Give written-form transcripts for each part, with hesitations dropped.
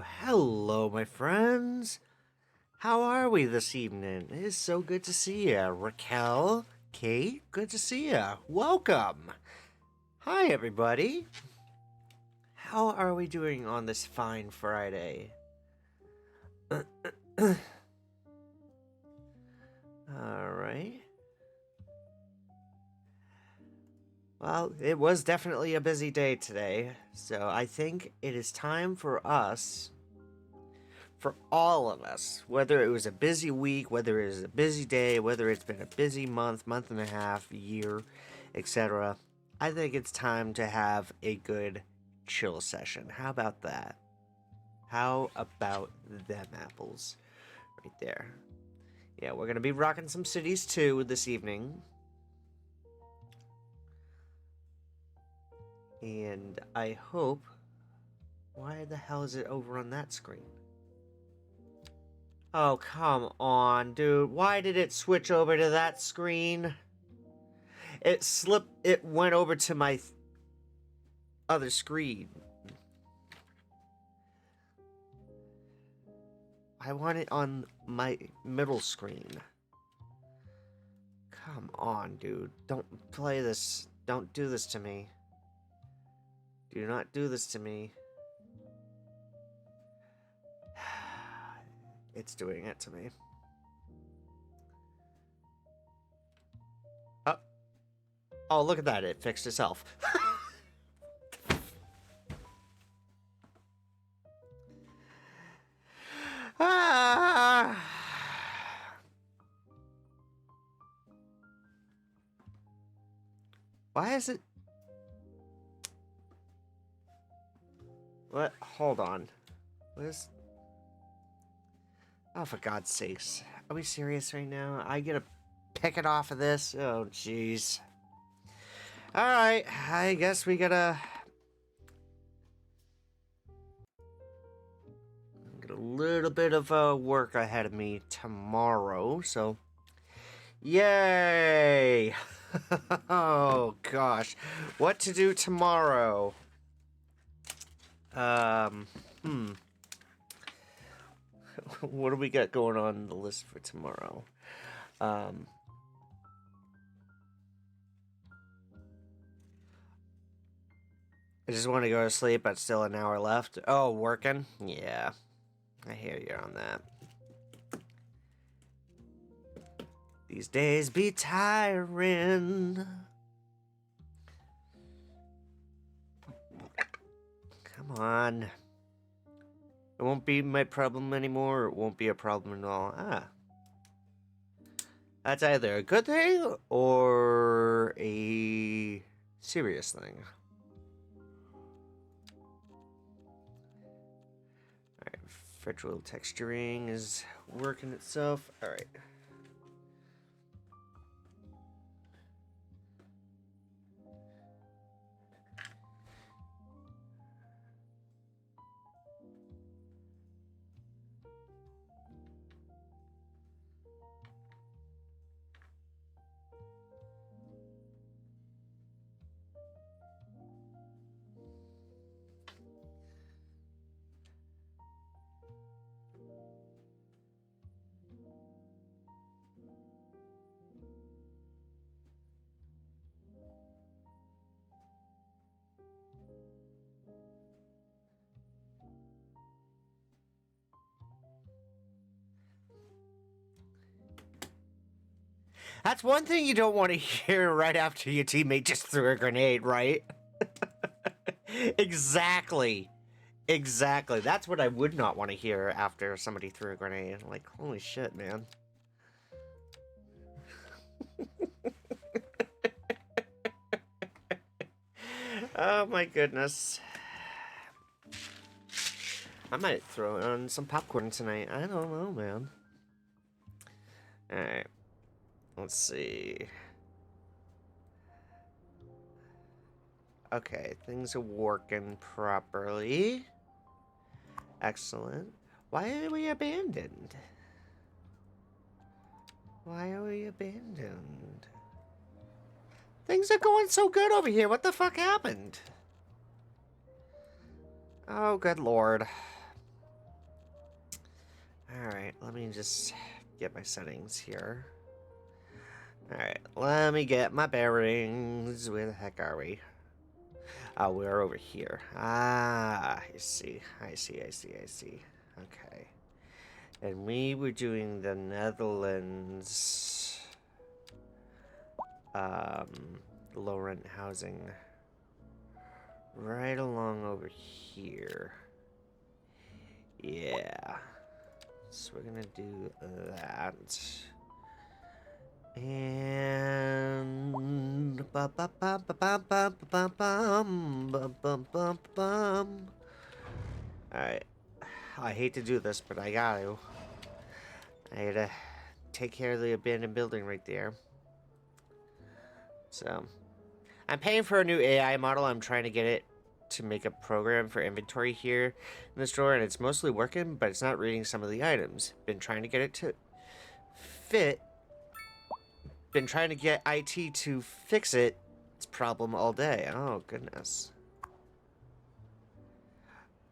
Hello, my friends. How are we this evening? It is so good to see ya. Raquel, Kate, good to see ya. Welcome. Hi, everybody. How are we doing on this fine Friday? Alright. Well, it was definitely a busy day today, so I think it is time for us, for all of us, whether it was a busy week, whether it was a busy day, whether it's been a busy month, month and a half, year, etc., I think it's time to have a good chill session. How about that? How about them apples? Right there. Yeah, we're going to be rocking some Cities 2 this evening. And I hope... Why the hell is it over on that screen? Oh, come on, dude. Why did it switch over to that screen? It went over to my other screen. I want it on my middle screen. Come on, dude. Don't play this. Don't do this to me. Do not do this to me. It's doing it to me. Oh. Oh, look at that. It fixed itself. Ah. Why is it... What? Hold on. What is... Oh, for God's sakes. Are we serious right now? I get to pick it off of this? Oh, jeez. Alright, I guess we gotta... Got a little bit of work ahead of me tomorrow, so... Yay! Oh, gosh. What to do tomorrow? What do we got going on the list for tomorrow? I just want to go to sleep, but still an hour left. Oh, working? Yeah. I hear you on that. These days be tiring. Come on. It won't be my problem anymore, or it won't be a problem at all. Ah. That's either a good thing or a serious thing. Alright, virtual texturing is working itself. Alright. That's one thing you don't want to hear right after your teammate just threw a grenade, right? Exactly. Exactly. That's what I would not want to hear after somebody threw a grenade. Like, holy shit, man. Oh my goodness. I might throw on some popcorn tonight. I don't know, man. Alright. Let's see. Okay, things are working properly. Excellent. Why are we abandoned? Why are we abandoned? Things are going so good over here. What the fuck happened? Oh, good lord. Alright, let me just get my settings here. Alright, let me get my bearings. Where the heck are we? Oh, we're over here. Ah, I see. I see. Okay. And we were doing the Netherlands, low rent housing right along over here. Yeah. So we're gonna do that. And alright. I hate to do this, but I got to. I gotta take care of the abandoned building right there. So, I'm paying for a new AI model. I'm trying to get it to make a program for inventory here in the store, and it's mostly working, but it's not reading some of the items. Been trying to get it to fit. Been trying to get IT to fix it. It's a problem all day. Oh, goodness.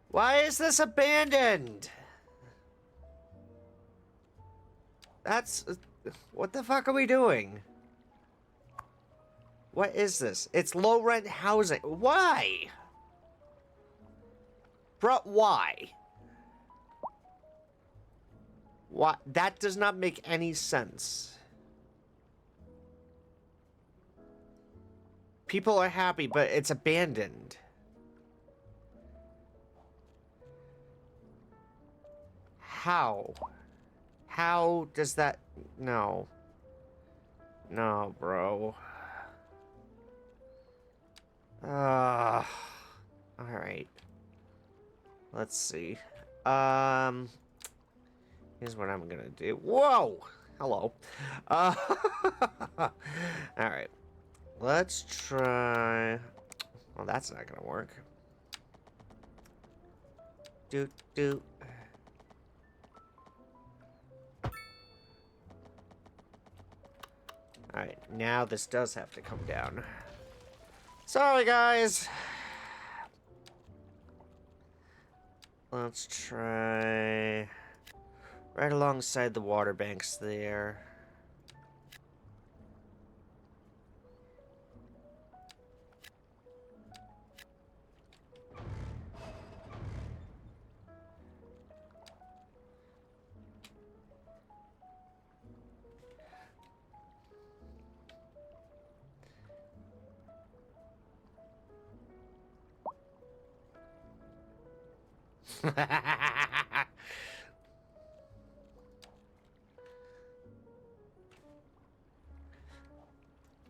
Why is this abandoned? That's... what the fuck are we doing? What is this? It's low rent housing. Why? Bro, why? What? That does not make any sense. People are happy, but it's abandoned. How? How does that... No. No, bro. Alright. Let's see. Here's what I'm gonna do. Whoa! Hello. Alright. Let's try... Well, that's not gonna work. Doot. Alright, now this does have to come down. Sorry, guys. Let's try... right alongside the water banks there.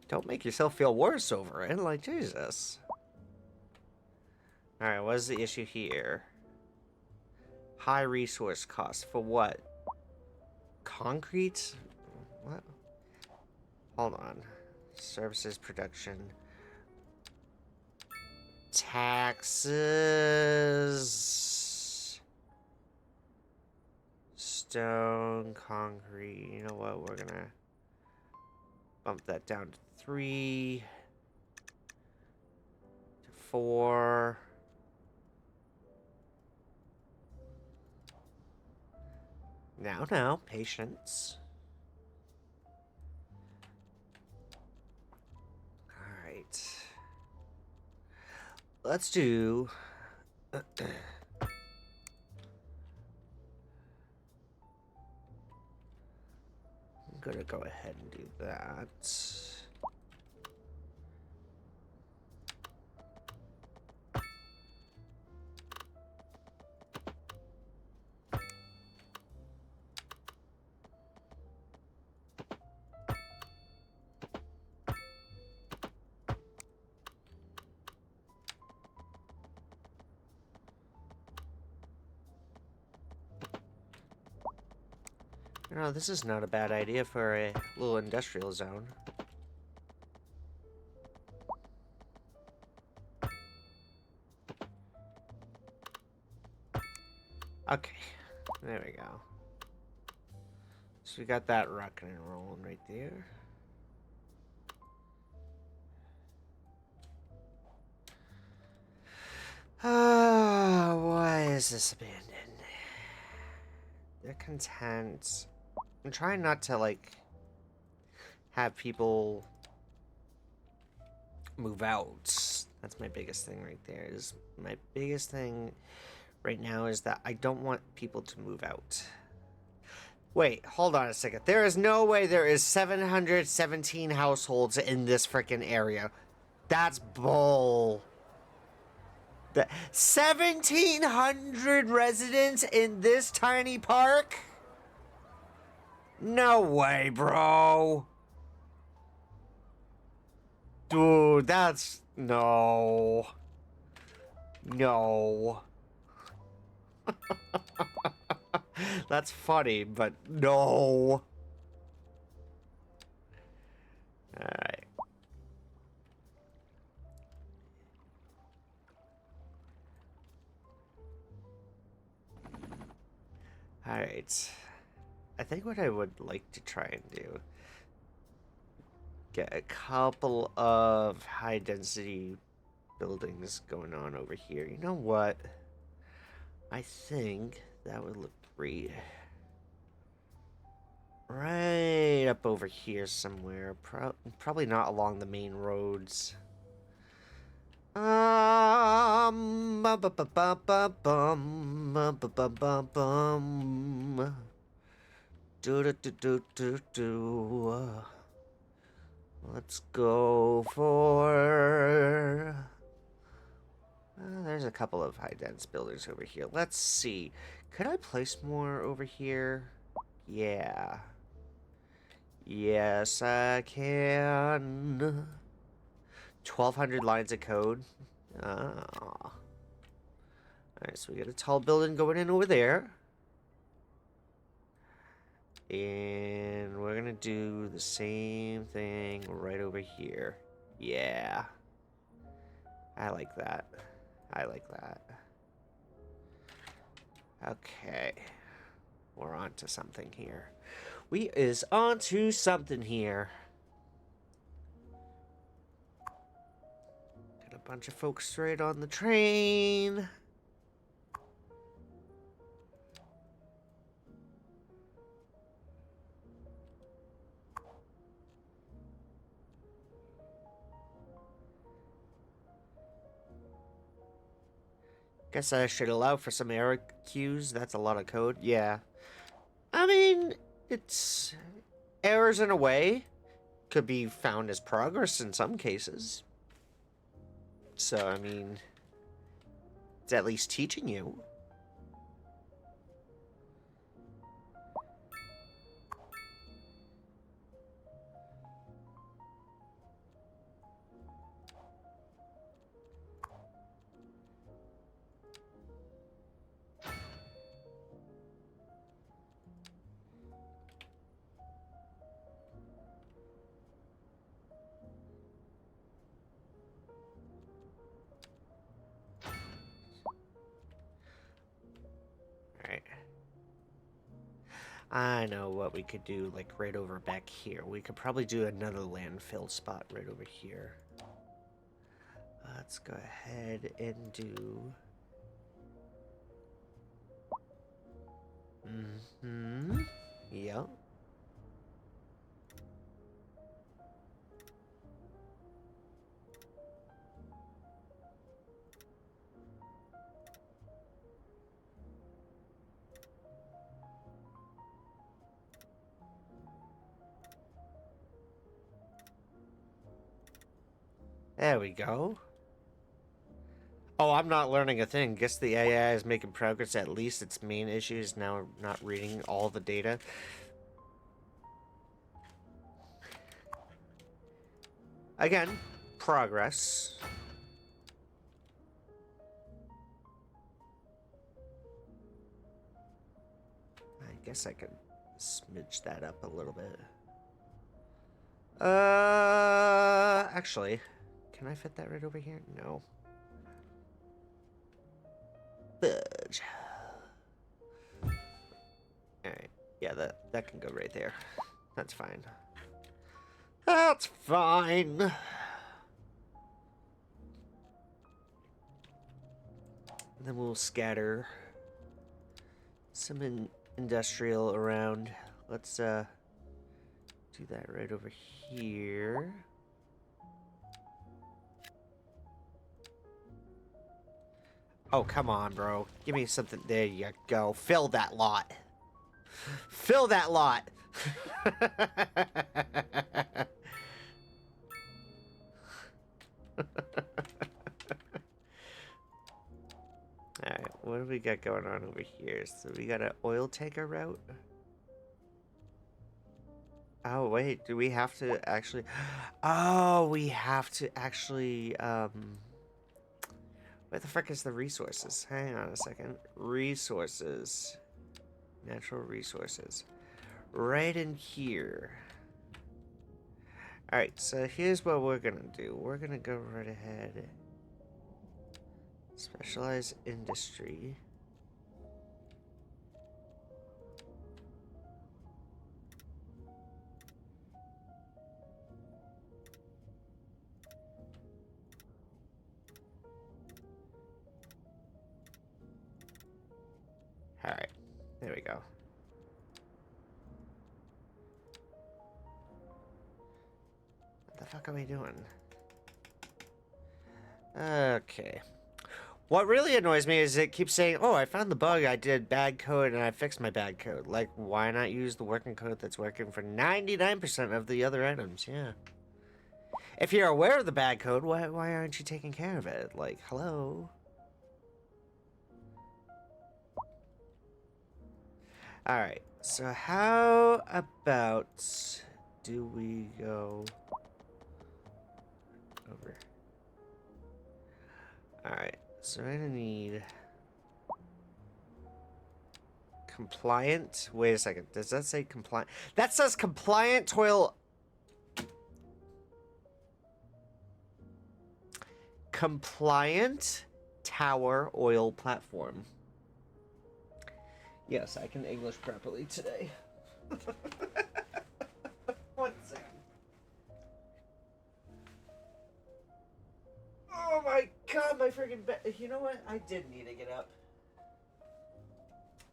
Don't make yourself feel worse over it, like, Jesus. Alright, what is the issue here? High resource costs. For what? Concrete? What? Hold on. Services, production. Taxes. Stone, concrete. You know what? We're gonna bump that down to 3. To 4. Now, patience. Alright. Let's do... I'm gonna go ahead and do that. No, this is not a bad idea for a little industrial zone. Okay, there we go. So we got that rocking and rolling right there. Why is this abandoned? they're content. I'm trying not to, like, have people move out. That's my biggest thing right there. Is my biggest thing right now is that I don't want people to move out. Wait, hold on a second. There is no way there is 717 households in this freaking area. That's bull. 1,700 residents in this tiny park? No way, bro. Dude, that's... No. No. That's funny, but no. Alright. Alright. I think what I would like to try and do, get a couple of high density buildings going on over here. You know what? I think that would look great. Right up over here somewhere. Probably not along the main roads. Let's go for... there's a couple of high dense buildings over here. Let's see. Could I place more over here? Yeah. Yes, I can. 1,200 lines of code. Alright, so we got a tall building going in over there. And we're gonna do the same thing right over here. Yeah. I like that. I like that. Okay. We're on to something here. We is on to something here. Got a bunch of folks straight on the train. Guess I should allow for some error queues. That's a lot of code. Yeah. I mean, it's errors in a way. Could be found as progress in some cases. So, I mean, it's at least teaching you. I know what we could do, like, right over back here. We could probably do another landfill spot right over here. Let's go ahead and do... Yep. There we go. Oh, I'm not learning a thing. Guess the AI is making progress. At least its main issue is now not reading all the data. Again, progress. I guess I could smidge that up a little bit. Actually, can I fit that right over here? No. Fudge. Alright, yeah, that can go right there. That's fine. That's fine. And then we'll scatter some industrial around. Let's do that right over here. Oh, come on, bro. Give me something. There you go. Fill that lot. Fill that lot. Alright, what do we got going on over here? So we got an oil tanker route. Oh, wait. Do we have to actually... Oh, we have to actually, where the frick is the resources? Hang on a second. Resources. Natural resources. Right in here. Alright, so here's what we're gonna do. We're gonna go right ahead. Specialized industry. Alright, there we go. What the fuck are we doing? Okay. What really annoys me is it keeps saying, oh, I found the bug, I did bad code, and I fixed my bad code. Like, why not use the working code that's working for 99% of the other items? Yeah. If you're aware of the bad code, why aren't you taking care of it? Like, hello? Alright, so how about do we go over? Alright, so I'm gonna need compliant. Wait a second, does that say compliant? That says compliant toil. Compliant tower oil platform. Yes, I can English properly today. One second. Oh my god, my freaking bed. You know what? I did need to get up.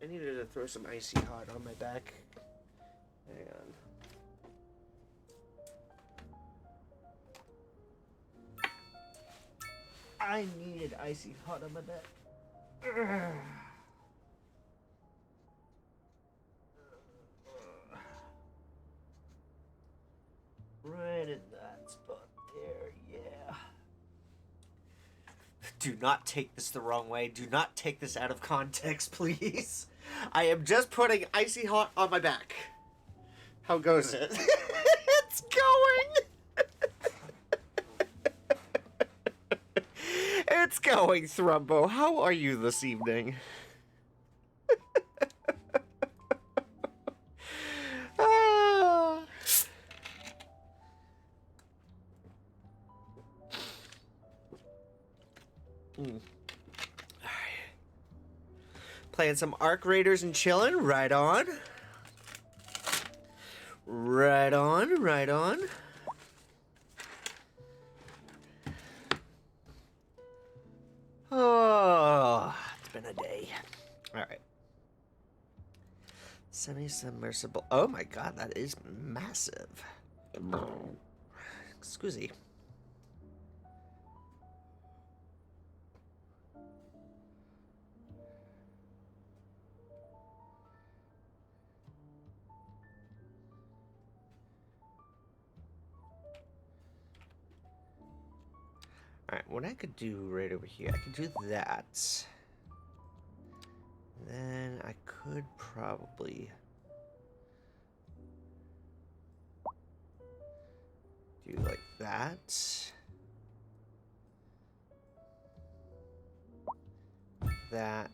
I needed to throw some icy hot on my back. Hang on. I needed icy hot on my back. Ugh. Right in that spot there, yeah. Do not take this the wrong way. Do not take this out of context, please. I am just putting icy hot on my back. How goes it? It's going! It's going, Thrumbo. How are you this evening? Ah. Alright. Playing some Arc Raiders and chilling. Right on. Right on, right on. Oh, it's been a day. Alright. Semi-submersible. Oh my god, that is massive. Excuse me. Alright, what I could do right over here, I could do that. Then I could probably do like that. That.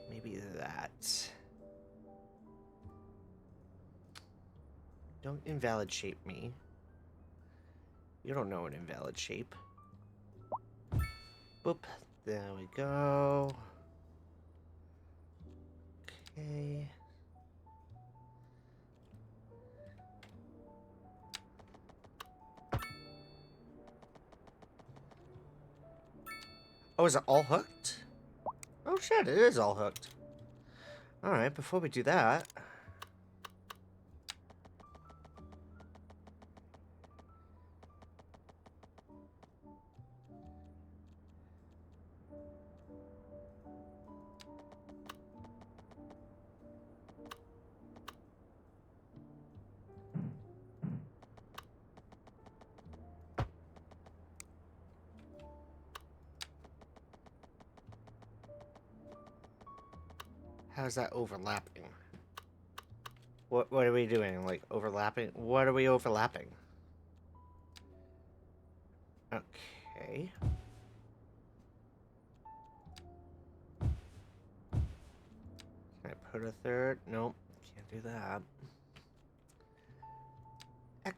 Maybe that. Don't invalid shape me. You don't know an invalid shape. Boop. There we go. Okay. Oh, is it all hooked? Oh shit, it is all hooked. Alright, before we do that... How's that overlapping? What are we doing? Like, overlapping? What are we overlapping? Okay. Can I put a third? Nope. Can't do that. Okay.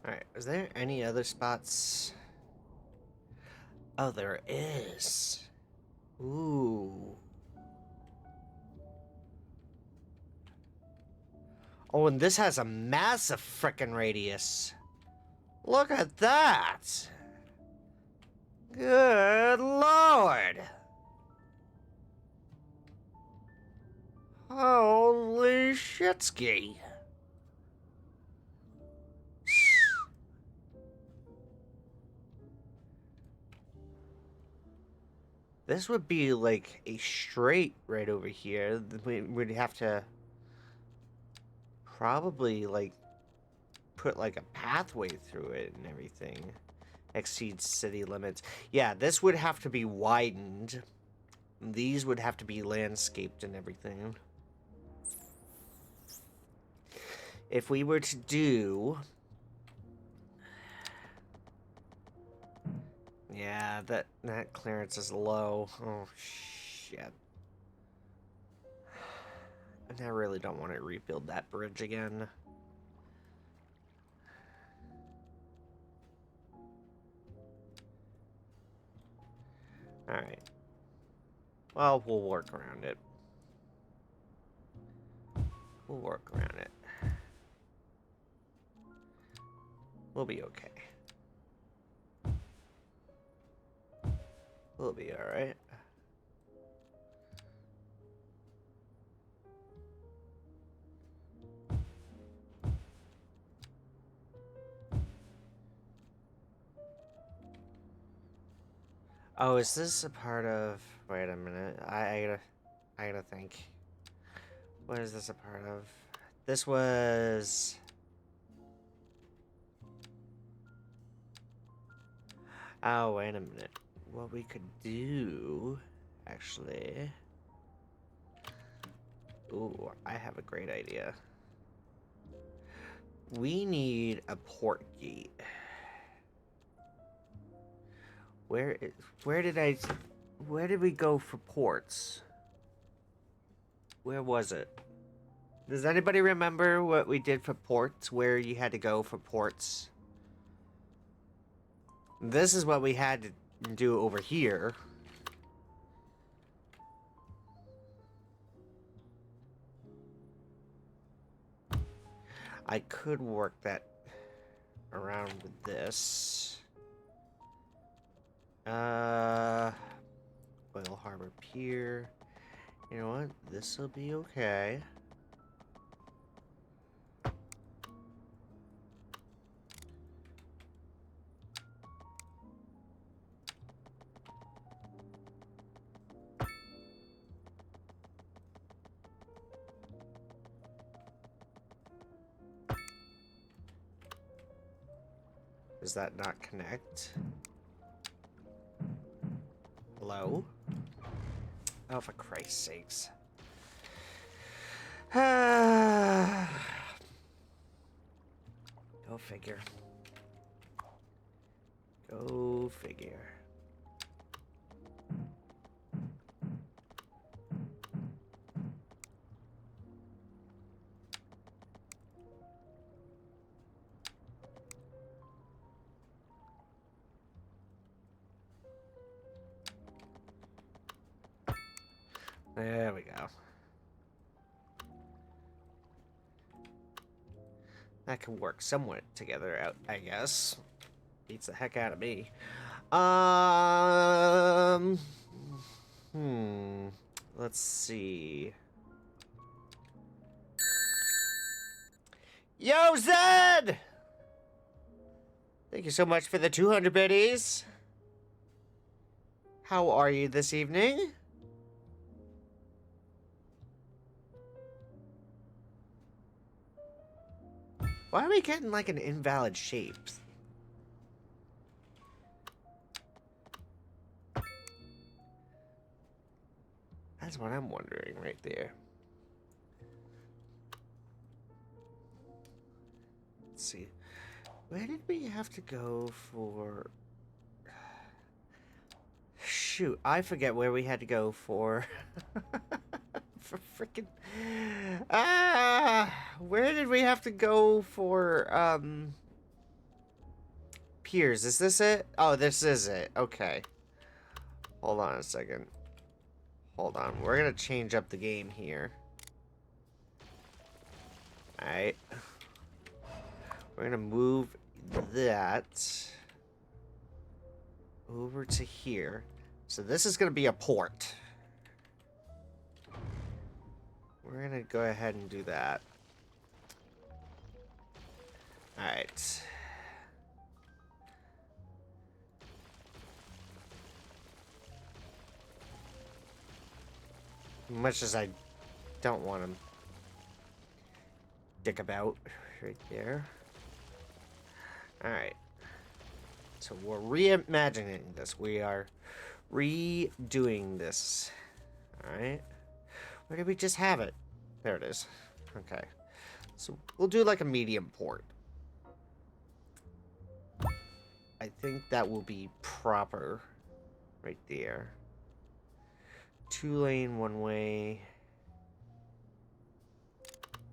Alright, is there any other spots? Oh, there is. Ooh. Oh, and this has a massive frickin' radius. Look at that! Good lord! Holy shitski! This would be like a straight right over here. We'd have to probably like put like a pathway through it and everything. Exceeds city limits. Yeah, this would have to be widened. These would have to be landscaped and everything. If we were to do... Yeah, that clearance is low. Oh, shit. And I really don't want to rebuild that bridge again. Alright. Well, we'll work around it. We'll work around it. We'll be okay. We'll be alright. Oh, is this a part of... Wait a minute. I gotta think. What is this a part of? This was... Oh, wait a minute. What we could do... Actually... Ooh, I have a great idea. We need a port gate. Where did we go for ports? Where was it? Does anybody remember what we did for ports? Where you had to go for ports? This is what we had to do over here. I could work that around with this. Oil Harbor Pier. You know what? This'll be okay. Does that not connect? Hello? Oh, for Christ's sakes. Go figure. Go figure. There we go. That can work somewhat together out, I guess. Beats the heck out of me. Let's see. Yo, Zed! Thank you so much for the 200 biddies. How are you this evening? Why are we getting like an invalid shape? That's what I'm wondering right there. Let's see. Where did we have to go for... Shoot, I forget where we had to go for... for freaking... where did we have to go for, Piers? Is this it? Oh, this is it. Okay. Hold on a second. Hold on. We're gonna change up the game here. Alright. We're gonna move that over to here. So this is gonna be a port. We're gonna go ahead and do that. Alright. Much as I don't want him dick about right there. Alright. So we're reimagining this. We are redoing this. Alright. Where did we just have it? There it is. Okay. So we'll do like a medium port. I think that will be proper right there. 2-lane, 1-way.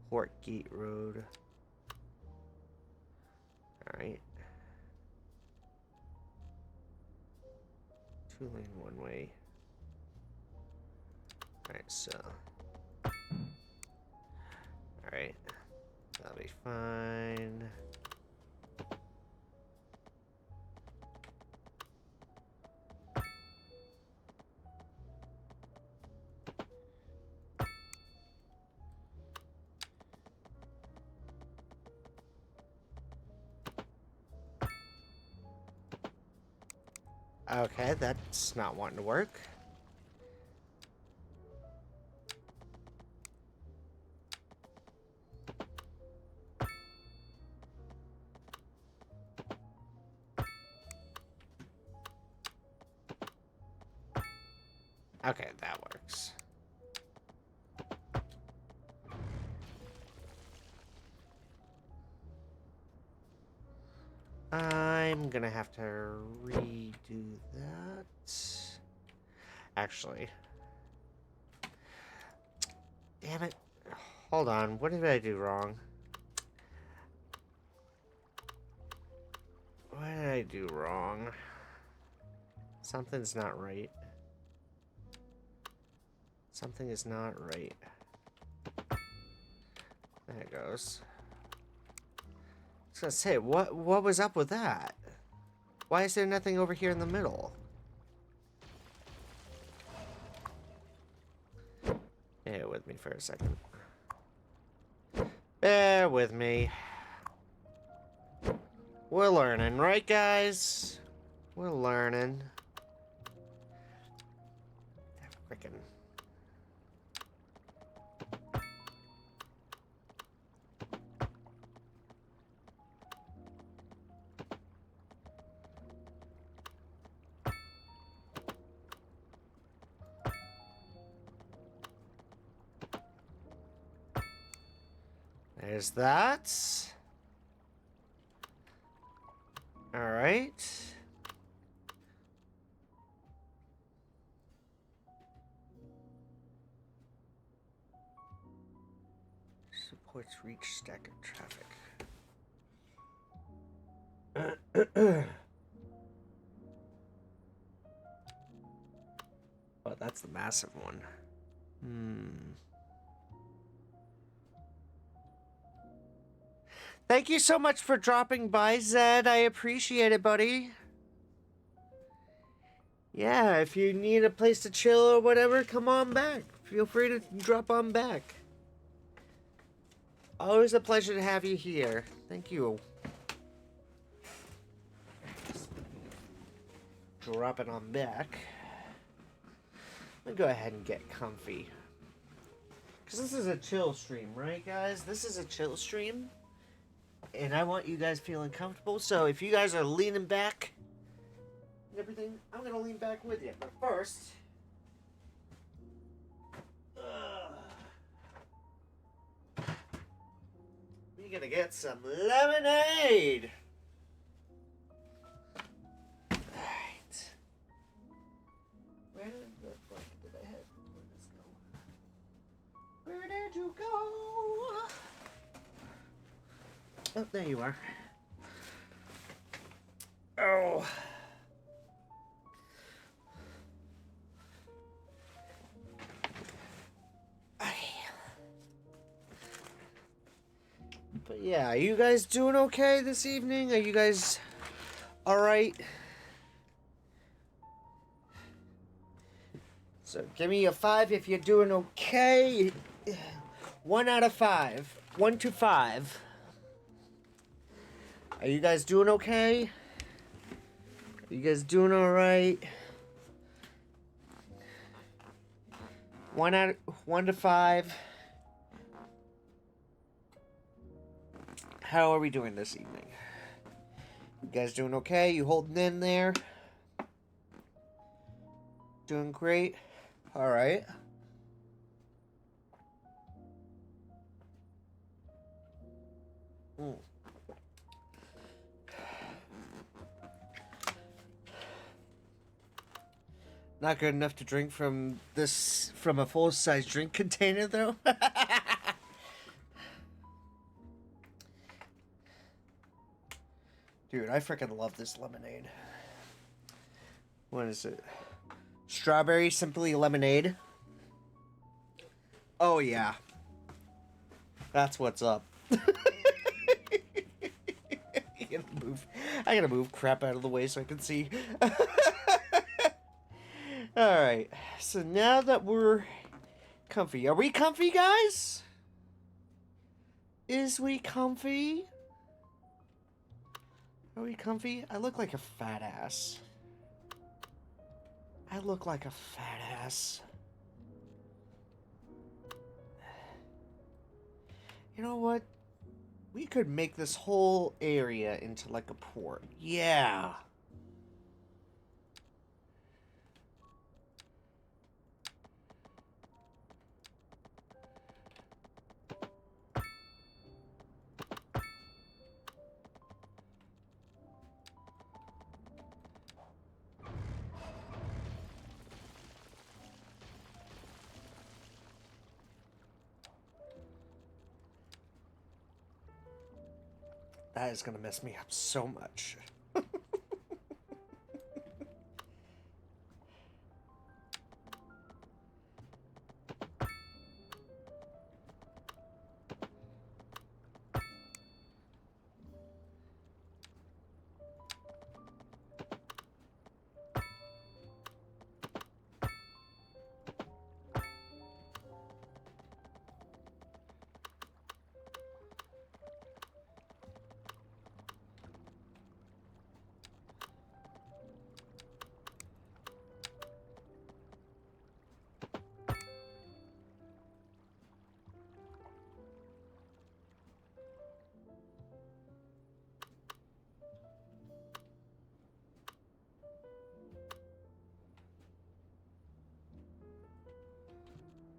Port Gate Road. Alright. 2-lane, 1-way. Alright, so. Alright. That'll be fine. Okay, that's not wanting to work. Okay, that works. I'm gonna have to redo that. Actually. Damn it. Hold on. What did I do wrong? What did I do wrong? Something's not right. Something is not right. There it goes. I was gonna say, what was up with that? Why is there nothing over here in the middle? Bear with me for a second. Bear with me. We're learning, right, guys? We're learning. Frickin'. There's that. All right. Supports reach stack of traffic. Oh, that's the massive one. Thank you so much for dropping by, Zed. I appreciate it, buddy. Yeah, if you need a place to chill or whatever, come on back. Feel free to drop on back. Always a pleasure to have you here. Thank you. Drop it on back. Let me go ahead and get comfy. Because this is a chill stream, right, guys? This is a chill stream. And I want you guys feeling comfortable. So if you guys are leaning back and everything, I'm going to lean back with you. But first, we're going to get some lemonade. Alright. Where did the fuck did I head? Where did this go? Where did you go? Oh, there you are. Oh. But yeah, are you guys doing okay this evening? Are you guys alright? So give me a 5 if you're doing okay. 1 out of 5. 1 to 5. Are you guys doing okay? Are you guys doing alright? 1 to 5. How are we doing this evening? You guys doing okay? You holding in there? Doing great? Alright. Not good enough to drink from a full-size drink container, though. Dude, I freaking love this lemonade. What is it? Strawberry Simply Lemonade. Oh, yeah. That's what's up. I gotta move crap out of the way so I can see. Alright, so now that we're comfy. Are we comfy, guys? Is we comfy? Are we comfy? I look like a fat ass. I look like a fat ass. You know what? We could make this whole area into like a port. Yeah. That is gonna mess me up so much.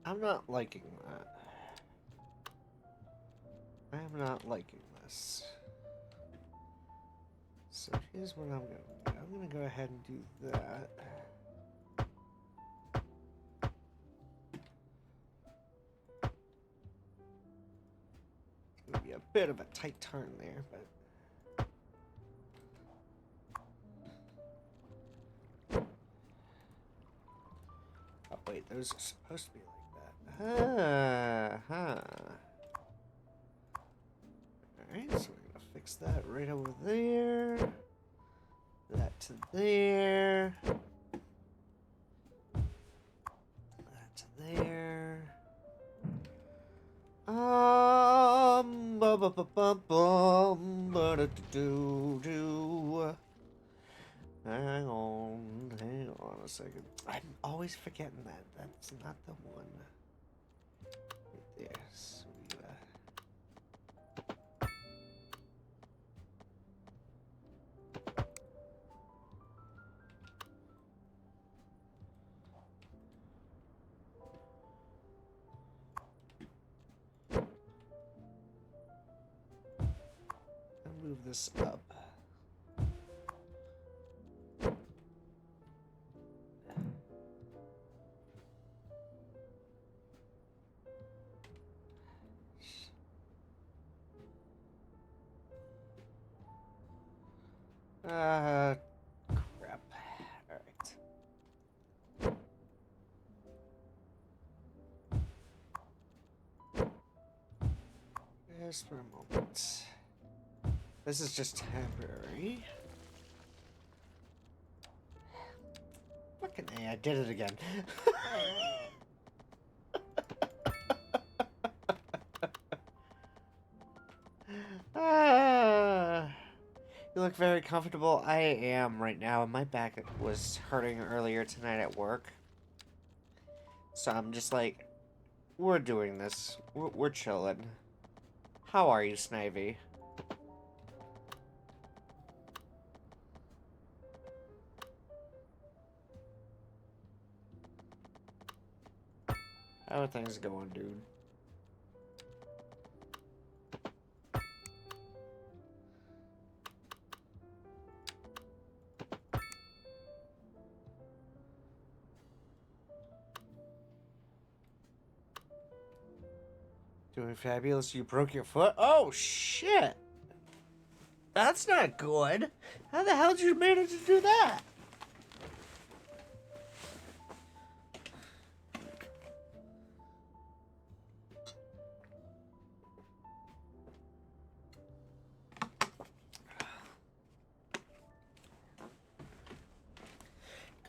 I'm not liking that. I am not liking this. So here's what I'm gonna do. I'm gonna go ahead and do that. It's gonna be a bit of a tight turn there, but oh wait, those are supposed to be like that. Alright, so we're gonna fix that right over there. That to there. That to there. Hang on a second. I'm always forgetting that. That's not the one. Right there. Sweet. I'll move this up. Crap. Alright. Just for a moment. This is just temporary. Fucking A, I did it again. You look very comfortable. I am right now. My back was hurting earlier tonight at work. So I'm just like, we're doing this. We're chilling. How are you, Snivy? How are things going, dude? Doing fabulous. You broke your foot? Oh, shit. That's not good. How the hell did you manage to do that?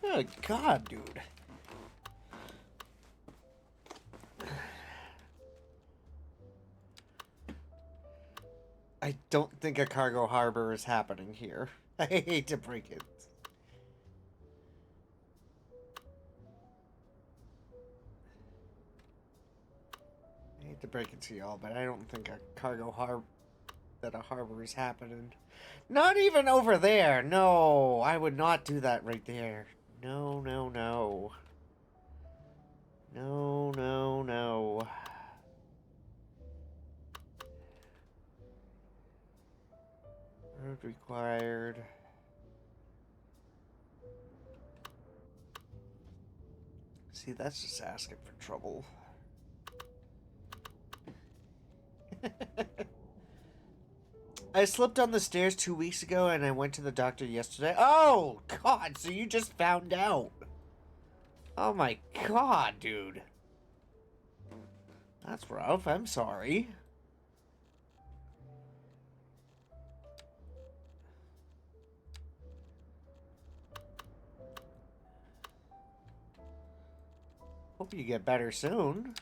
Good God, dude. I don't think a cargo harbor is happening here. I hate to break it. I hate to break it to y'all, but I don't think a harbor is happening. Not even over there. No, I would not do that right there. No, no, no. No, no, no. Road required. See, that's just asking for trouble. I slipped on the stairs 2 weeks ago and I went to the doctor yesterday. Oh, God, so you just found out. Oh my God, dude. That's rough. I'm sorry. Hope you get better soon.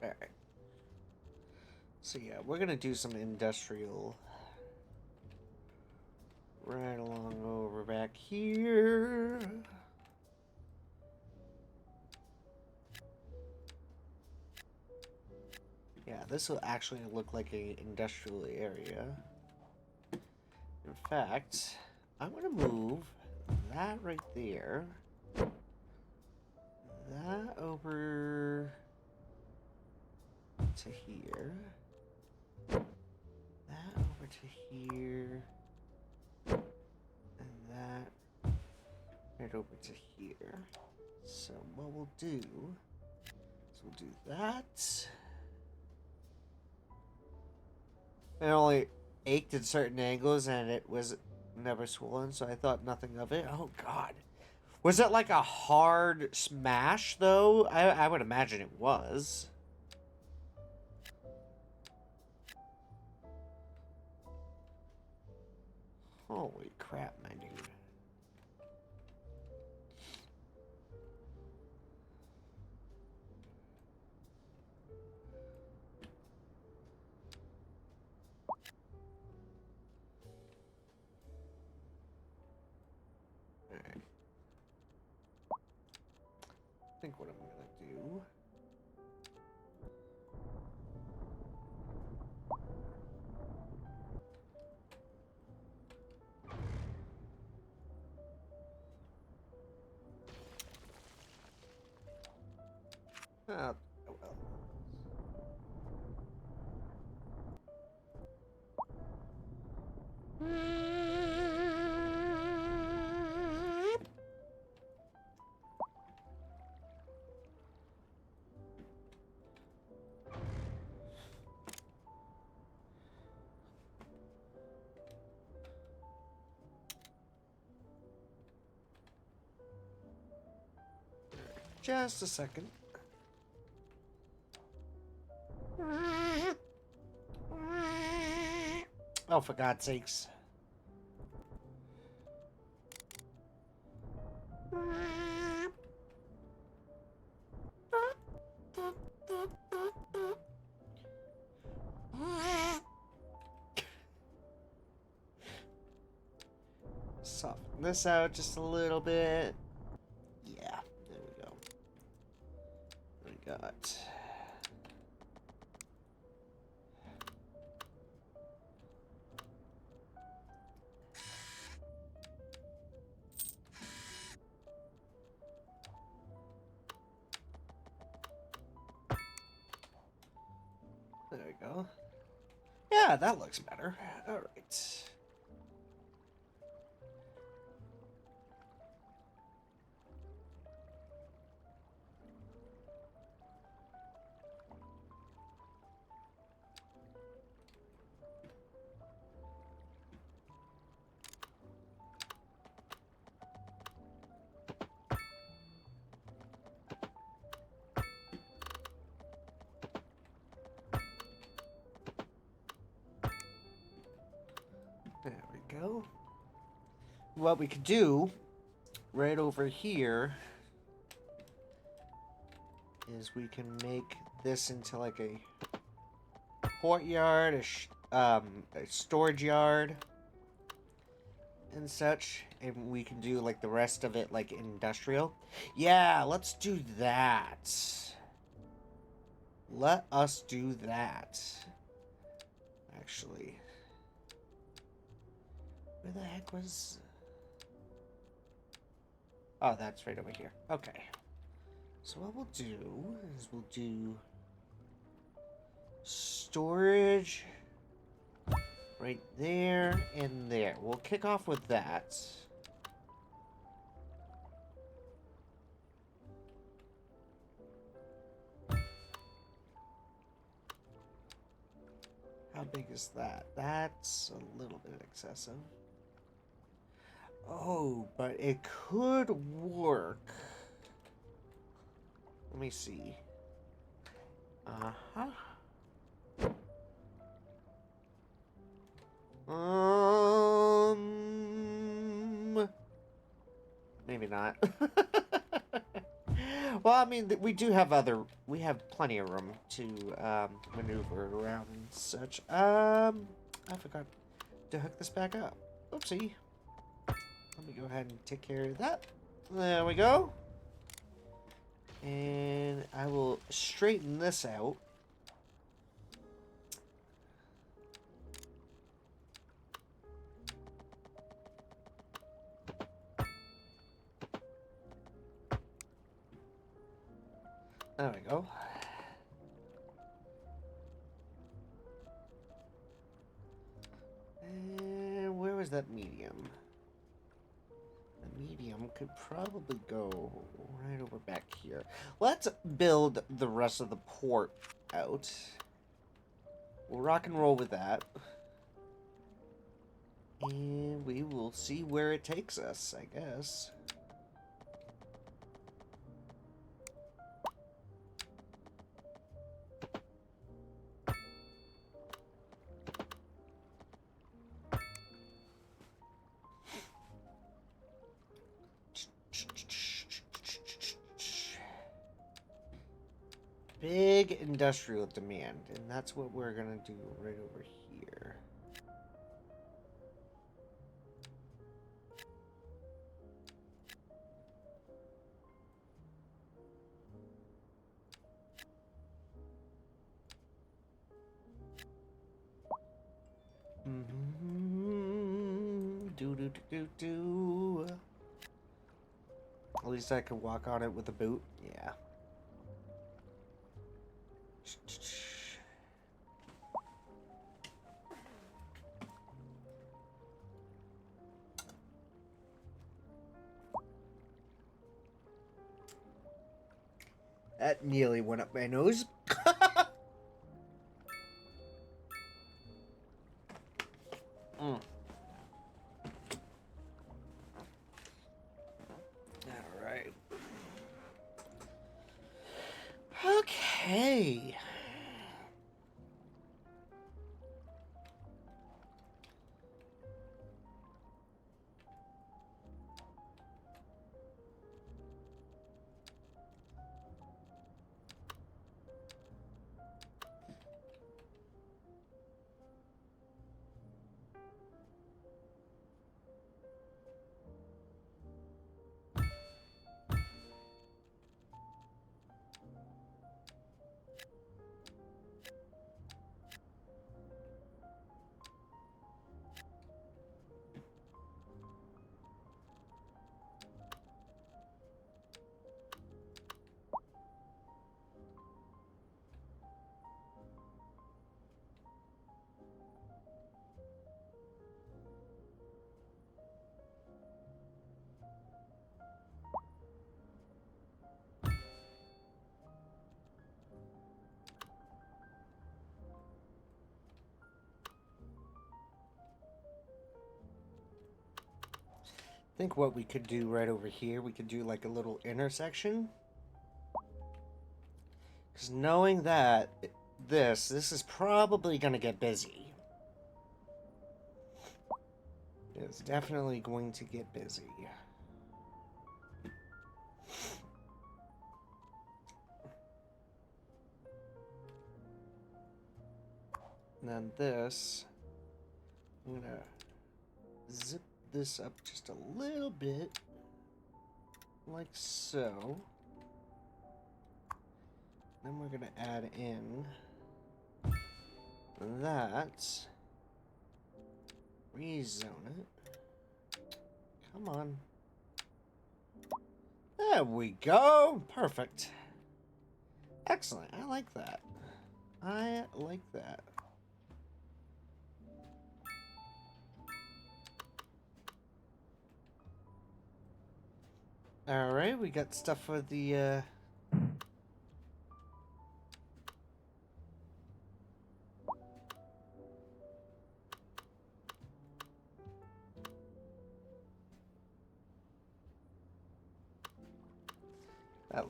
Alright. So yeah, we're gonna do some industrial right along over back here. Yeah, this will actually look like an industrial area. In fact, I'm gonna move that right there. That over to here. That over to here. And that right over to here. So what we'll do is we'll do that. It only ached at certain angles and it was never swollen, so I thought nothing of it. Oh god. Was it like a hard smash though? I would imagine it was. Holy crap, my dude. Alright. I think what I'm gonna do. Oh, well. Just a second. Oh, for God's sakes. Soften this out just a little bit. Yeah, there we go. We got. There we go. Yeah, that looks better. All right. There we go. What we could do right over here is we can make this into like a courtyard, a storage yard, and such, and we can do like the rest of it like industrial. Yeah, let's do that. Let us do that. Actually, where the heck was? Oh, that's right over here. Okay. So what we'll do is we'll do storage right there and there. We'll kick off with that. How big is that? That's a little bit excessive. Oh, but it could work. Let me see. Uh-huh. Maybe not. Well, I mean, we have plenty of room to maneuver around and such. I forgot to hook this back up. Oopsie. Let me go ahead and take care of that. There we go. And I will straighten this out. There we go. that medium? The medium could probably go right over back here. Let's build the rest of the port out. We'll rock and roll with that. And we will see where it takes us, I guess. Big industrial demand, and that's what we're gonna do right over here. Do. At least I could walk on it with a boot. Yeah. That nearly went up my nose. Mm. All right. Okay. I think what we could do right over here, we could do like a little intersection. Because knowing that this is probably going to get busy. It's definitely going to get busy. And then this, I'm going to zip this up just a little bit, like so. Then we're going to add in that, rezone it. Come on. There we go. Perfect. Excellent. I like that. I like that. Alright, we got stuff for the, that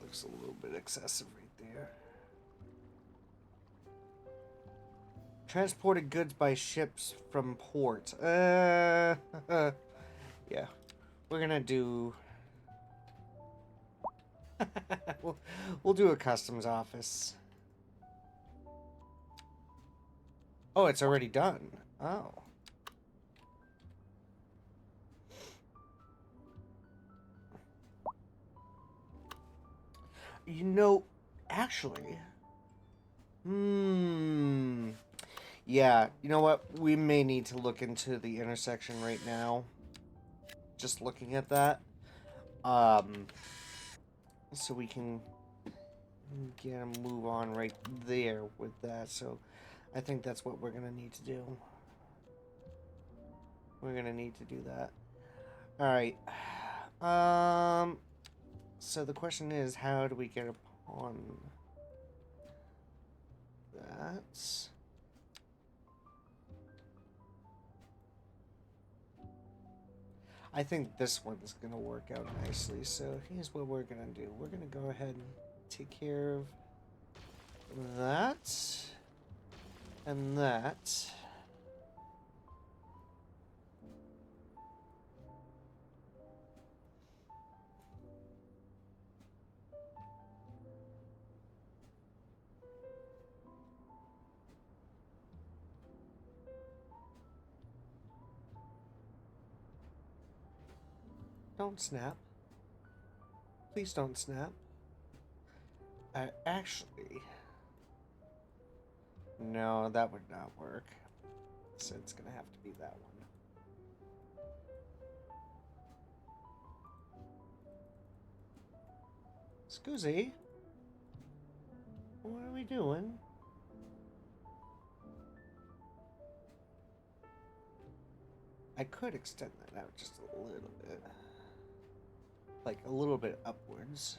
looks a little bit excessive right there. Transported goods by ships from port. Yeah. We're gonna do... we'll do a customs office. Oh, it's already done. Oh. You know, actually... Yeah, you know what? We may need to look into the intersection right now. Just looking at that. So we can get a move on right there with that. So I think that's what we're going to need to do. We're gonna need to do that. Alright. So the question is, how do we get upon that? I think this one's gonna work out nicely, so here's what we're gonna do. We're gonna go ahead and take care of that and that. Don't snap. Please don't snap. Actually, no, that would not work. So it's gonna have to be that one. Scusi, what are we doing? I could extend that out just a little bit. Like a little bit upwards.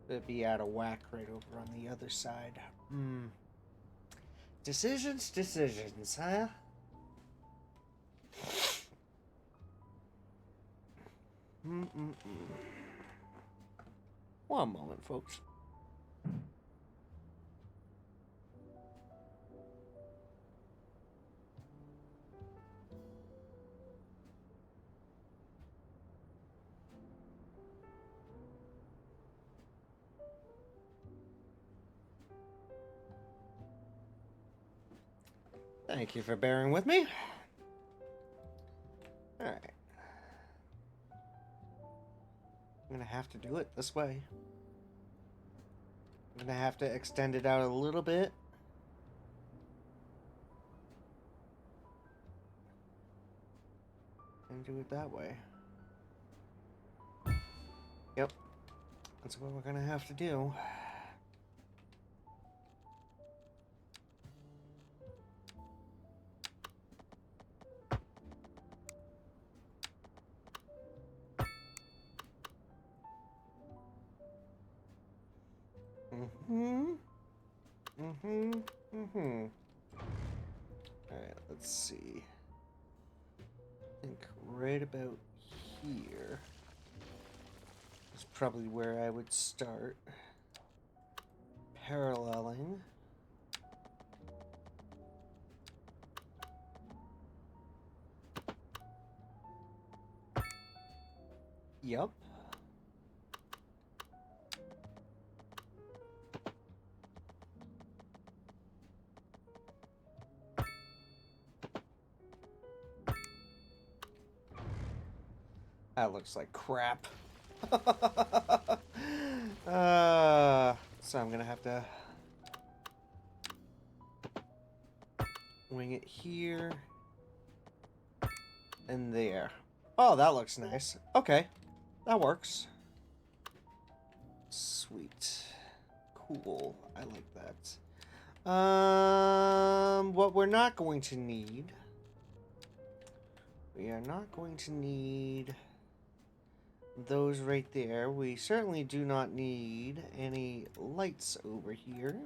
It'd be out of whack right over on the other side. Decisions, huh? One moment, folks. Thank you for bearing with me. Alright. I'm gonna have to do it this way. I'm gonna have to extend it out a little bit. And do it that way. Yep. That's what we're gonna have to do. Alright, let's see. I think right about here is probably where I would start. Paralleling. Yup. That looks like crap. So I'm gonna have to wing it here and there. Oh, that looks nice. Okay, that works. Sweet. Cool. I like that. What we're not going to need... We are not going to need those right there. We certainly do not need any lights over here.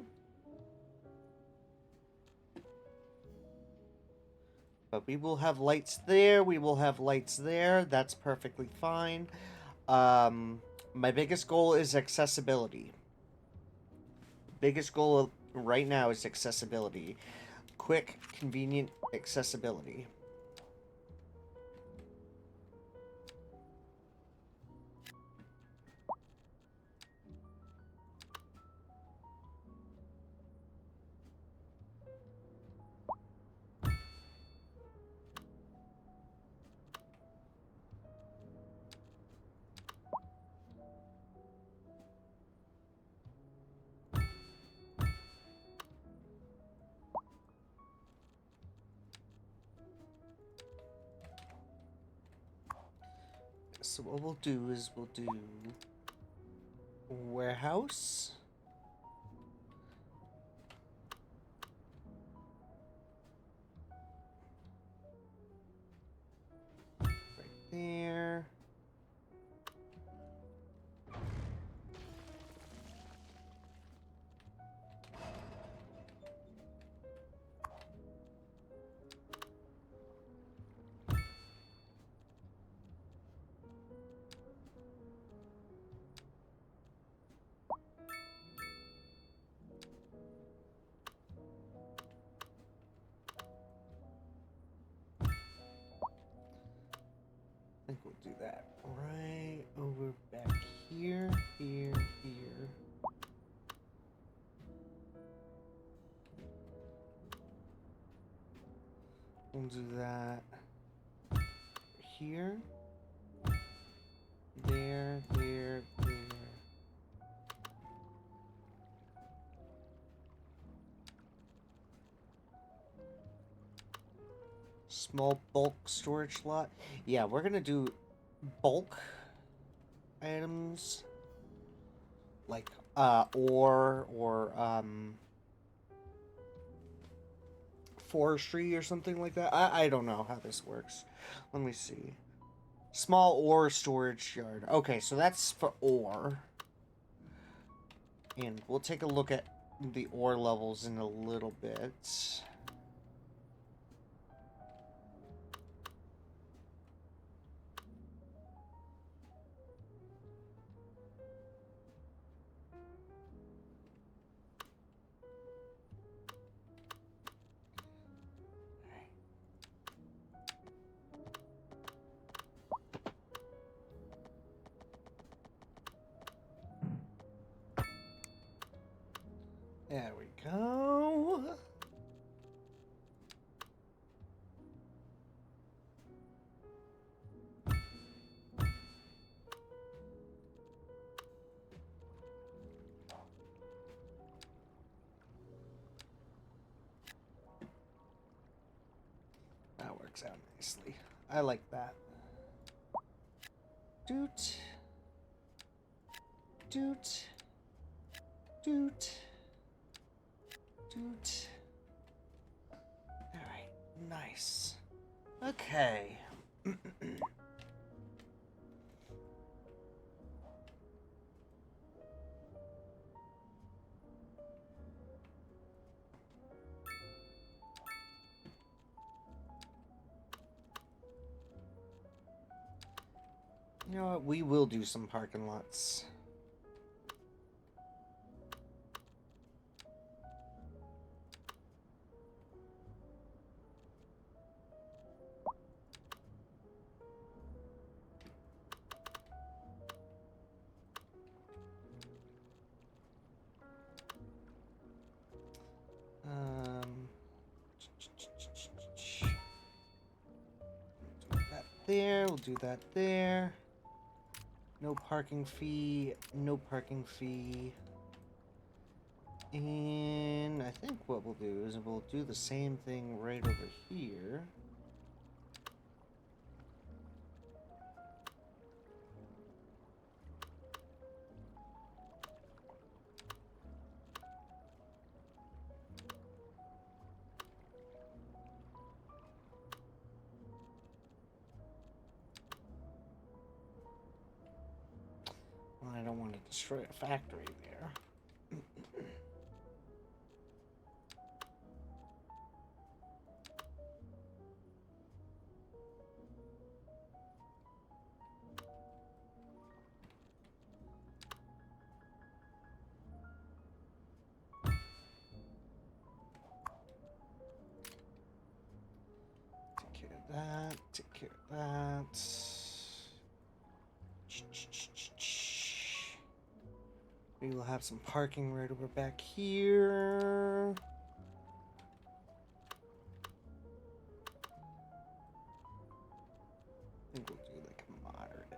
But we will have lights there. We will have lights there. That's perfectly fine. My biggest goal is accessibility. Biggest goal right now is accessibility. Quick, convenient accessibility. So what we'll do is we'll do warehouse, we'll do that right over back here, here, here. We'll do that here, there, there, there. Small bulk storage lot. Yeah, we're gonna do bulk items like ore or forestry or something like that. I don't know how this works. Let me see. Small ore storage yard. Okay, so that's for ore. And we'll take a look at the ore levels in a little bit. There we go. That works out nicely. I like that. Doot. Doot. Doot. Doot. Alright, nice. Okay. You know what? We will do some parking lots. Do that there. We'll do that there. No parking fee. No parking fee. And I think what we'll do is we'll do the same thing right over here. Well, I don't want to destroy a factory there. Take care of that. Take care of that. We will have some parking right over back here. I think we'll do like a moderate.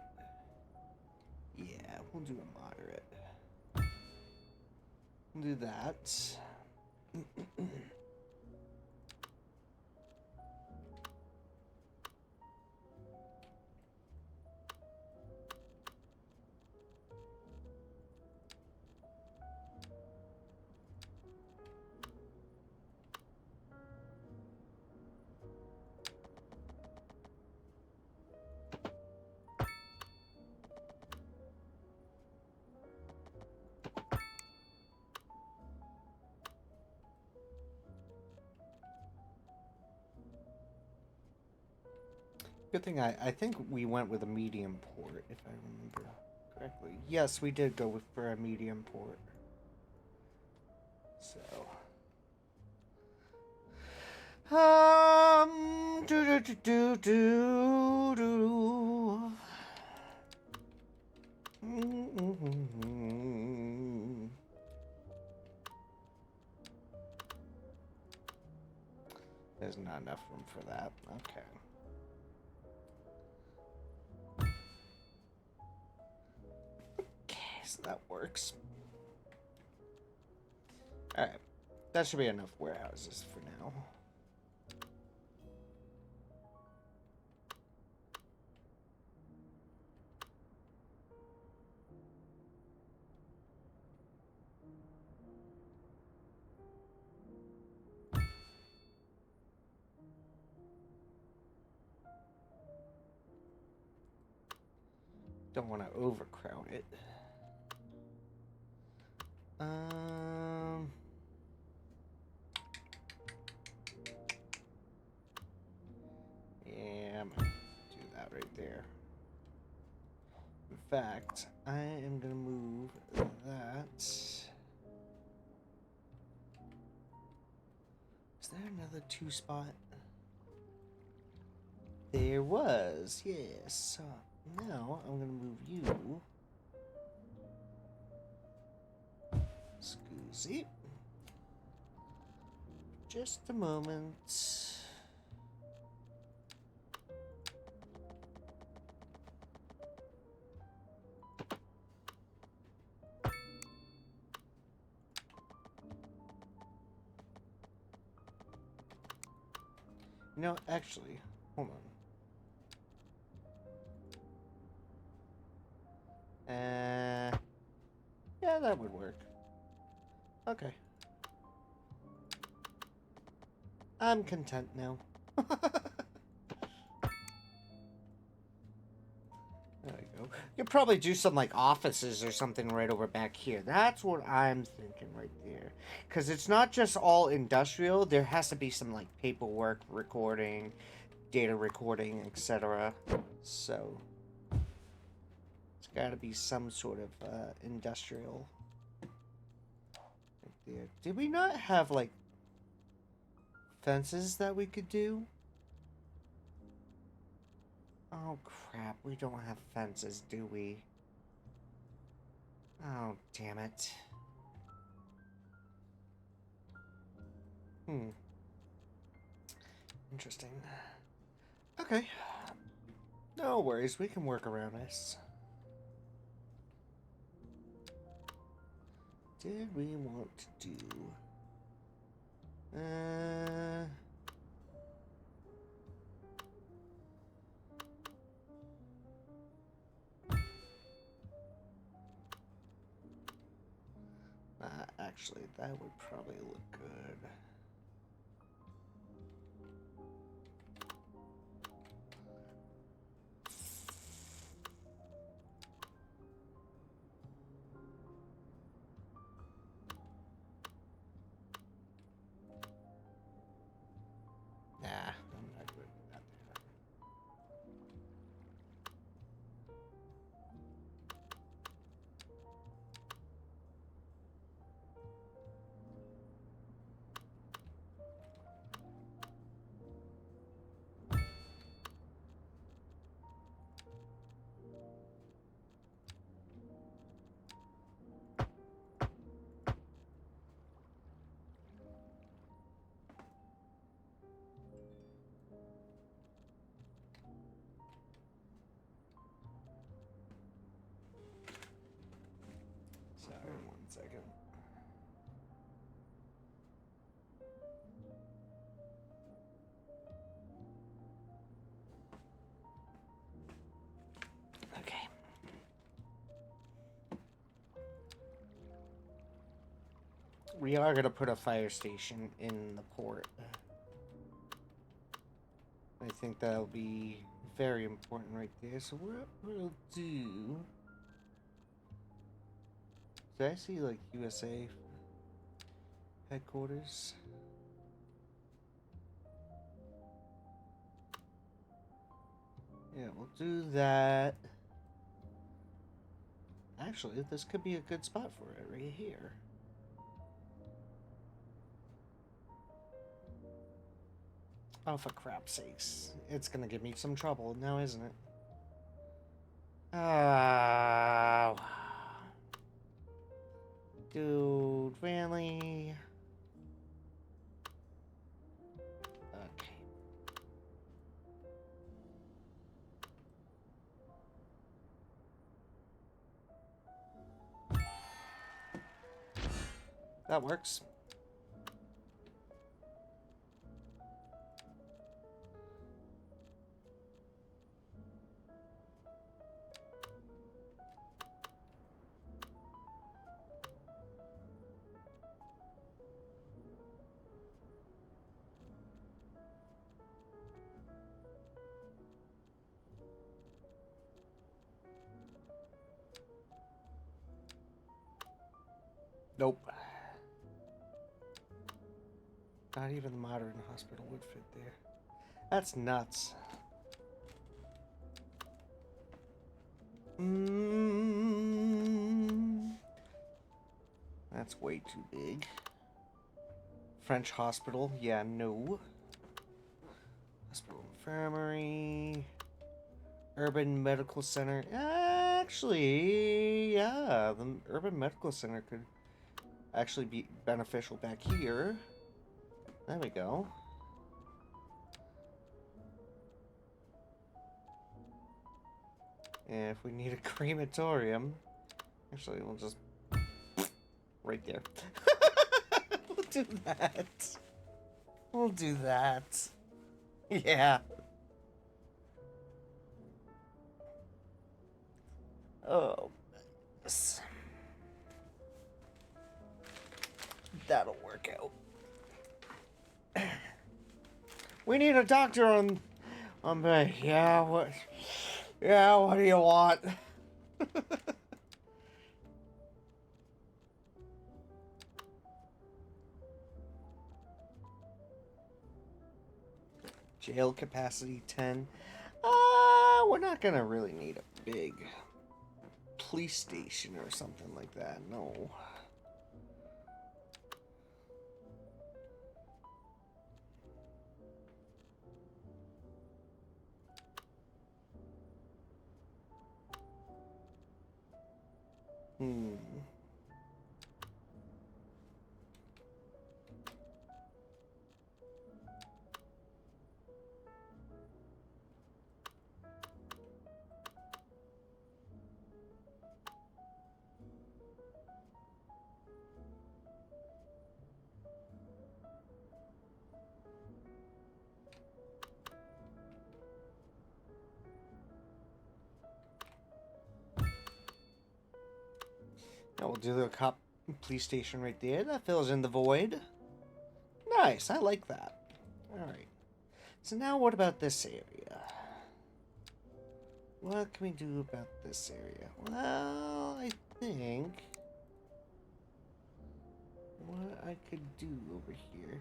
Yeah, we'll do a moderate. We'll do that. Good thing I think we went with a medium port, if I remember correctly. Yes, we did go for a medium port. So Do do do do do do. There's not enough room for that. Okay. Okay, so that works. Alright. That should be enough warehouses for now. Don't want to overcrowd it. Yeah, I'm gonna do that right there. In fact, I am gonna move that. Is there another 2-spot? There was, yes. Now I'm gonna move you. Scusi. Just a moment. No, actually, hold on. Yeah, that would work. Okay. I'm content now. There we go. You'd probably do some like offices or something right over back here. That's what I'm thinking right there. Because it's not just all industrial. There has to be some like paperwork recording, data recording, etc. So it's got to be some sort of industrial right there. Did we not have like fences that we could do? Oh crap, we don't have fences, do we? Oh, damn it. Interesting. Okay. No worries, we can work around this. Did we want to do... actually, that would probably look good. Nah, I'm not good with that. Sorry, 1 second. Okay. We are gonna put a fire station in the port. I think that'll be very important right there. So what we'll do... Did I see like USA headquarters? Yeah, we'll do that. Actually, this could be a good spot for it right here. Oh, for crap's sakes. It's gonna give me some trouble now, isn't it? Oh. Dude, really? Okay. That works. Nope. Not even the modern hospital would fit there. That's nuts. That's way too big. French hospital, yeah, no. Hospital infirmary. Urban medical center. Actually, yeah, the urban medical center could actually be beneficial back here. There we go. And if we need a crematorium, actually, we'll just right there. We'll do that. We'll do that. Yeah. Oh, yes. That'll work out. We need a doctor on bay. Yeah, what? Yeah, what do you want? Jail capacity 10. We're not gonna really need a big police station or something like that. No. Now we'll do the cop police station right there. That fills in the void. Nice, I like that. Alright. So now what about this area? What can we do about this area? Well, I think what I could do over here.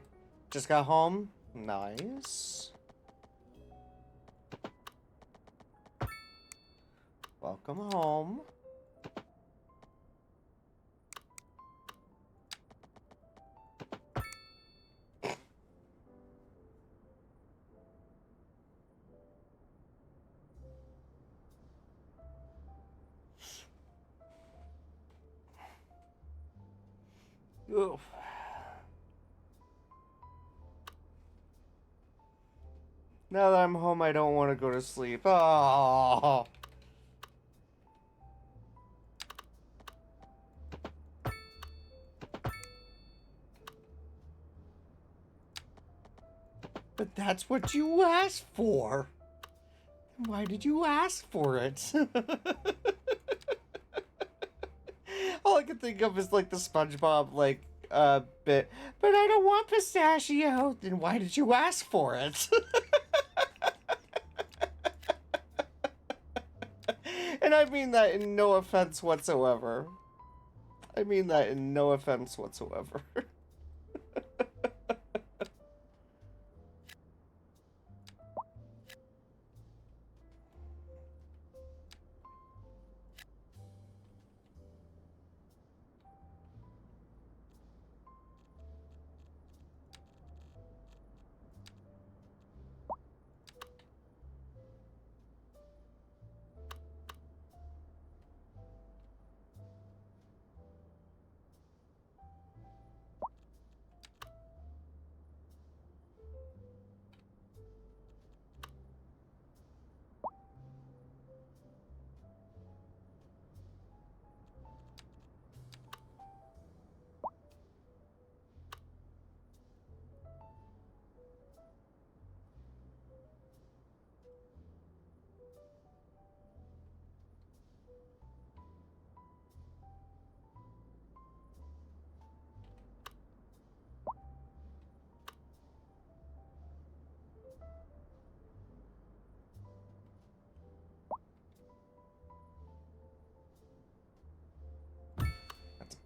Just got home. Nice. Welcome home. Oof. Now that I'm home, I don't want to go to sleep. Oh. But that's what you asked for. Why did you ask for it? All I can think of is like the SpongeBob bit. But I don't want pistachio. Then why did you ask for it? And I mean that in no offense whatsoever. I mean that in no offense whatsoever.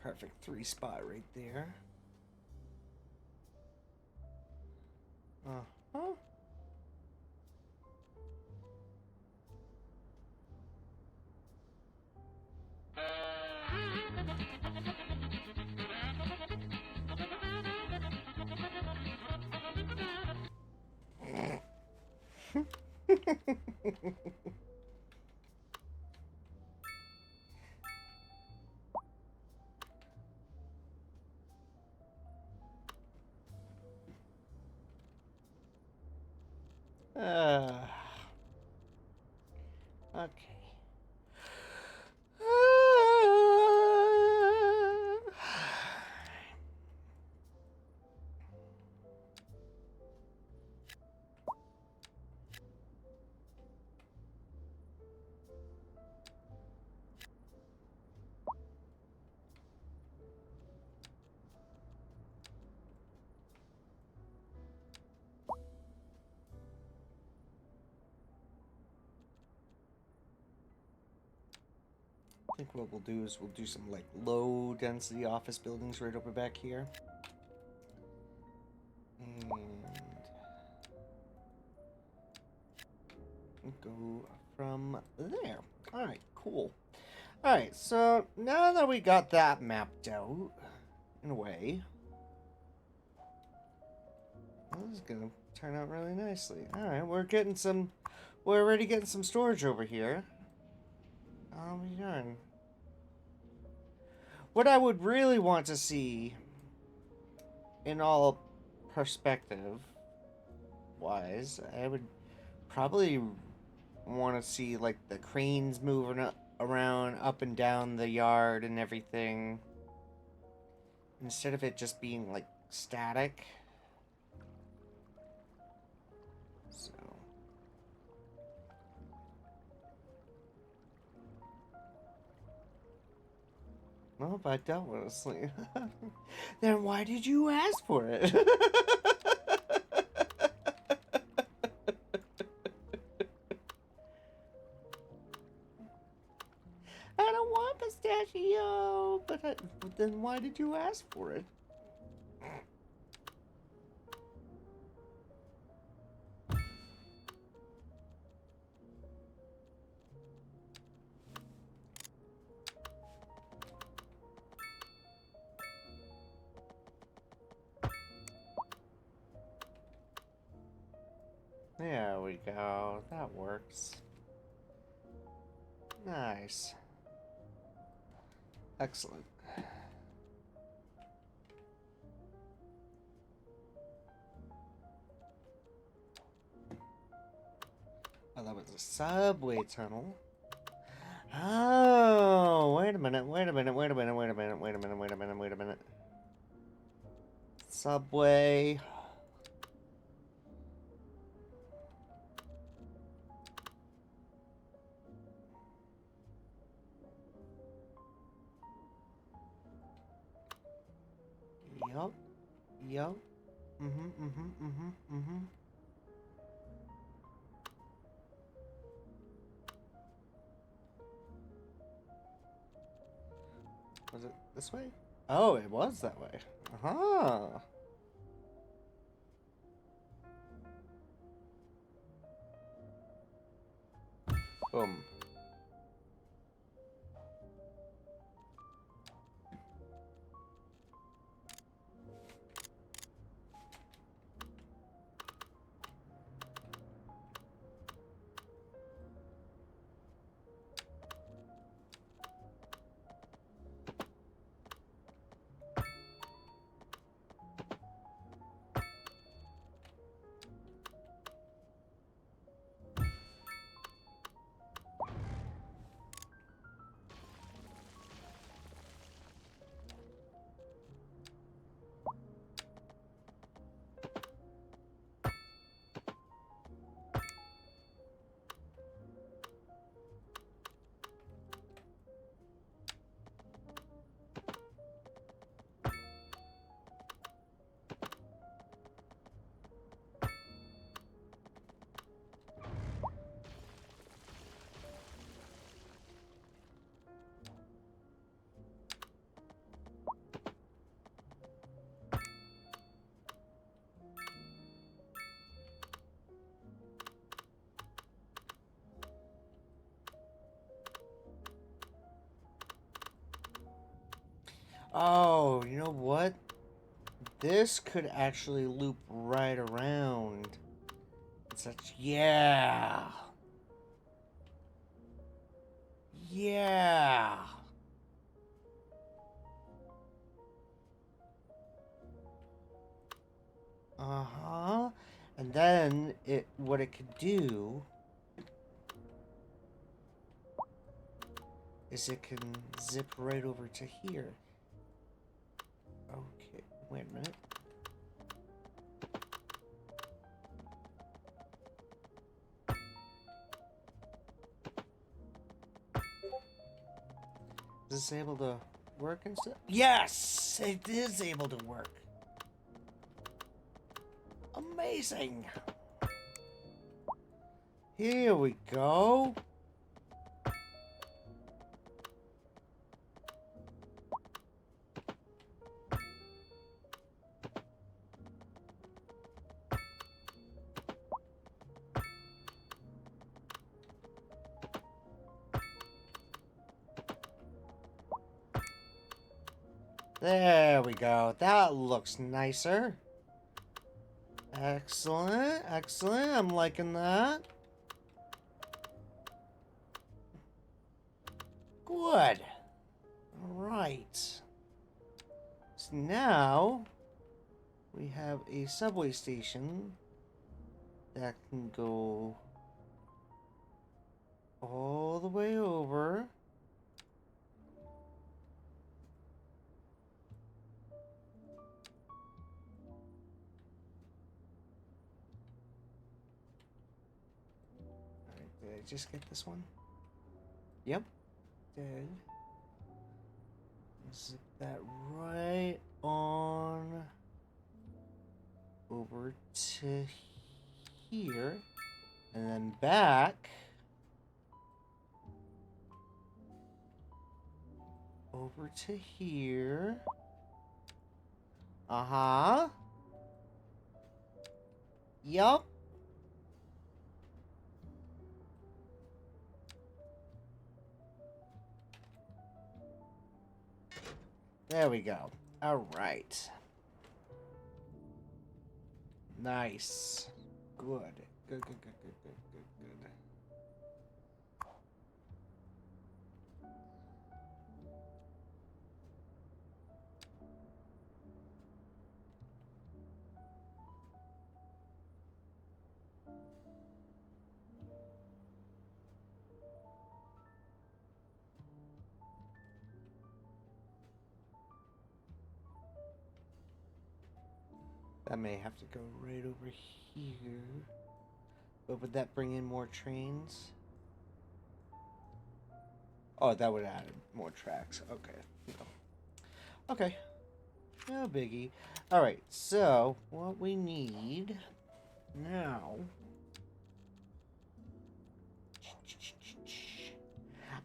perfect 3 spot right there. Uh-huh. uh, okay. I think what we'll do is we'll do some like low density office buildings right over back here. And go from there. Alright, cool. Alright, so now that we got that mapped out, in a way, this is gonna turn out really nicely. Alright, we're already getting some storage over here. I'll be darned. What I would really want to see, in all perspective wise, I would probably want to see like the cranes moving around up and down the yard and everything, instead of it just being like static. So well, I don't want to sleep. Then why did you ask for it? I don't want pistachio, but then why did you ask for it? There we go. That works. Nice. Excellent. Oh, that was a subway tunnel. Oh, wait a minute, wait a minute, wait a minute, wait a minute, wait a minute, wait a minute, wait a minute. Subway. Yup. Yup. Mm-hmm. Was it this way? Oh, it was that way. Uh-huh. Boom. Oh, you know what? This could actually loop right around. Such, yeah. Yeah. Uh-huh. And then what it could do is it can zip right over to here. Okay, wait a minute. Is this able to work and stuff? Yes! It is able to work. Amazing! Here we go. There we go. That looks nicer. Excellent, excellent. I'm liking that. Good. Alright. So now we have a subway station that can go all the way over. Alright, did I just get this one? Yep, did. Zip that right on over to here, and then back over to here. Uh-huh. Yup. There we go. All right. Nice. Good. Good, good, good, good, good, good, good. That may have to go right over here. But would that bring in more trains? Oh, that would add more tracks. Okay. No. Okay. No biggie. Alright, so what we need now.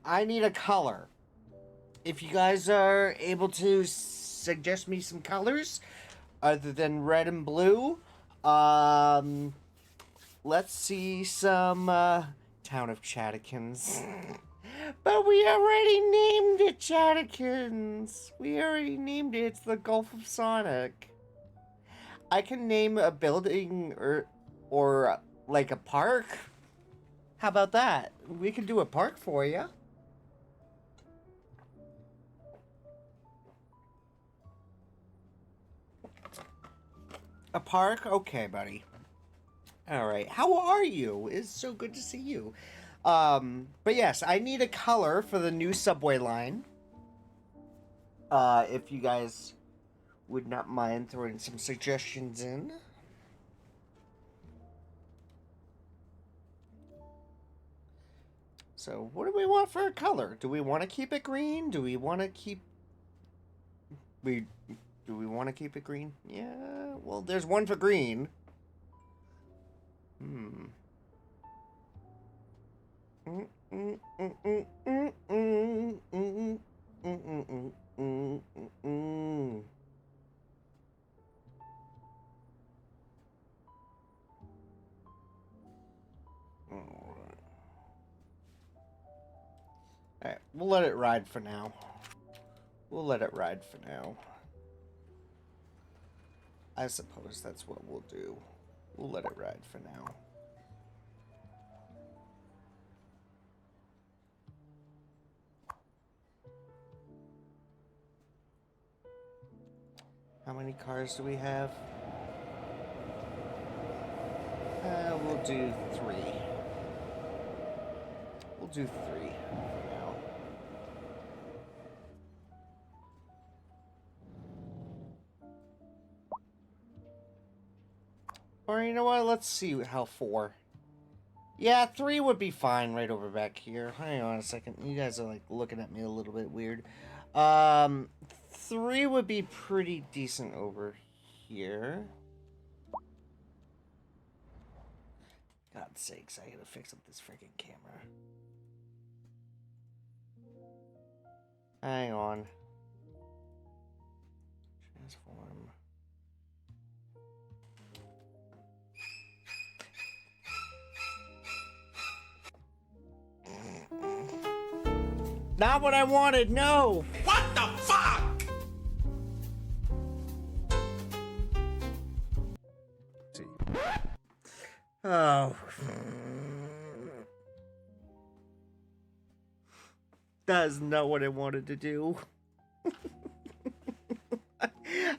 I need a color. If you guys are able to suggest me some colors other than red and blue, let's see some Town of Chattykins. But we already named it Chattykins. We already named it. It's the Gulf of Sonic. I can name a building or like a park. How about that? We can do a park for you. A park? Okay, buddy. All right. How are you? It's so good to see you. But yes, I need a color for the new subway line. If you guys would not mind throwing some suggestions in. So, what do we want for a color? Do we want to keep it green? Do we want to keep do we want to keep it green? Yeah, well, there's one for green. Hmm. Alright, we'll let it ride for now. We'll let it ride for now. I suppose that's what we'll do. We'll let it ride for now. How many cars do we have? We'll do 3. We'll do 3 for now. Or you know what? Let's see how 4. Yeah, 3 would be fine right over back here. Hang on a second. You guys are like looking at me a little bit weird. 3 would be pretty decent over here. God's sakes, I gotta fix up this freaking camera. Hang on. Transform. Not what I wanted, no! What the fuck? Oh. That is not what I wanted to do.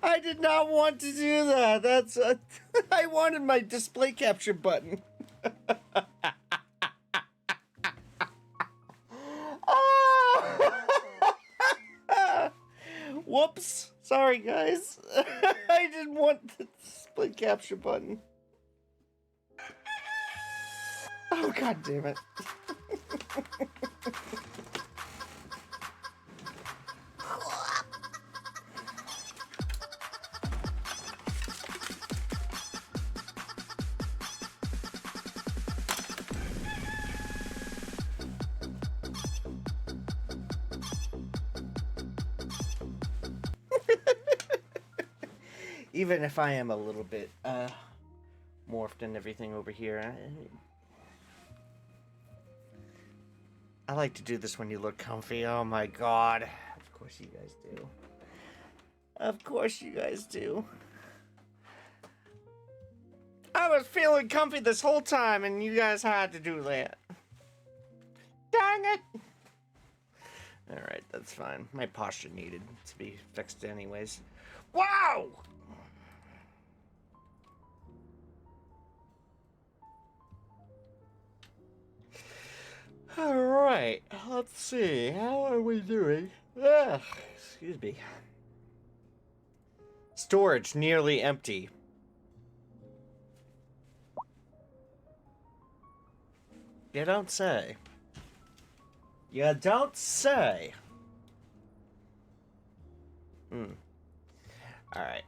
I did not want to do that. That's I wanted my display capture button. Whoops. Sorry, guys. I didn't want the display capture button. Oh, god damn it. Even if I am a little bit morphed and everything over here, I like to do this when you look comfy. Oh my god. Of course you guys do. Of course you guys do. I was feeling comfy this whole time and you guys had to do that. Dang it! Alright, that's fine. My posture needed to be fixed anyways. Wow! Alright, let's see. How are we doing? Ugh, excuse me. Storage nearly empty. You don't say. You don't say. Alright.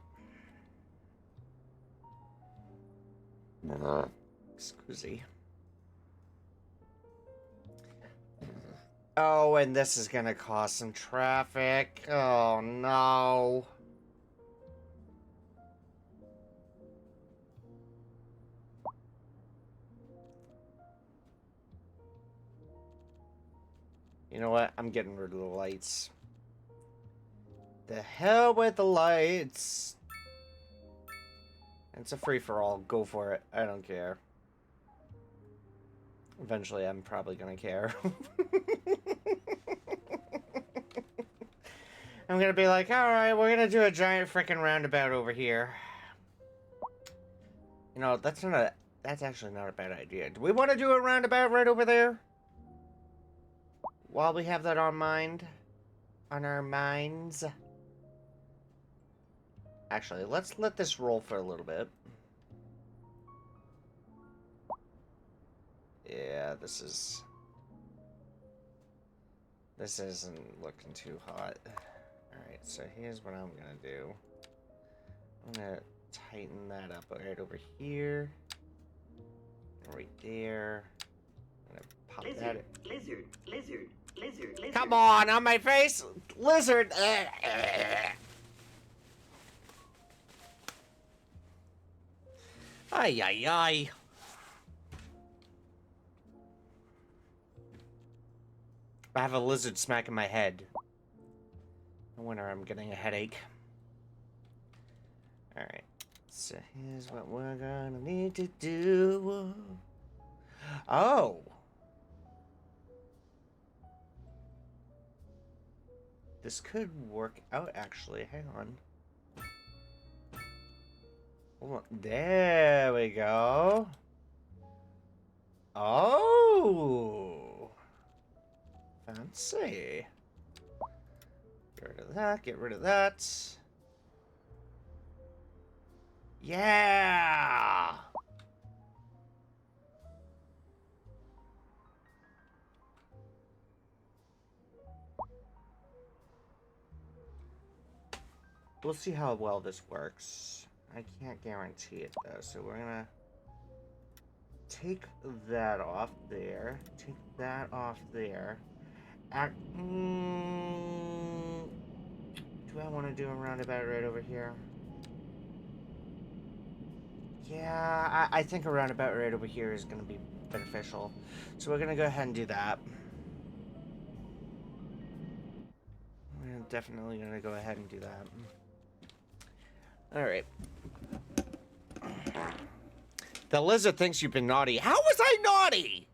Excuse me. Oh, and this is gonna cause some traffic. Oh, no. You know what? I'm getting rid of the lights. The hell with the lights. It's a free-for-all. Go for it. I don't care. Eventually, I'm probably gonna care. I'm gonna be like, alright, we're gonna do a giant freaking roundabout over here. You know, that's actually not a bad idea. Do we want to do a roundabout right over there? While we have that on our minds. Actually, let's let this roll for a little bit. Yeah, this isn't looking too hot. Alright, so here's what I'm gonna do. I'm gonna tighten that up right over here. Right there. I'm gonna pop that. Lizard. Come on my face! Lizard! Ay, ay, ay. I have a lizard smacking my head. No wonder I'm getting a headache. Alright. So here's what we're gonna need to do. Oh! This could work out, actually. Hang on. Hold on. There we go. Oh! Fancy. Get rid of that, get rid of that. Yeah! We'll see how well this works. I can't guarantee it though, so we're gonna take that off there. Take that off there. Do I want to do a roundabout right over here? Yeah, I think a roundabout right over here is going to be beneficial. So we're going to go ahead and do that. We're definitely going to go ahead and do that. Alright. The lizard thinks you've been naughty. How was I naughty?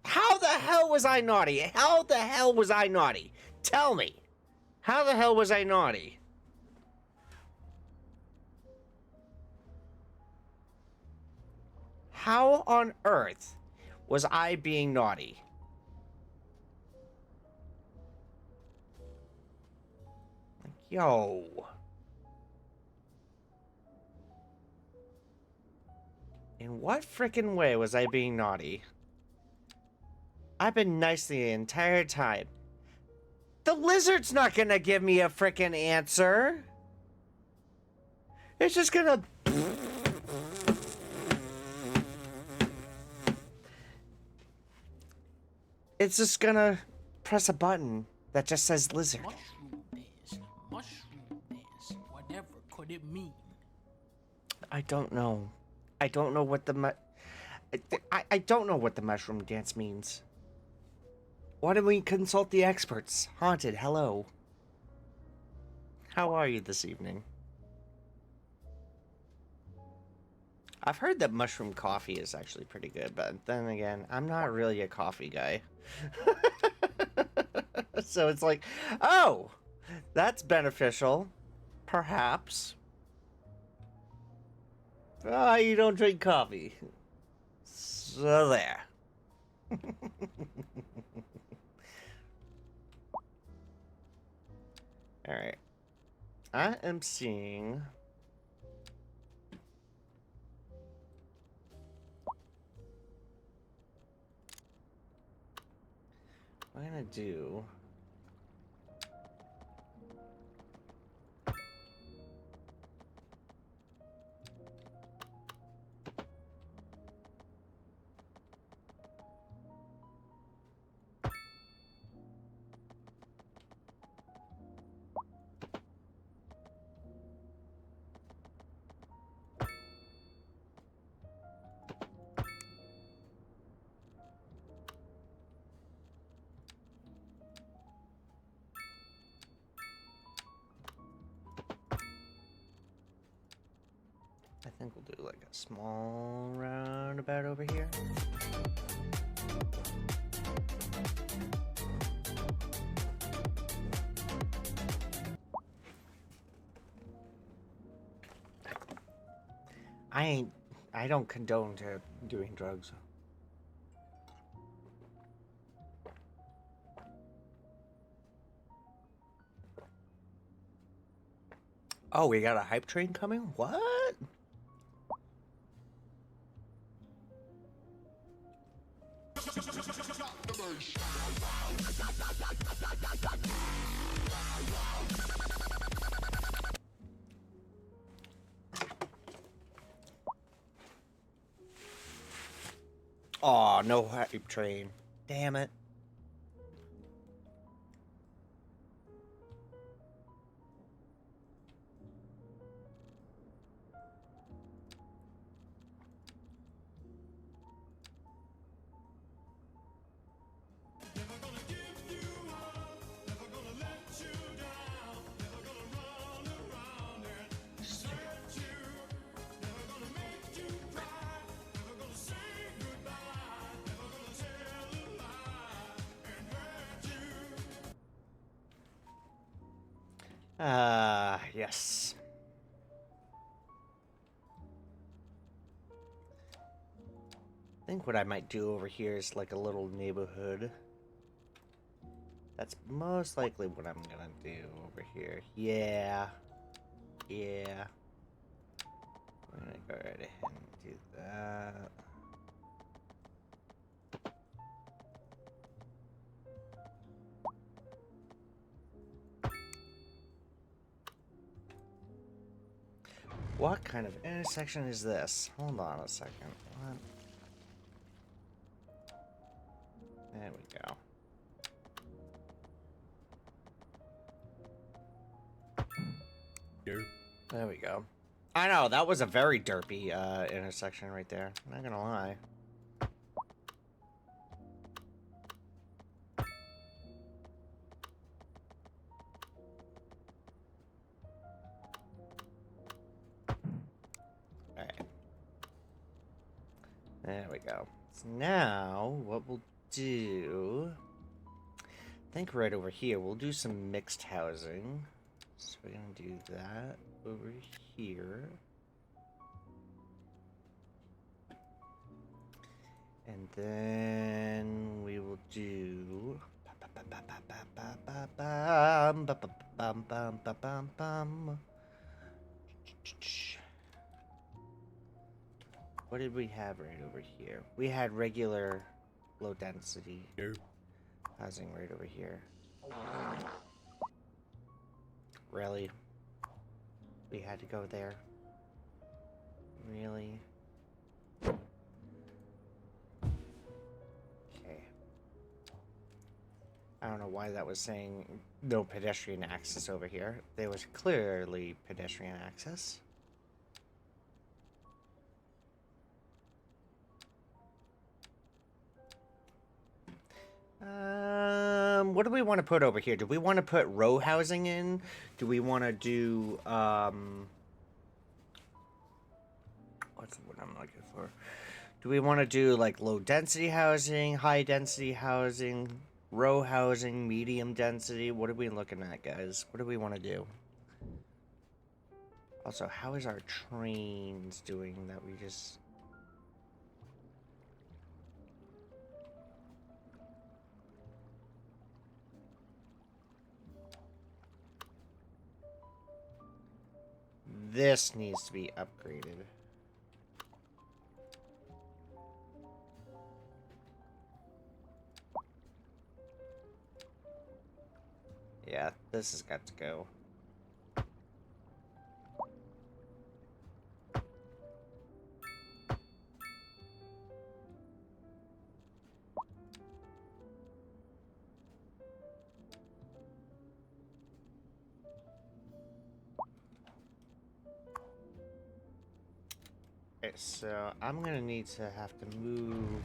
How the hell was I naughty? How the hell was I naughty? Tell me. How the hell was I naughty? How on earth was I being naughty? Like, yo. In what frickin' way was I being naughty? I've been nice the entire time. The lizard's not gonna give me a frickin' answer. It's just gonna... It's just gonna press a button that just says lizard. Mushroom this. Whatever could it mean? I don't know. I don't know what the I don't know what the mushroom dance means. Why don't we consult the experts? Haunted, hello. How are you this evening? I've heard that mushroom coffee is actually pretty good, but then again, I'm not really a coffee guy. So it's like, oh, that's beneficial. Perhaps. Ah, you don't drink coffee. So there. Alright. I am seeing... What I'm gonna do... I think we'll do like a small roundabout over here. I don't condone to doing drugs. Oh, we got a hype train coming? What? Aw, no hype train. Damn it. Yes. I think what I might do over here is like a little neighborhood. That's most likely what I'm gonna do over here. Yeah. Yeah. We're gonna go right ahead and do that. What kind of intersection is this? Hold on a second. What? There we go. Derp. There we go. I know, that was a very derpy intersection right there. Not gonna lie. Alright. There we go. So now, what we'll do... I think right over here, we'll do some mixed housing. So we're gonna do that over here. And then we will do... What did we have right over here? We had regular low density Derp. housing right over here. Really? We had to go there? Really? Okay. I don't know why that was saying no pedestrian access over here. There was clearly pedestrian access. What do we want to put over here? Do we want to put row housing in? Do we want to do, what's what I'm looking for? Do we want to do, like, low density housing, high density housing, row housing, medium density? What are we looking at, guys? What do we want to do? Also, how is our trains doing that we just... This needs to be upgraded. Yeah, this has got to go. Okay, so I'm gonna need to have to move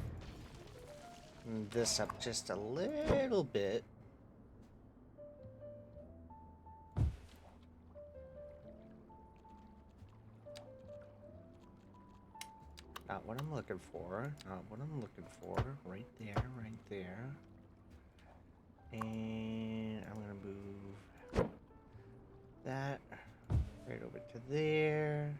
this up just a little bit. Not what I'm looking for. Not what I'm looking for. Right there, right there. And I'm gonna move that right over to there.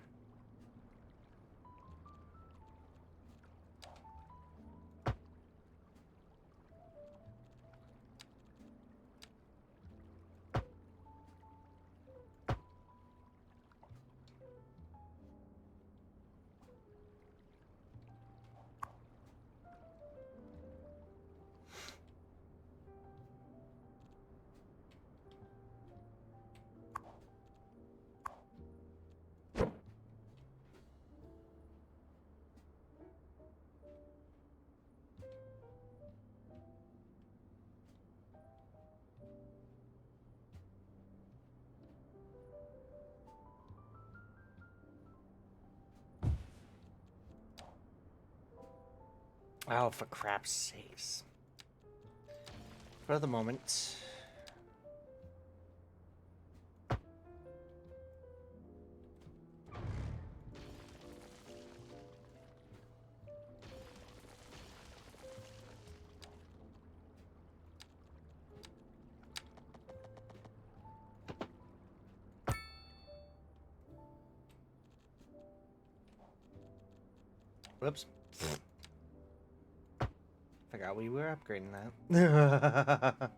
Oh, for crap's sakes. For the moment. Whoops. Forgot we were upgrading that.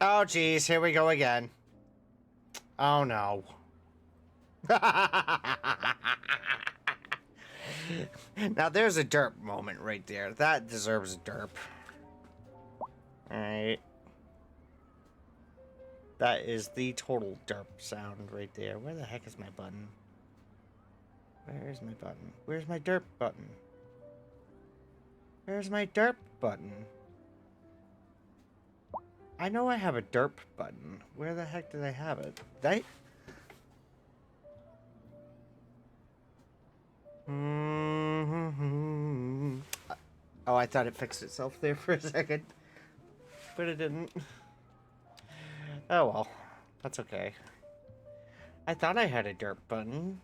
Oh, geez, here we go again. Oh, no. Now, there's a derp moment right there. That deserves a derp. Alright. That is the total derp sound right there. Where the heck is my button? Where is my button? Where's my derp button? Where's my derp button? I know I have a derp button. Where the heck did I have it? Did I? Oh, I thought it fixed itself there for a second. But it didn't. Oh well. That's okay. I thought I had a derp button.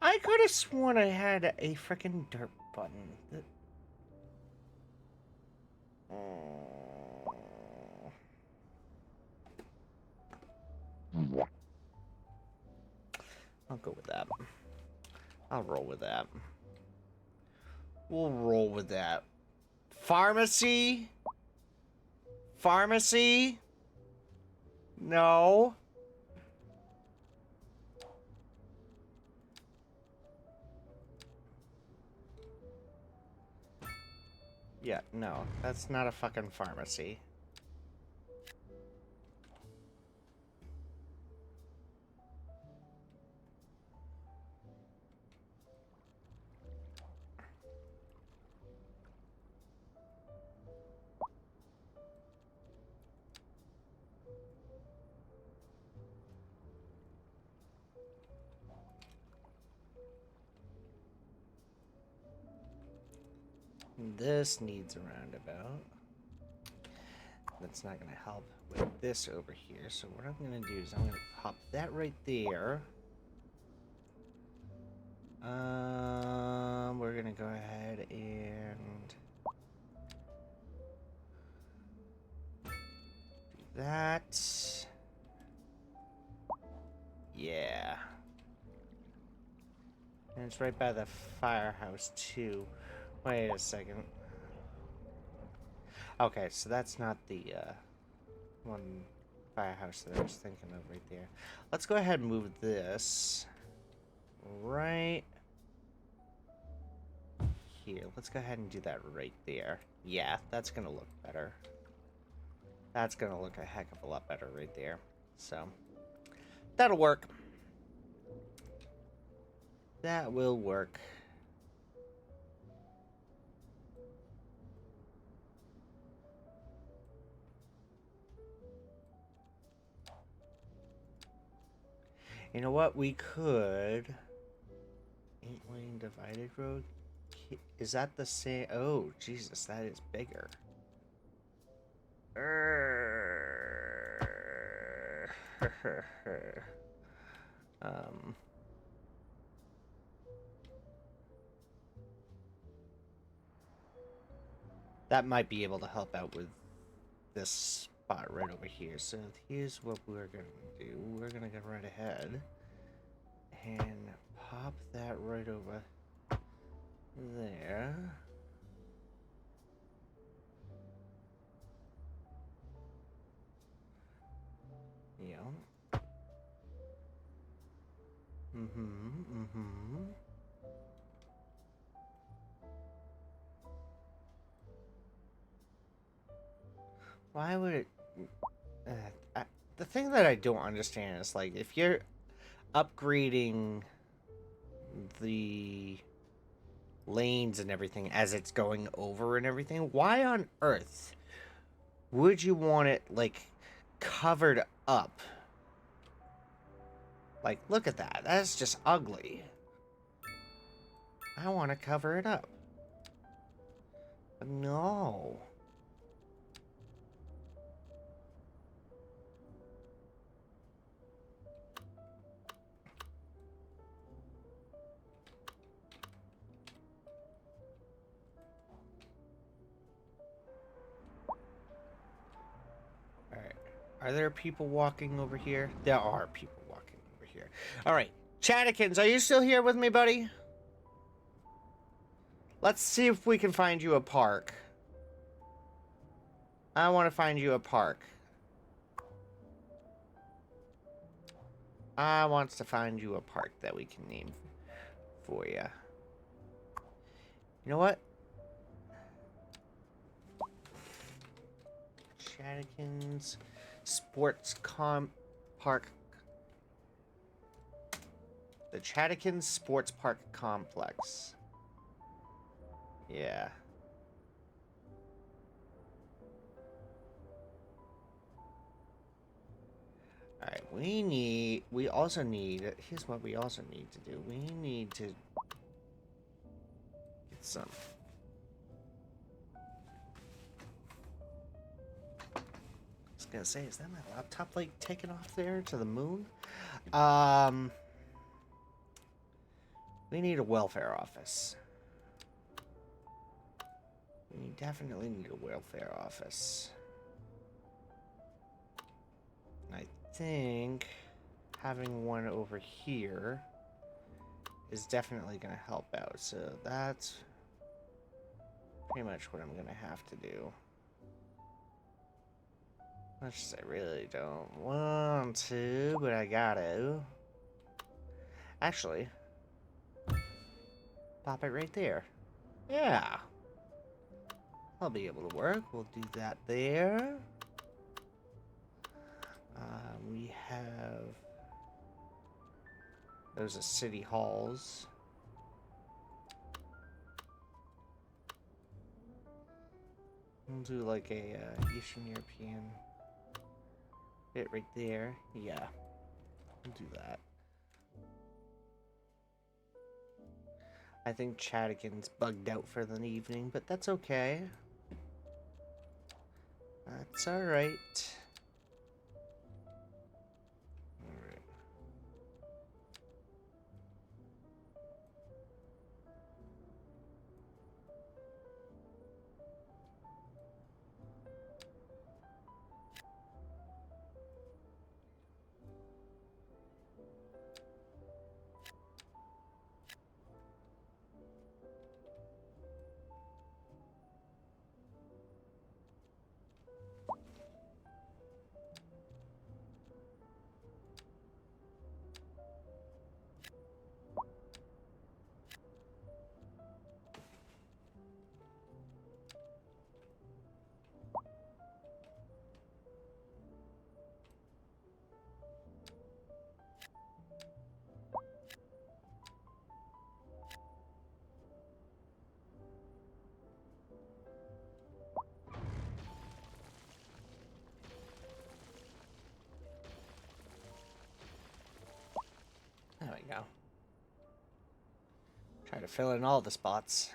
I could have sworn I had a freaking derp button. I'll go with that. I'll roll with that. We'll roll with that. Pharmacy? Pharmacy? No. Yeah, no. That's not a fucking pharmacy. This needs a roundabout. That's not going to help with this over here. So what I'm going to do is I'm going to pop that right there. We're going to go ahead and do that. Yeah. And it's right by the firehouse too. Wait a second. Okay, so that's not the one firehouse that I was thinking of right there. Let's go ahead and move this right here. Let's go ahead and do that right there. Yeah, that's gonna look better. That's gonna look a heck of a lot better right there. So, that'll work. That will work. You know what? We could... 8-lane divided road? Is that the same? Oh, Jesus, that is bigger. That might be able to help out with this spot right over here. So here's what we're gonna do. We're gonna go right ahead and pop that right over there. Yeah. Why would it... the thing that I don't understand is, like, if you're upgrading the lanes and everything as it's going over and everything, why on earth would you want it, like, covered up? Like, look at that. That's just ugly. I want to cover it up. No. Are there people walking over here? There are people walking over here. All right. Chatikins, are you still here with me, buddy? Let's see if we can find you a park. I want to find you a park. I want to find you a park that we can name for you. You know what? Chatikins Park. The Chatikins Sports Park Complex. Yeah. Alright, we also need, here's what we also need to do. We need to get some. I was gonna say, is that my laptop, like, taking off there to the moon? We need a welfare office. We definitely need a welfare office. I think having one over here is definitely going to help out. So that's pretty much what I'm going to have to do. Much as I really don't want to, but I gotta. Actually, pop it right there. Yeah. I'll be able to work. We'll do that there. We have... Those are city halls. We'll do like a Eastern European bit right there. Yeah, we'll do that. I think Chatikin's bugged out for the evening, but that's okay. That's alright. There we go. Try to fill in all the spots.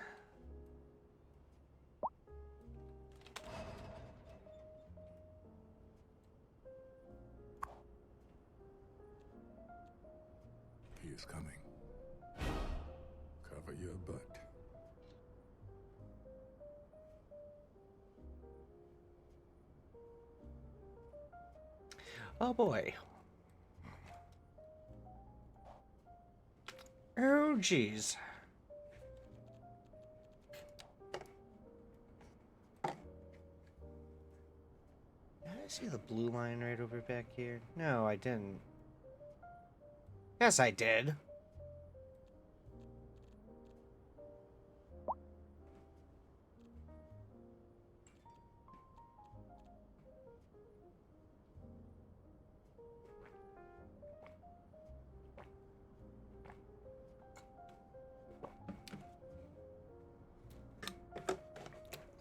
He is coming. Cover your butt. Oh boy. Oh jeez. Did I see the blue line right over back here? No, I didn't. Yes, I did.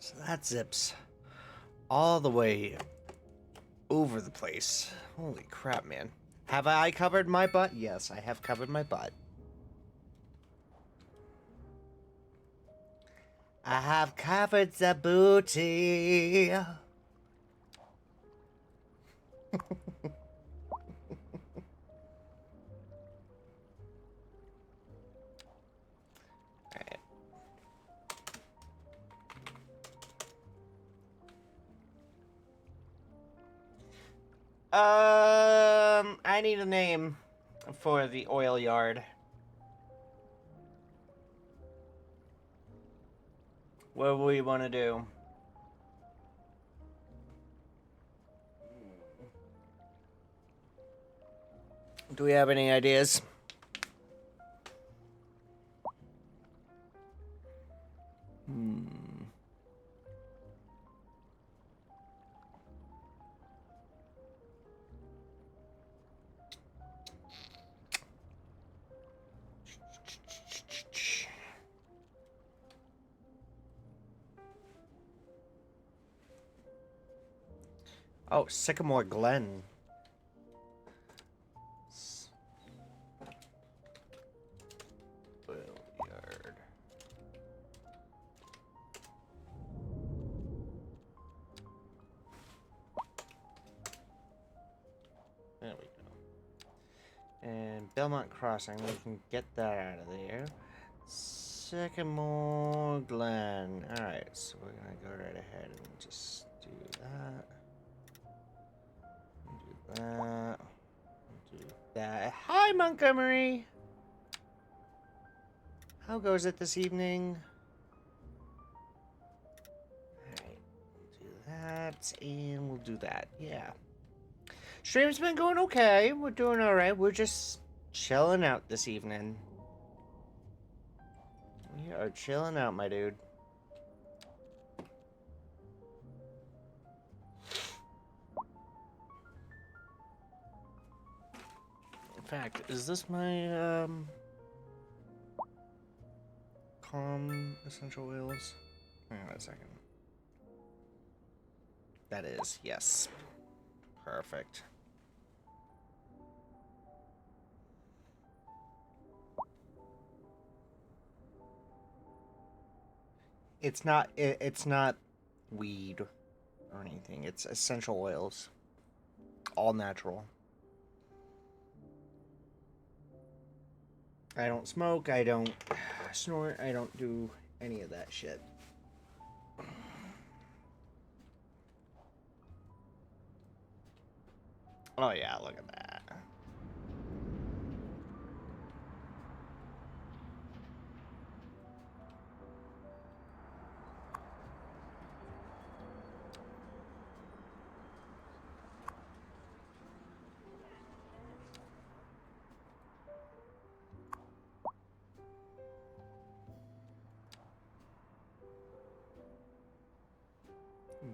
So that zips all the way over the place. Holy crap, man. Have I covered my butt? Yes, I have covered my butt. I have covered the booty. Alright. I need a name for the oil yard. What do we want to do? Do we have any ideas? Oh, Sycamore Glen. Oil yard. There we go. And Belmont Crossing, we can get that out of there. Sycamore Glen. Alright, so we're gonna go right ahead and just do that. Do that. Do that. Hi, Montgomery! How goes it this evening? Alright, we'll do that, and we'll do that. Yeah. Stream's been going okay. We're doing alright. We're just chilling out this evening. We are chilling out, my dude. In fact, is this my, calm essential oils? Hang on a second. That is, yes. Perfect. It's not weed or anything. It's essential oils. All natural. I don't smoke, I don't snort, I don't do any of that shit. Oh yeah, look at that.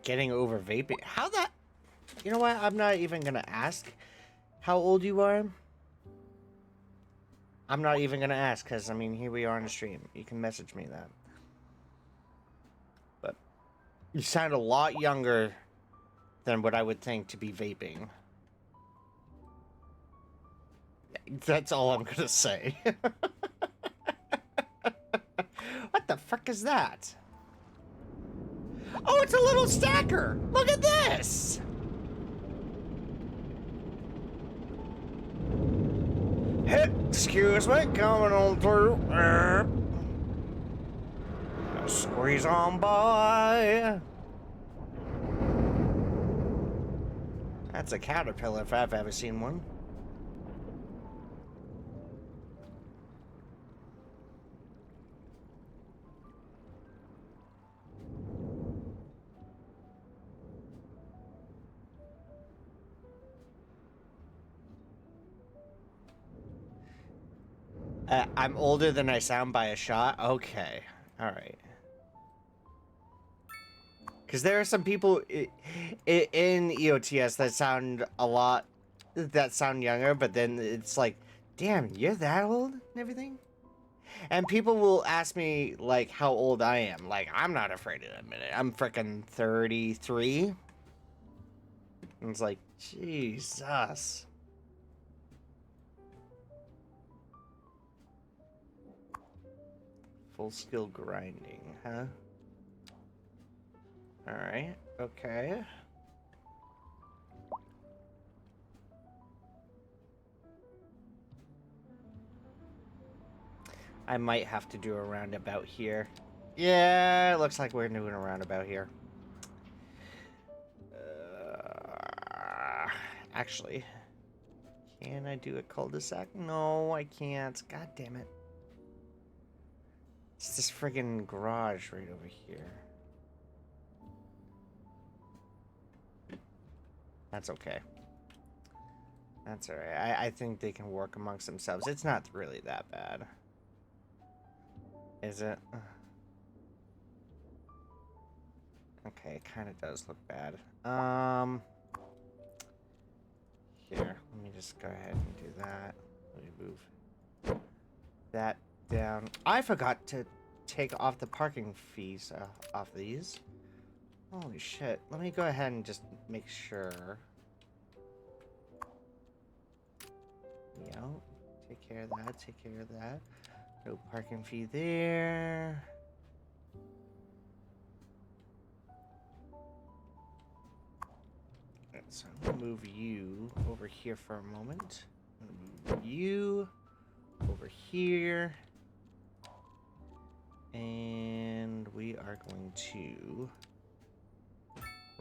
Getting over vaping. How that? You know what? I'm not even gonna ask how old you are. I'm not even gonna ask because I mean, here we are on the stream. You can message me that. But you sound a lot younger than what I would think to be vaping. That's all I'm gonna say. What the fuck is that? Oh, it's a little stacker! Look at this! Hey, excuse me, coming on through. Squeeze on by. That's a caterpillar if I've ever seen one. I'm older than I sound by a shot? Okay. Alright. Because there are some people in EOTS that sound a lot... that sound younger, but then it's like, damn, you're that old and everything? And people will ask me, like, how old I am. Like, I'm not afraid to admit it. I'm freaking 33. And it's like, Jesus. Full skill grinding, huh? Alright, okay. I might have to do a roundabout here. Yeah, it looks like we're doing a roundabout here. Actually, can I do a cul-de-sac? No, I can't. God damn it. It's this friggin' garage right over here. That's okay. That's alright. I think they can work amongst themselves. It's not really that bad. Is it? Okay, it kind of does look bad. Here, let me just go ahead and do that. Let me move that down. I forgot to take off the parking fees off these. Holy shit. Let me go ahead and just make sure. Yep. Take care of that. Take care of that. No parking fee there. So I'm gonna move you over here for a moment. I'm gonna move you over here. And we are going to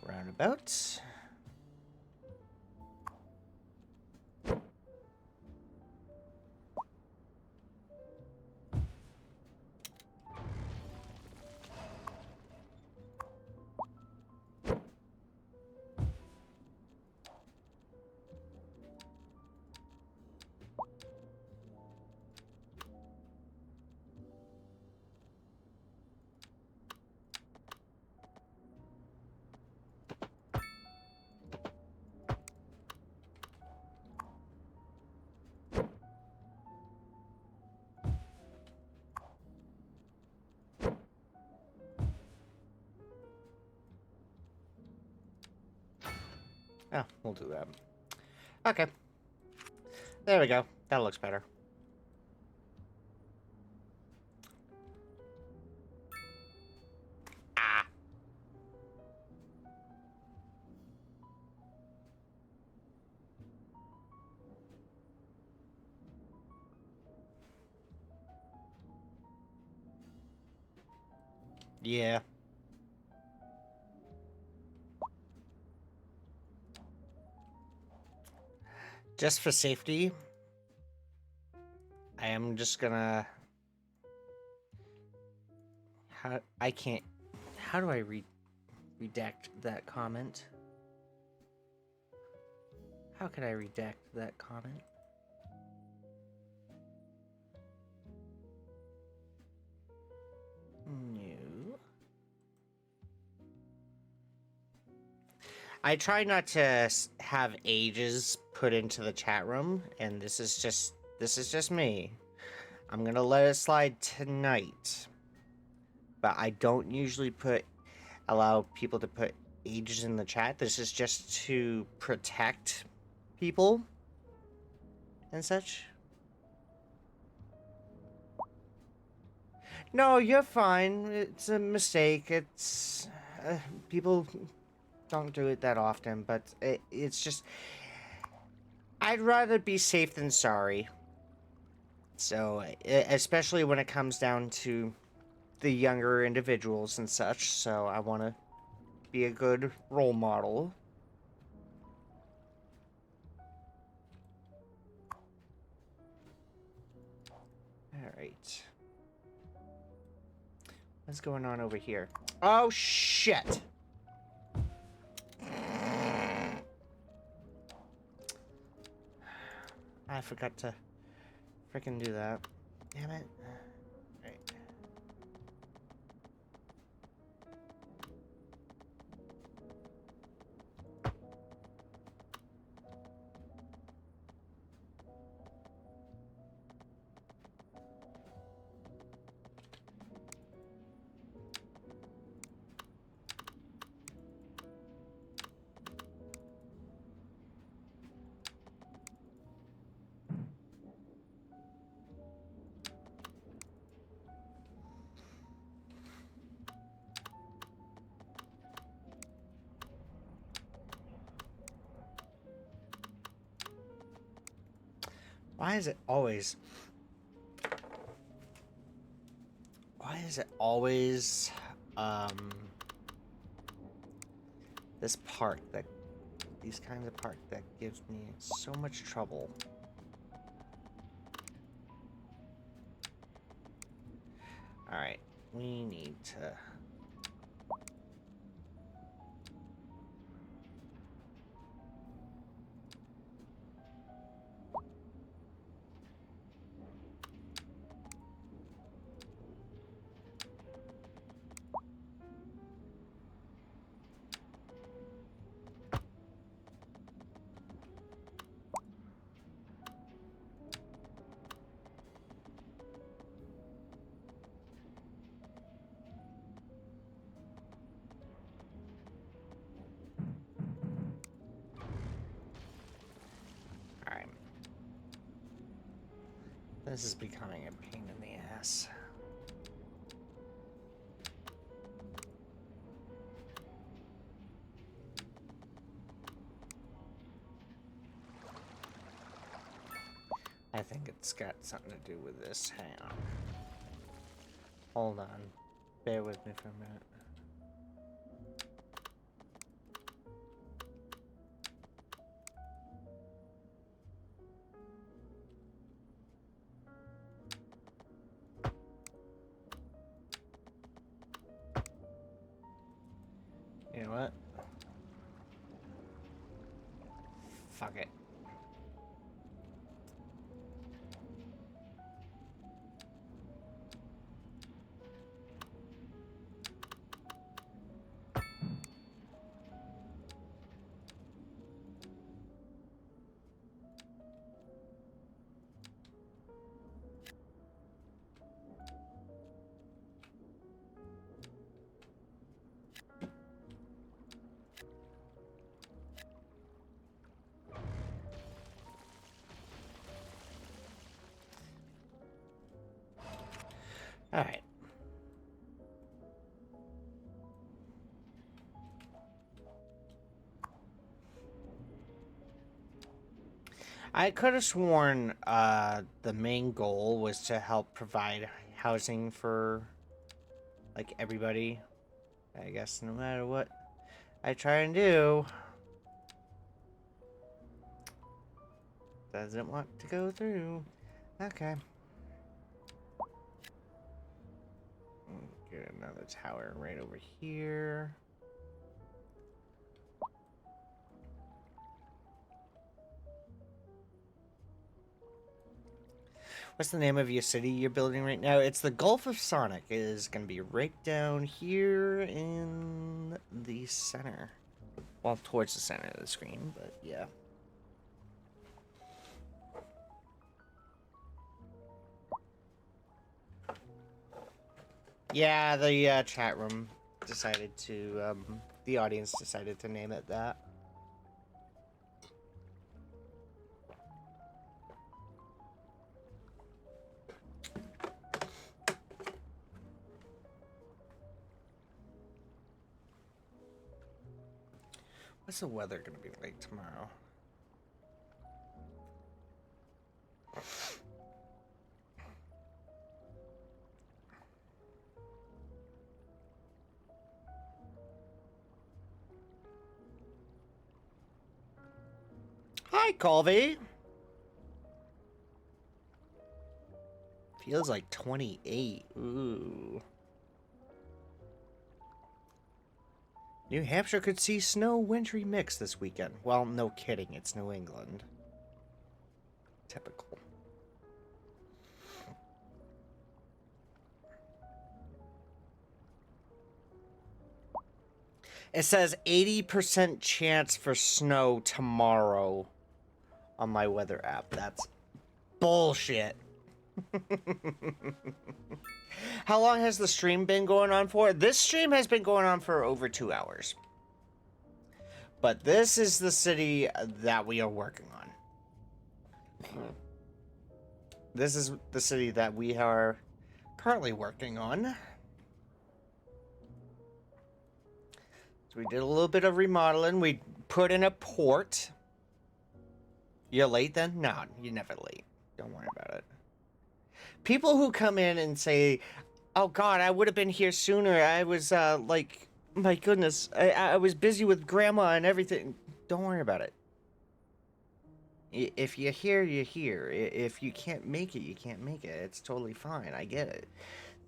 roundabout. Oh, we'll do that. Okay. There we go. That looks better. Ah. Yeah. Just for safety, I am just gonna... I can't... How do I redact that comment? How could I redact that comment? No. I try not to have ages put into the chat room, and this is just me. I'm gonna let it slide tonight, but I don't usually allow people to put ages in the chat. This is just to protect people and such. No, you're fine. It's a mistake. It's people don't do it that often, but it's just I'd rather be safe than sorry. So, especially when it comes down to the younger individuals and such, so I want to be a good role model. Alright. What's going on over here? Oh, shit! I forgot to freaking do that. Damn it. Right. Why is it always... Why is it always, this part that these kinds of park that gives me so much trouble. Alright, we need to... Alright. This is becoming a pain in the ass. I think it's got something to do with this. Hang on. Hold on. Bear with me for a minute. You know what? Fuck it. All right. I could have sworn the main goal was to help provide housing for, like, everybody. I guess no matter what I try and do, doesn't want to go through. Okay. Get another tower right over here. What's the name of your city you're building right now? It's the Gulf of Sonic. It is going to be right down here in the center. Well, towards the center of the screen, but yeah. Yeah, the chat room decided to, the audience decided to name it that. What's the weather gonna be like tomorrow? Hi, Colby. Feels like 28. Ooh. New Hampshire could see snow-wintry mix this weekend. Well, no kidding, it's New England. Typical. It says 80% chance for snow tomorrow on my weather app. That's bullshit. How long has the stream been going on for? This stream has been going on for over 2 hours. But this is the city that we are working on. This is the city that we are currently working on. So we did a little bit of remodeling. We put in a port. You're late then? No, you're never late. Don't worry about it. People who come in and say, oh God, I would have been here sooner. I was, like, my goodness, I was busy with grandma and everything. don't worry about it. If you're here, you're here. If you can't make it, you can't make it. It's totally fine. I get it.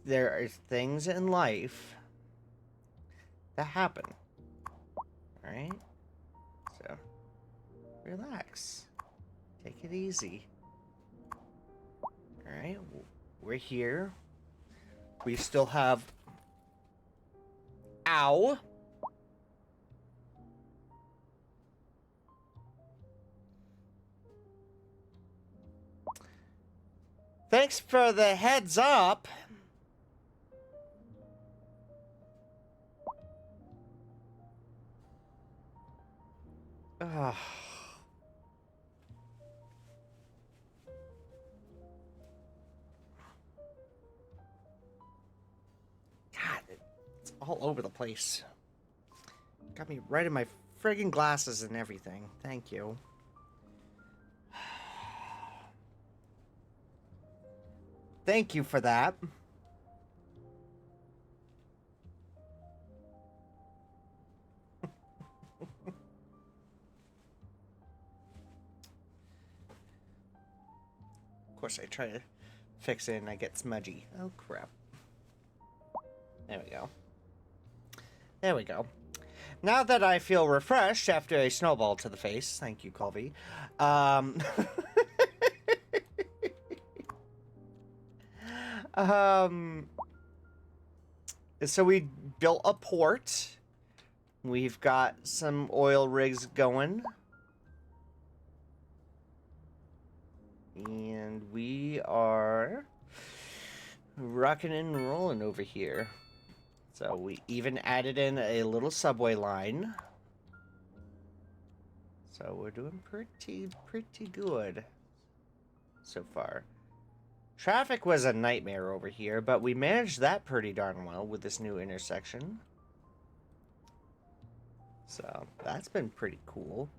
There are things in life that happen. Alright? So, relax. Take it easy. Alright? We're here. We still have... Ow! Thanks for the heads up. Ugh. God, it's all over the place. Got me right in my friggin' glasses and everything. Thank you. Thank you for that. Of course, I try to fix it and I get smudgy. Oh, crap. There we go. There we go. Now that I feel refreshed after a snowball to the face, thank you, Colby. So we built a port. We've got some oil rigs going. And we are rocking and rolling over here. So we even added in a little subway line. So we're doing pretty good so far. Traffic was a nightmare over here, but we managed that pretty darn well with this new intersection. So that's been pretty cool.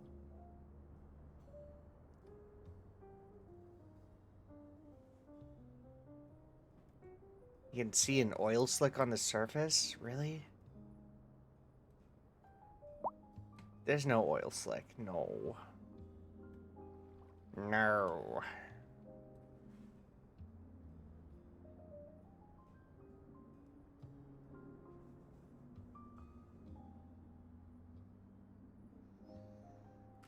You can see an oil slick on the surface? Really? There's no oil slick. No. No.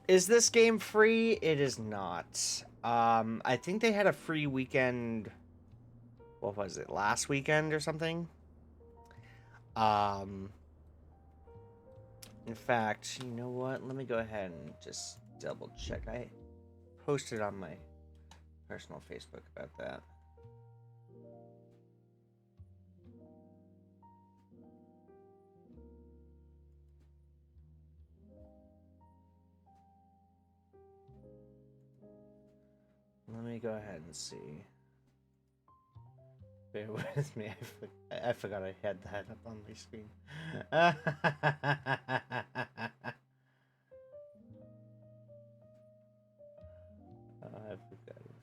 Is this game free? It is not. I think they had a free weekend... What was it? Last weekend or something? In fact, you know what? Let me go ahead and just double check. I posted on my personal Facebook about that. Let me go ahead and see. Bear with me. I forgot I had that up on my screen. I forgot it.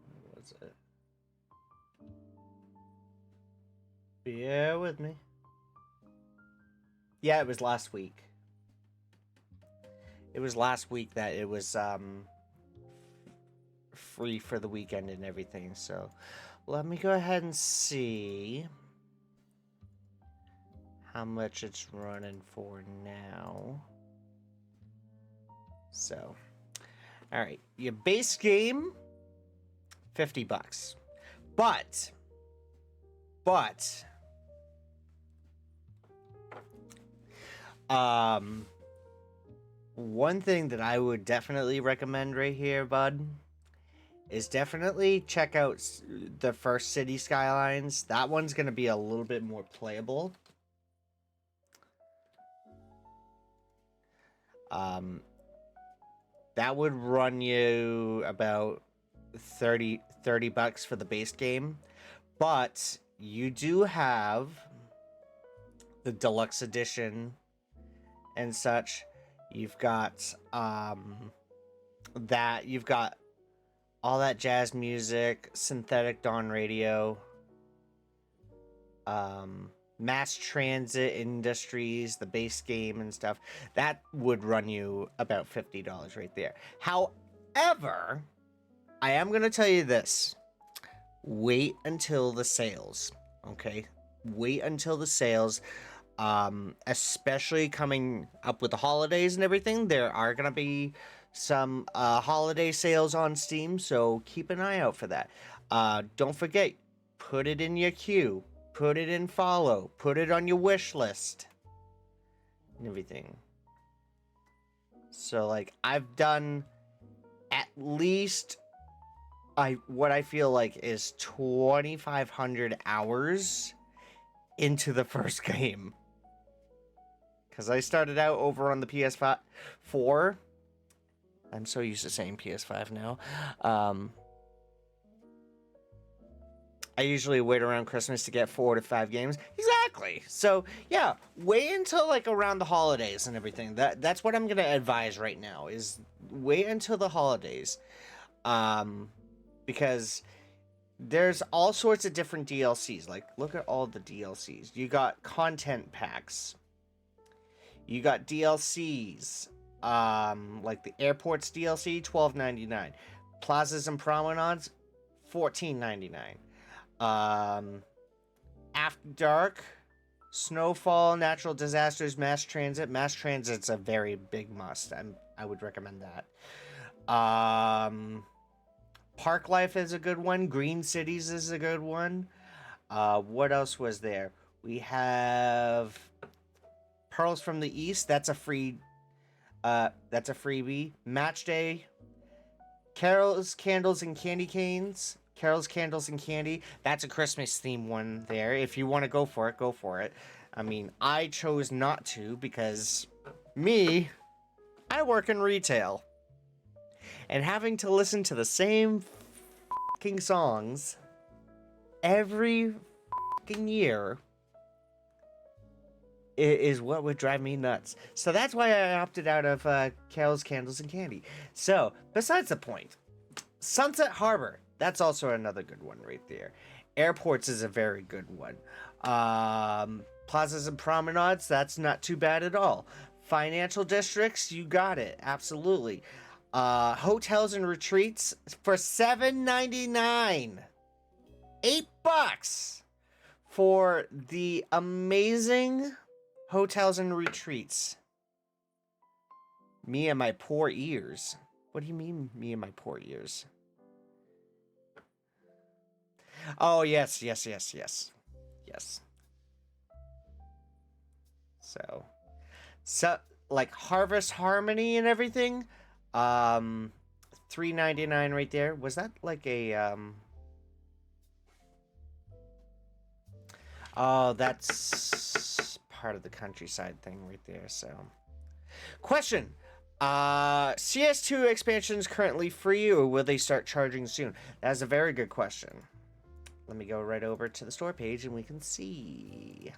What was it? Bear with me. Yeah, it was last week. It was last week that it was free for the weekend and everything. So let me go ahead and see how much it's running for now. So, all right, your base game, $50. But one thing that I would definitely recommend right here, bud, is definitely check out the first Cities Skylines. That one's going to be a little bit more playable. That would run you about 30 bucks for the base game. But you do have the deluxe edition and such. You've got that. You've got all that jazz music, synthetic dawn radio, mass transit industries, the base game and stuff, that would run you about $50 right there. However, I am going to tell you this. Wait until the sales, okay? Wait until the sales, especially coming up with the holidays and everything. There are going to be some holiday sales on Steam, so keep an eye out for that. Don't forget, put it in your queue, put it in follow, put it on your wish list, and everything. So, like, I've done at least what I feel like is 2,500 hours into the first game. Because I started out over on the PS4. I'm so used to saying PS5 now. I usually wait around Christmas to get 4 to 5 games. Exactly. So, yeah, wait until, like, around the holidays and everything. That's what I'm going to advise right now, is wait until the holidays. Because there's all sorts of different DLCs. Like, look at all the DLCs. You got content packs. You got DLCs. Like the airports DLC, $12.99. Plazas and promenades, $14.99. After Dark, Snowfall, Natural Disasters, Mass Transit. Mass Transit's a very big must. I would recommend that. Park Life is a good one. Green Cities is a good one. What else was there? We have Pearls from the East. That's a freebie. Match Day. Carols, Candles, and Candy Canes. Carols, Candles, and Candy. That's a Christmas themed one there. If you want to go for it, go for it. I mean, I chose not to because I work in retail. And having to listen to the same fucking songs every fucking year is what would drive me nuts. So that's why I opted out of Carols, Candles, and Candy. So, besides the point, Sunset Harbor, that's also another good one right there. Airports is a very good one. Plazas and promenades, that's not too bad at all. Financial districts, you got it, absolutely. Hotels and retreats for $7.99. $8 for the amazing hotels and retreats. Me and my poor ears. What do you mean, me and my poor ears? Oh, yes. So, like Harvest Harmony and everything. $3.99 right there. Was that like a Oh, that's part of the countryside thing right there. So, question: CS2 expansion is currently free, or will they start charging soon? That is a very good question. Let me go right over to the store page and we can see.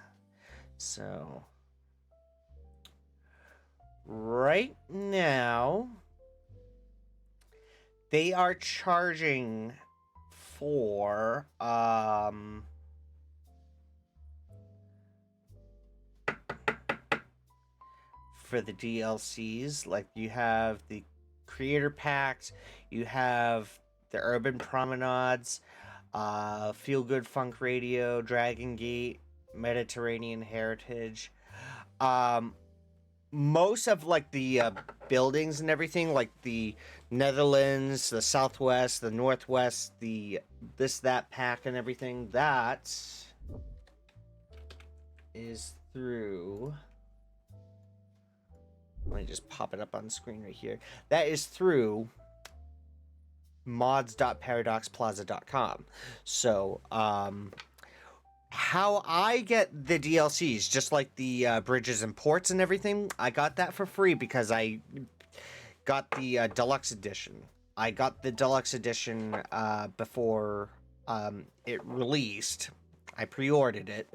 So, right now, they are charging for the DLCs. Like, you have the creator packs, you have the urban promenades, Feel Good Funk Radio, Dragon Gate, Mediterranean Heritage. Most of like the buildings and everything, like the Netherlands, the Southwest, the Northwest, the that pack and everything, that is through. Let me just pop it up on the screen right here. That is through mods.paradoxplaza.com. So, how I get the DLCs, just like the bridges and ports and everything, I got that for free because I got the deluxe edition. I got the deluxe edition before it released. I pre-ordered it.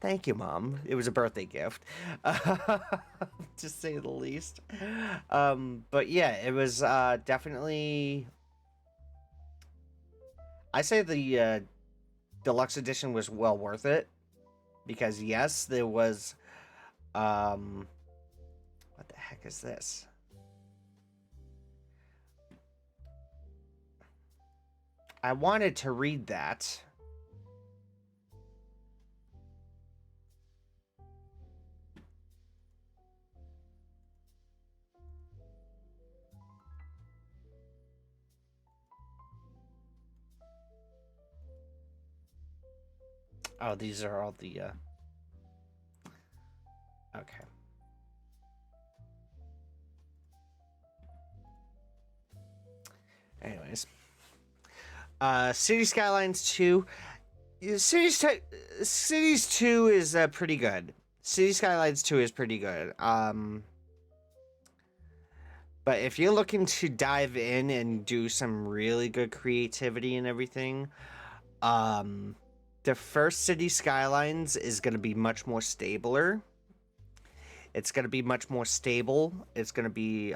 Thank you, Mom. It was a birthday gift, to say the least. But yeah, it was definitely I say the deluxe edition was well worth it because yes, there was what the heck is this? I wanted to read that. Oh, these are all the okay. Anyways, City Skylines 2. Cities 2 is pretty good. City Skylines 2 is pretty good. But if you're looking to dive in and do some really good creativity and everything, the first City Skylines is going to be much more stabler. It's going to be much more stable. It's going to be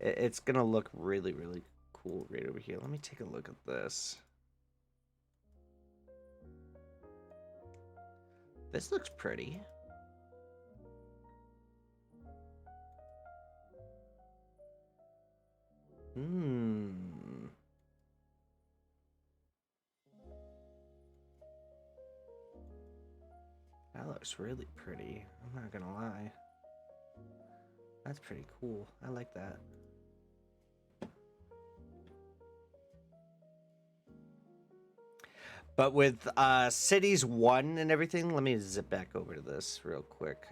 it's going to look really, really cool right over here. Let me take a look at this. This looks pretty. That looks really pretty. I'm not gonna lie. That's pretty cool. I like that. But with Cities 1 and everything, let me zip back over to this real quick.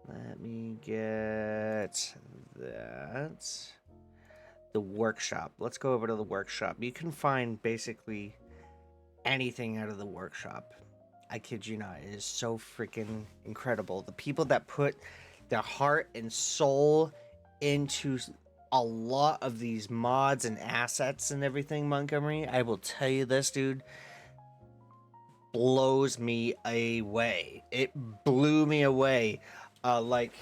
Let me get that. The workshop. Let's go over to the workshop. You can find basically anything out of the workshop. I kid you not. It is so freaking incredible. The people that put their heart and soul into a lot of these mods and assets and everything, Montgomery, I will tell you this, dude, blows me away. It blew me away. Like,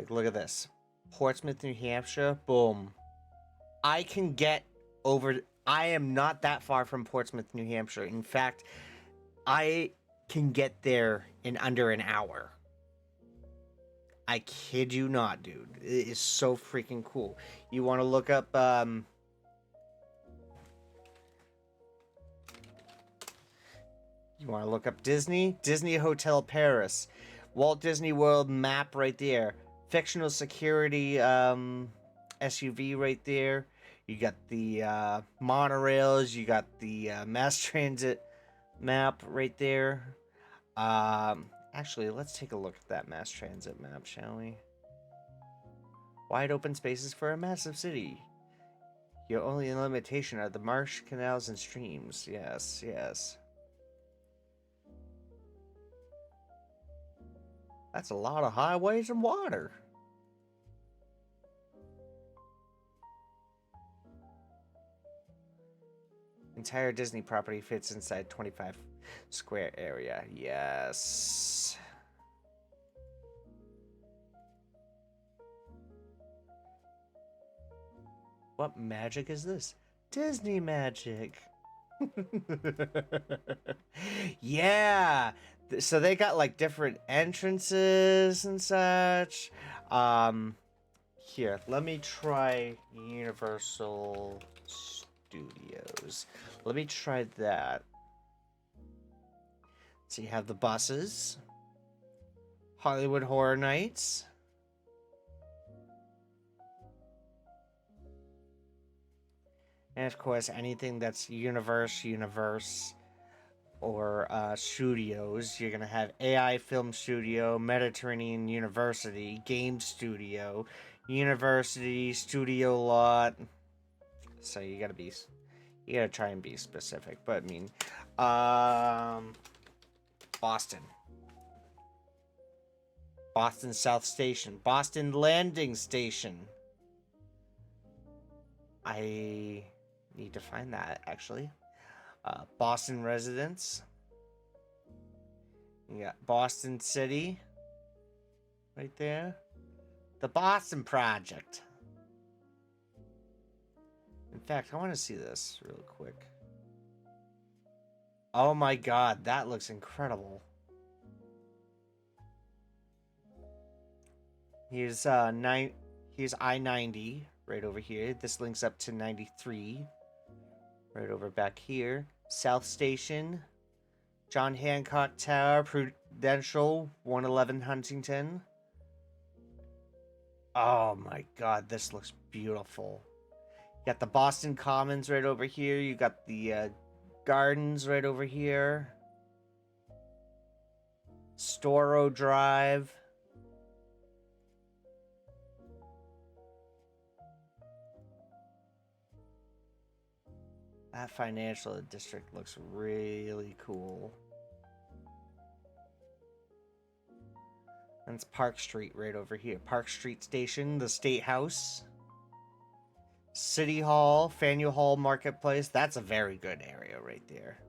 look at this. Portsmouth, New Hampshire. Boom. I can get over... I am not that far from Portsmouth, New Hampshire. In fact, I can get there in under an hour. I kid you not, dude. It is so freaking cool. You want to look up... You want to look up Disney? Disney Hotel Paris. Walt Disney World map right there. Fictional security SUV right there. You got the monorails. You got the mass transit map right there. Actually, let's take a look at that mass transit map, shall we? Wide open spaces for a massive city. Your only limitation are the marsh, canals, and streams. Yes, yes. That's a lot of highways and water. Entire Disney property fits inside 25 square area. Yes. What magic is this? Disney magic. Yeah. So they got like different entrances and such. Here, let me try Universal Studios. Let me try that. So you have the buses, Hollywood Horror Nights, and of course anything that's Universe, or studios. You're gonna have AI Film Studio, Mediterranean University, Game Studio, University, Studio Lot. So you gotta try and be specific. But I mean, Boston South Station, Boston Landing Station. I need to find that actually. Boston Residence, You got Boston City right there. The Boston Project. In fact, I want to see this real quick. Oh my god, that looks incredible. Here's here's I-90 right over here. This links up to 93 right over back here. South Station, John Hancock Tower, Prudential, 111 Huntington. Oh my god, this looks beautiful. You got the Boston Commons right over here. You got the gardens right over here. Storrow Drive. That financial district looks really cool. That's Park Street right over here. Park Street Station, the State House. City Hall, Faneuil Hall Marketplace. That's a very good area right there.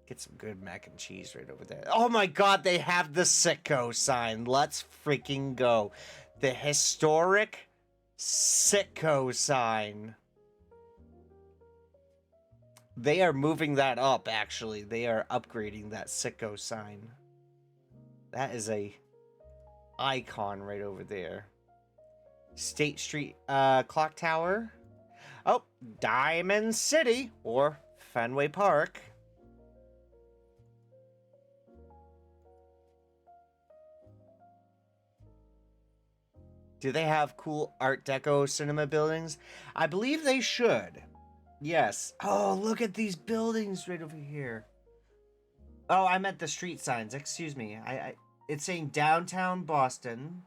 Get some good mac and cheese right over there. Oh my god, they have the Sitco sign. Let's freaking go. The historic Sitco sign. They are moving that up, actually. They are upgrading that Sitco sign. That is a icon right over there. State Street Clock Tower. Oh, Diamond City or Fenway Park. Do they have cool Art Deco cinema buildings? I believe they should. Yes. Oh, look at these buildings right over here. Oh, I meant the street signs. Excuse me. It's saying downtown Boston.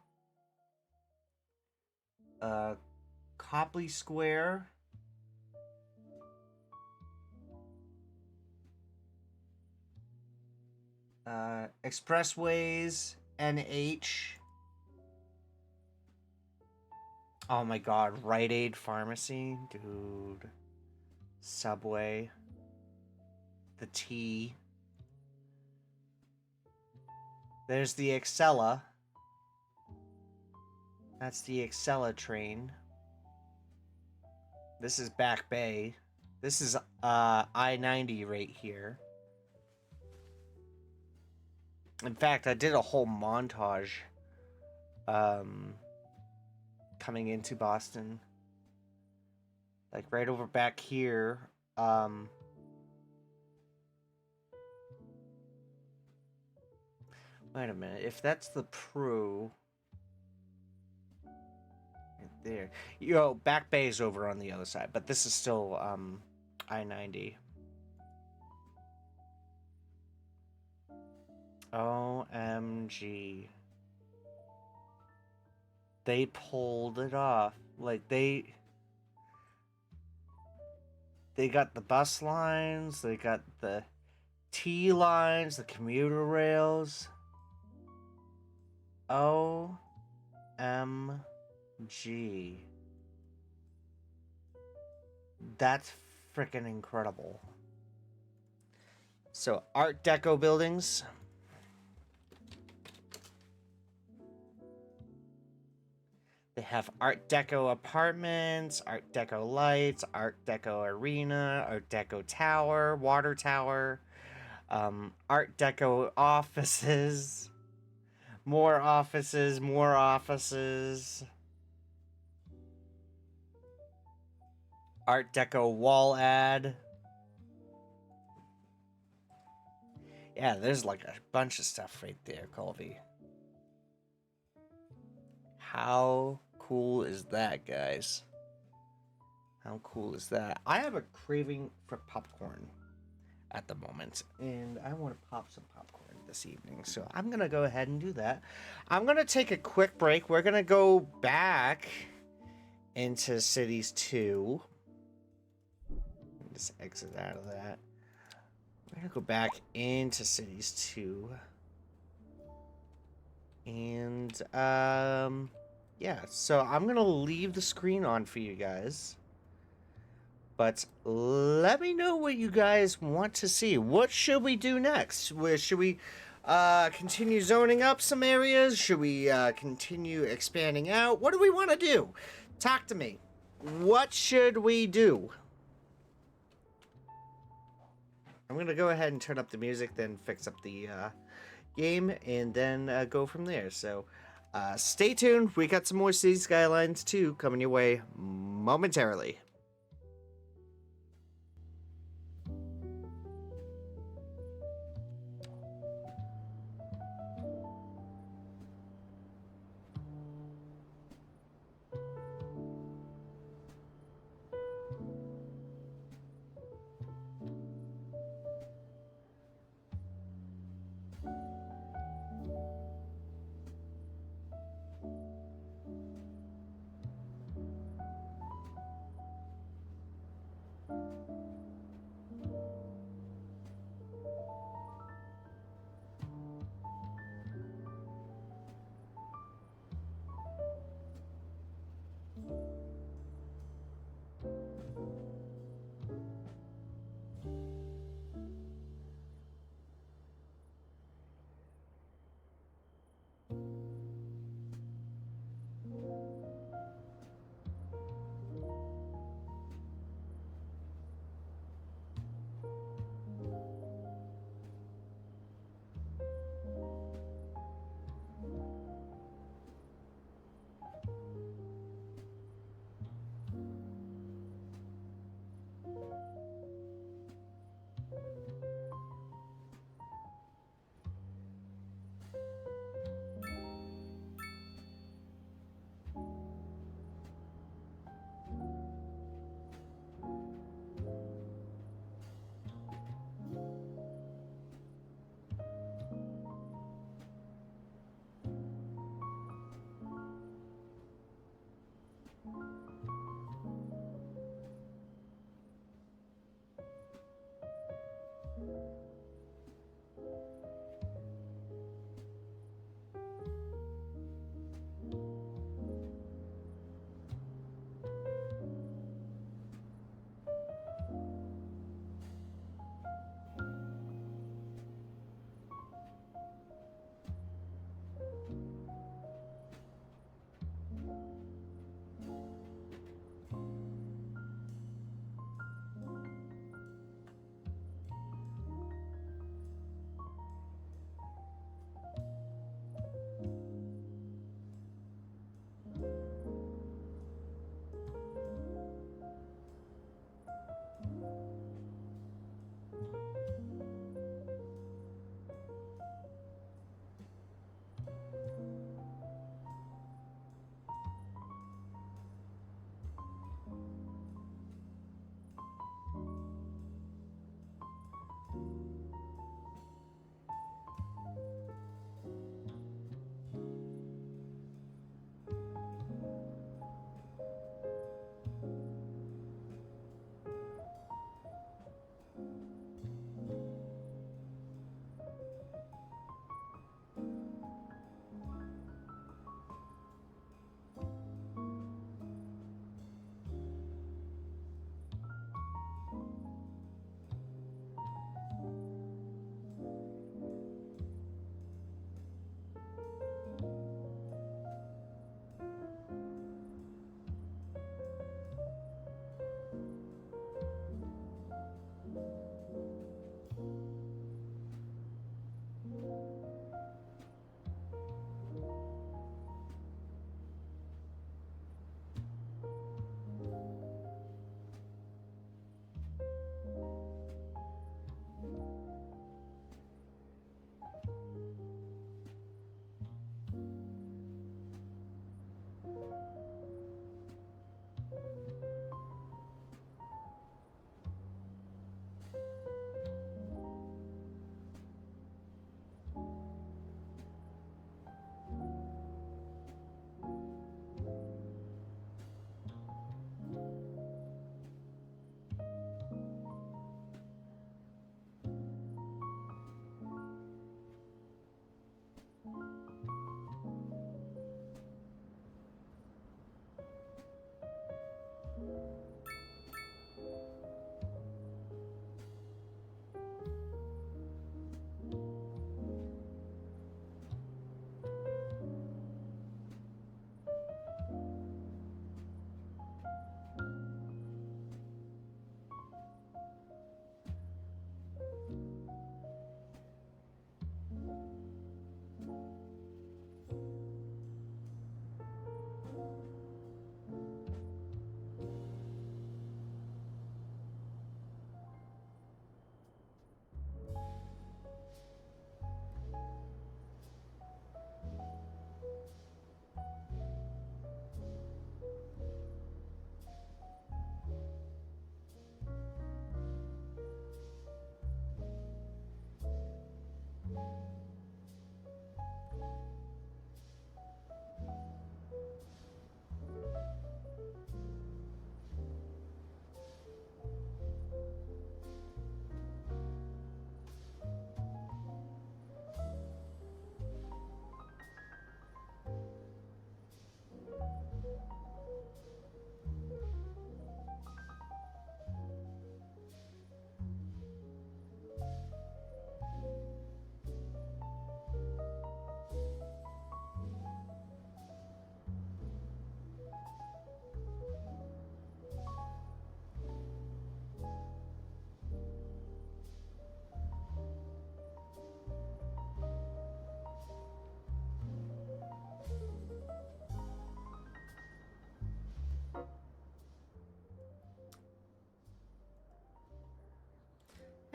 Copley Square. Expressways. NH. Oh my god. Rite Aid Pharmacy. Dude. Subway. The T. There's the Excella. That's the Excella train. This is Back Bay. This is I-90 right here. In fact, I did a whole montage coming into Boston. Like right over back here. Wait a minute. If that's the Pru right there. Yo, Back Bay is over on the other side, but this is still I-90. OMG. They pulled it off. Like they got the bus lines, they got the T lines, the commuter rails. OMG. That's freaking incredible. So, Art Deco buildings. They have Art Deco apartments, Art Deco lights, Art Deco arena, Art Deco tower, water tower, Art Deco offices, more offices, more offices, Art Deco wall ad. Yeah, there's like a bunch of stuff right there, Colby. How cool is that, guys? How cool is that? I have a craving for popcorn at the moment, and I want to pop some popcorn this evening, so I'm going to go ahead and do that. I'm going to take a quick break. We're going to go back into Cities 2. Just exit out of that. We're going to go back into Cities 2. And, yeah, so I'm going to leave the screen on for you guys. But let me know what you guys want to see. What should we do next? Should we continue zoning up some areas? Should we continue expanding out? What do we want to do? Talk to me. What should we do? I'm going to go ahead and turn up the music, then fix up the game, and then go from there. So stay tuned. We got some more Cities Skylines 2 coming your way momentarily.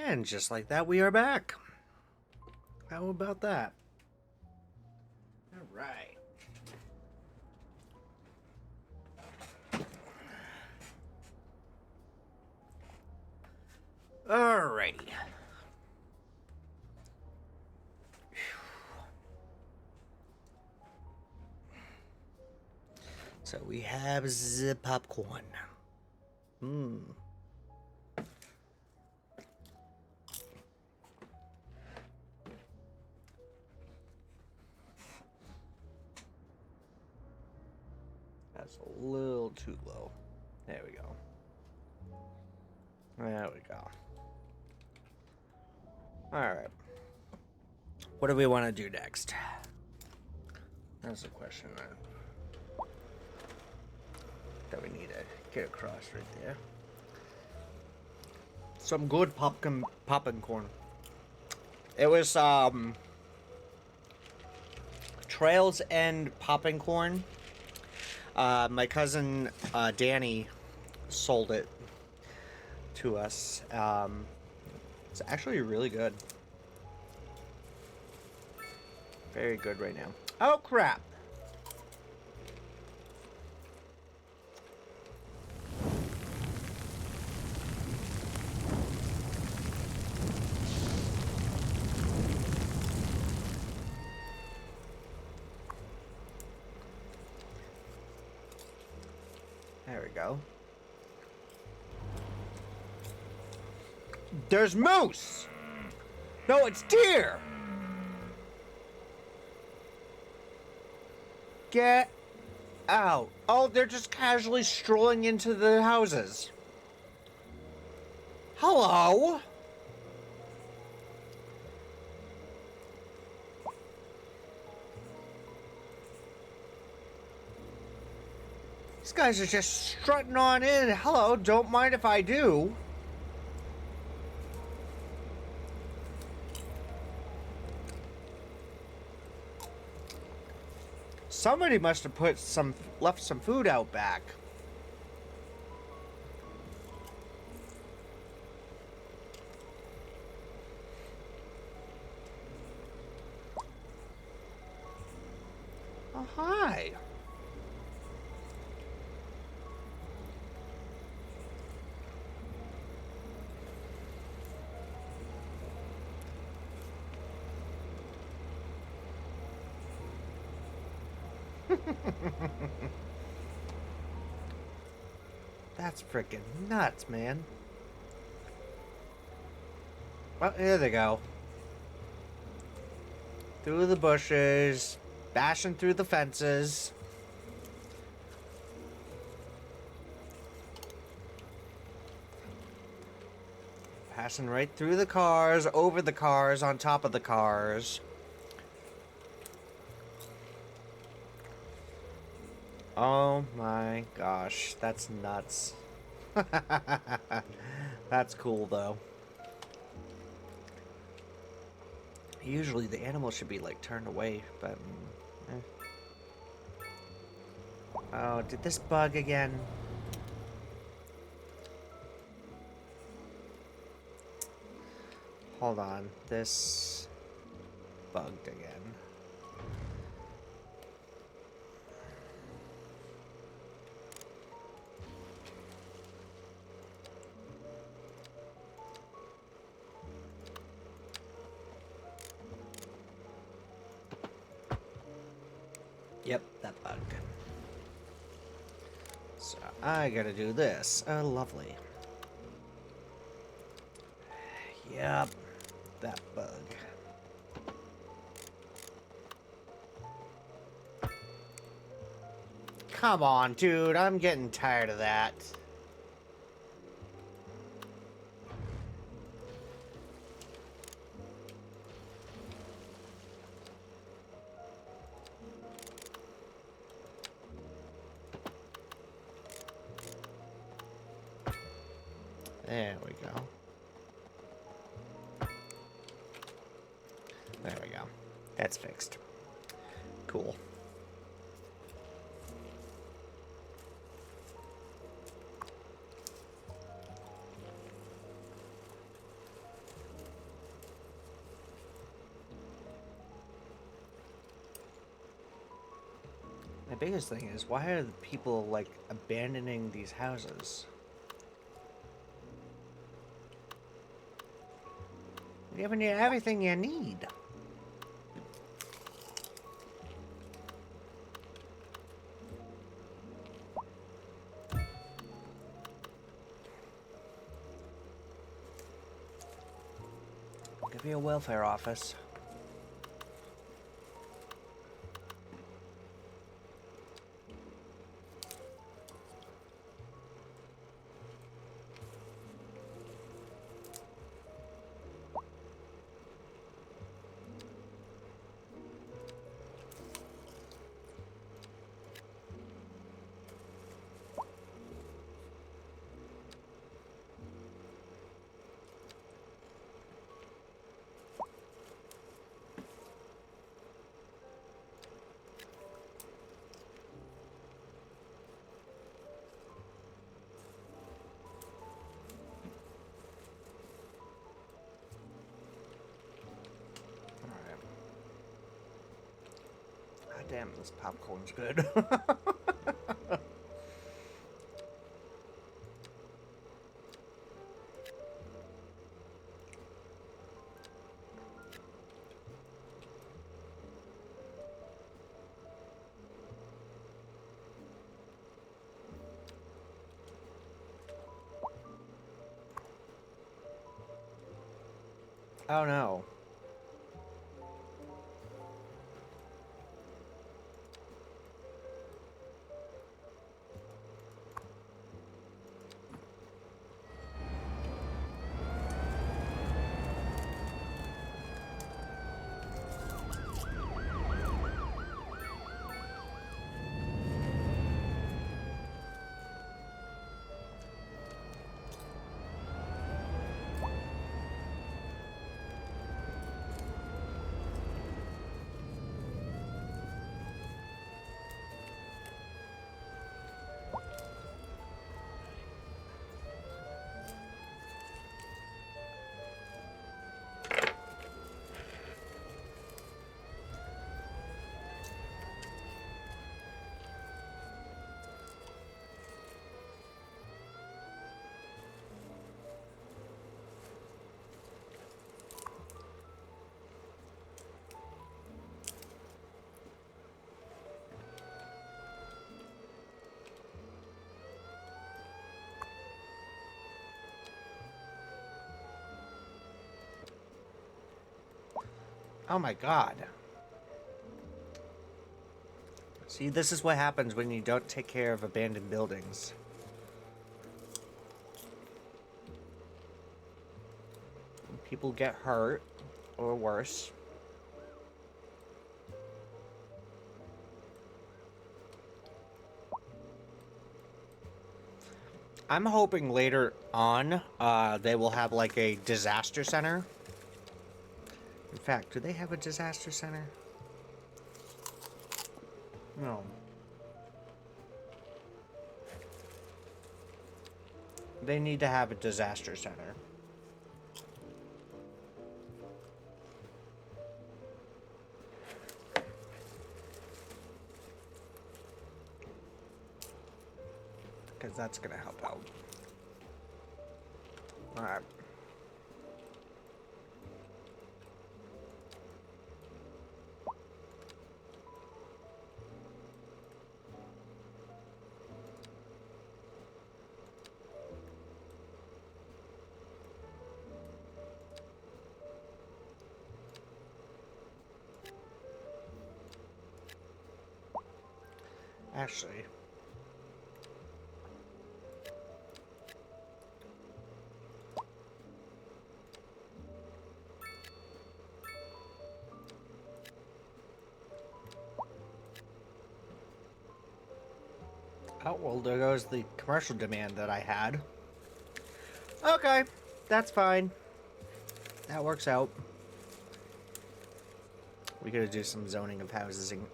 And just like that, we are back. How about that? All right. Alrighty. So we have the popcorn. Mmm. That's a little too low. There we go. There we go. Alright. What do we want to do next? That's the question that we need to get across right there. Some good popping corn. It was Trails End popping corn. My cousin Danny sold it to us. It's actually really good. Very good right now. Oh crap! There we go. There's moose! No, it's deer! Get out. Oh, they're just casually strolling into the houses. Hello? These guys are just strutting on in. Hello, don't mind if I do. Somebody must have left some food out back. Oh, hi. That's freaking nuts, man. Well, here they go. Through the bushes, bashing through the fences. Passing right through the cars, over the cars, on top of the cars. Oh my gosh, that's nuts. That's cool though. Usually the animal should be like turned away, but Oh, did this bug again? Hold on, this bugged again. Yep, that bug. So I gotta do this. Oh, lovely. Yep, that bug. Come on, dude. I'm getting tired of that. There we go. There we go. That's fixed. Cool. My biggest thing is, why are the people, like, abandoning these houses? You have everything you need. Give me a welfare office. God damn, this popcorn's good. Oh no. Oh my god. See, this is what happens when you don't take care of abandoned buildings. People get hurt, or worse. I'm hoping later on, they will have like a disaster center. In fact, do they have a disaster center? No. They need to have a disaster center. Because that's going to help out. Alright. Actually, oh, well, there goes the commercial demand that I had. Okay, that's fine. That works out. We gotta do some zoning of housing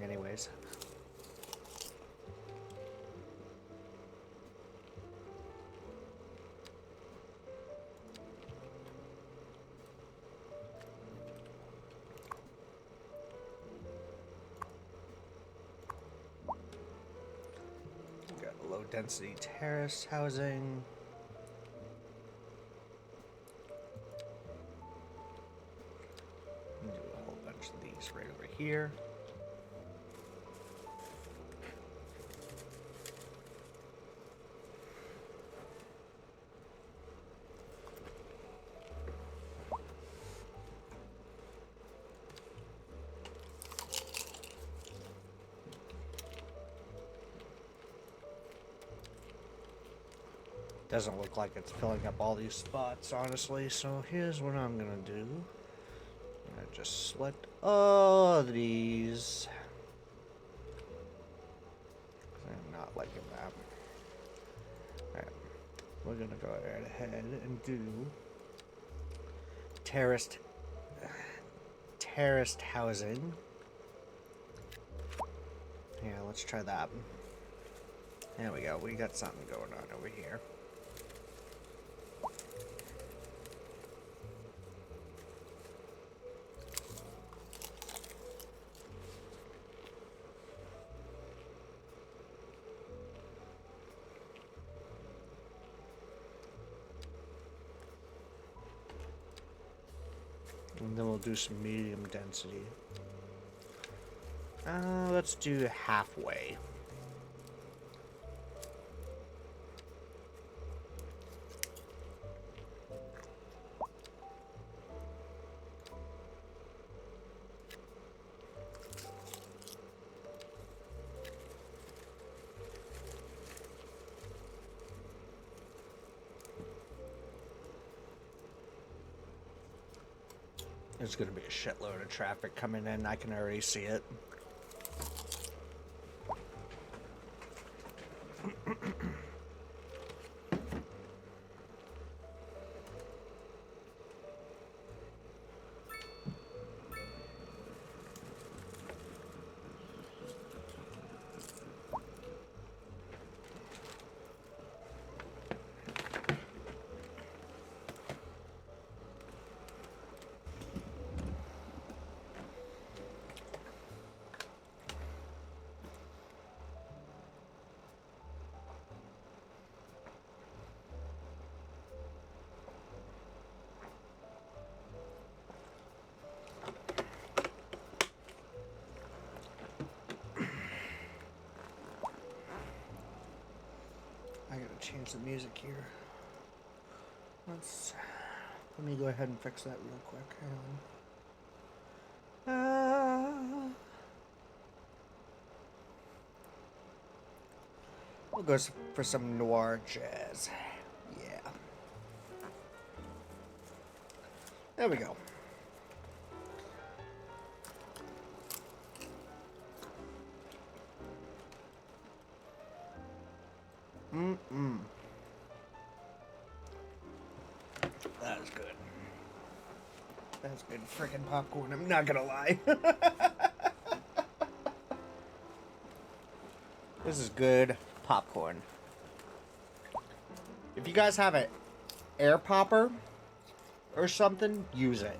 anyways. density terrace housing. Do a whole bunch of these right over here. Doesn't look like it's filling up all these spots, honestly, so here's what I'm gonna do. I'm gonna just select all of these. I'm not liking that. Alright, we're gonna go right ahead and do terraced housing. Yeah, let's try that. There we go, we got something going on over here. And then we'll do some medium density. Let's do halfway. There's gonna be a shitload of traffic coming in. I can already see it. I gotta change the music here. Let me go ahead and fix that real quick. Hang on. We'll go for some noir jazz. Yeah. There we go. That is good. That's good freaking popcorn, I'm not gonna lie. This is good popcorn. If you guys have an air popper or something, use it.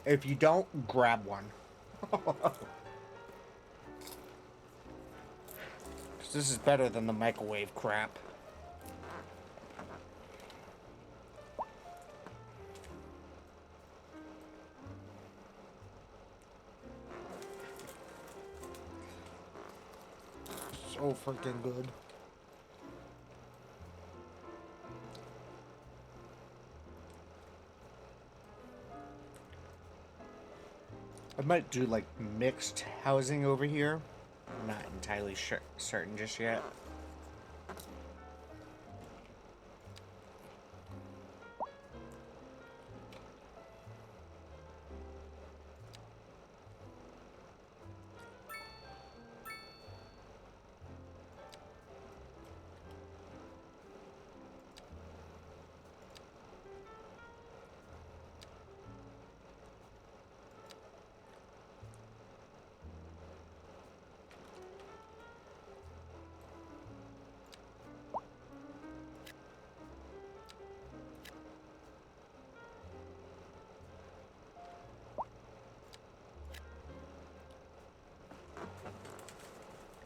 If you don't, grab one. 'Cause this is better than the microwave crap. So freaking good. I might do like mixed housing over here. I'm not entirely certain just yet.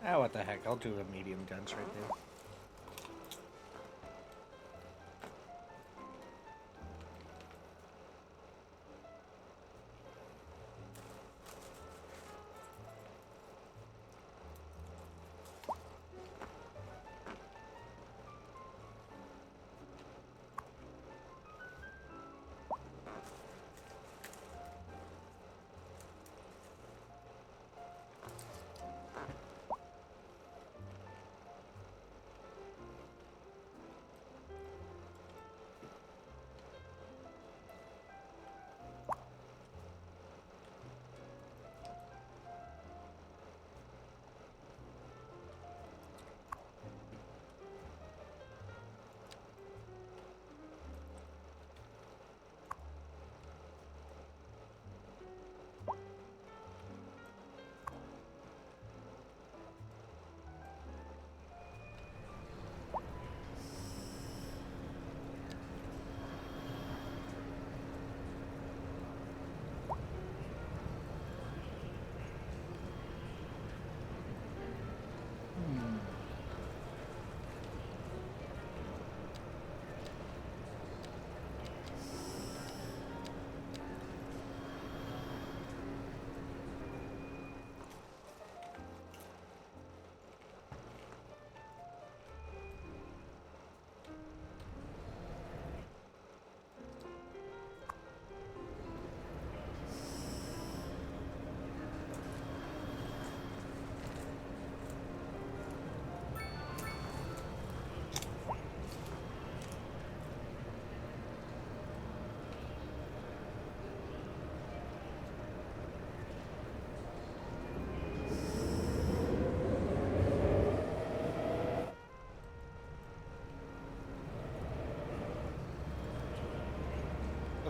Ah, what the heck? I'll do a medium dense right there.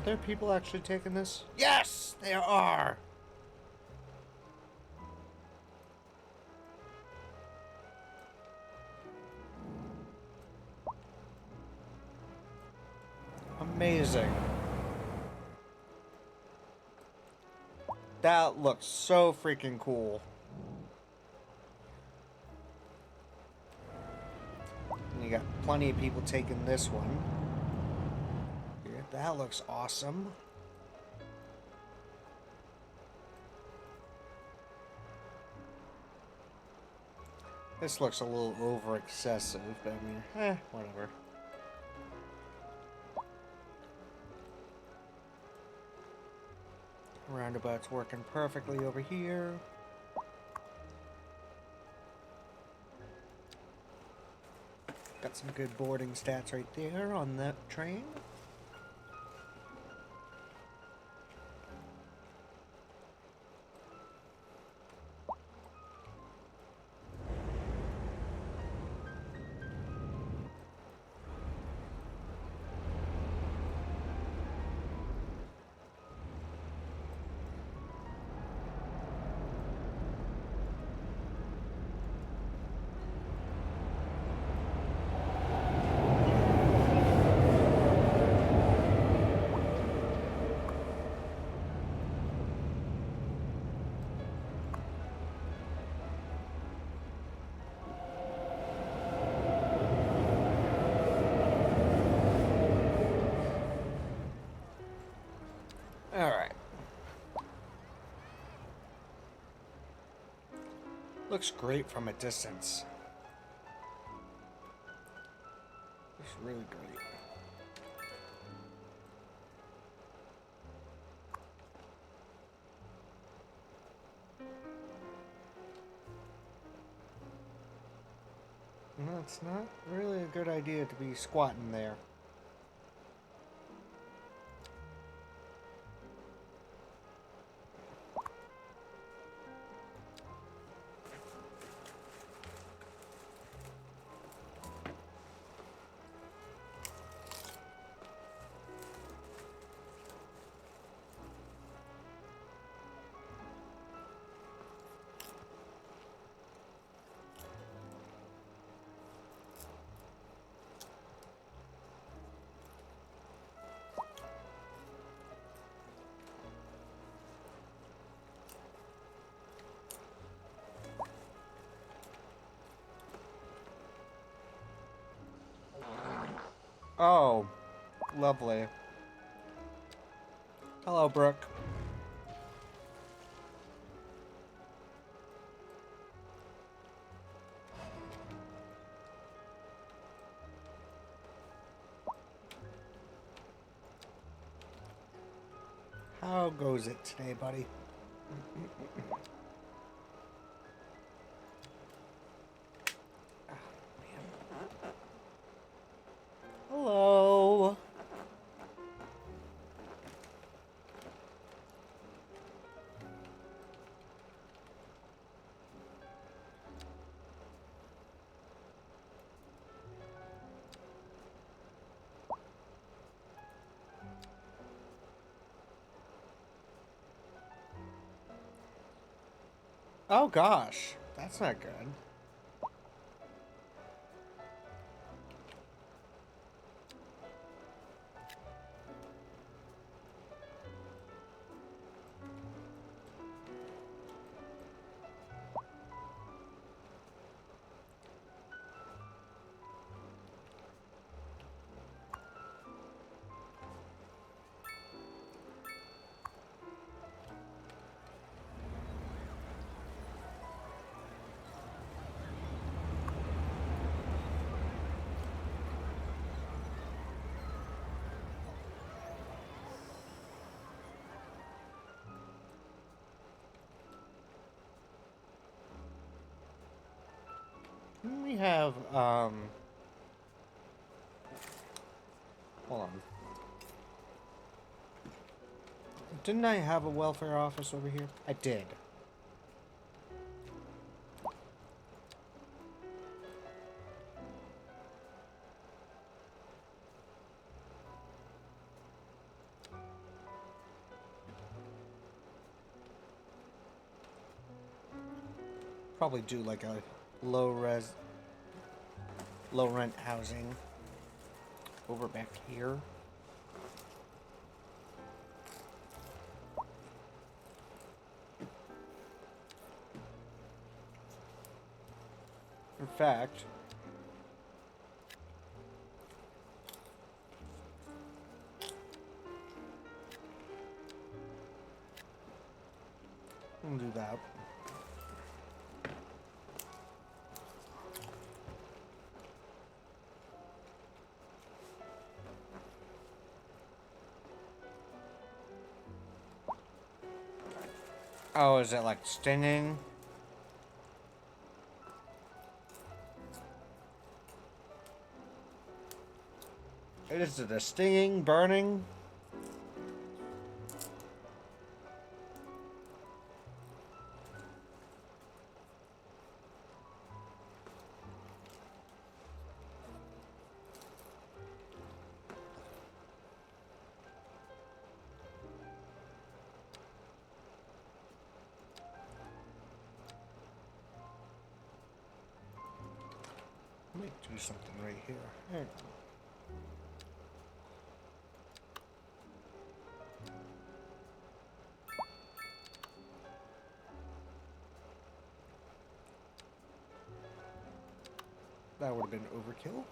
there people actually taking this? Yes, there are! Amazing. That looks so freaking cool. And you got plenty of people taking this one. Here, that looks awesome. This looks a little over excessive, but I mean, whatever. Roundabout's working perfectly over here. Got some good boarding stats right there on that train. Alright. Looks great from a distance. Looks really great. No, it's not really a good idea to be squatting there. Oh, lovely. Hello, Brooke. How goes it today, buddy? Hello. Oh gosh, that's not good. We have, hold on. Didn't I have a welfare office over here? I did. Probably do like a low res, low rent housing over back here. In fact, we'll do that. Oh, is it like stinging? Is it a stinging, burning? Let me do something right here. There you go. That would have been overkill.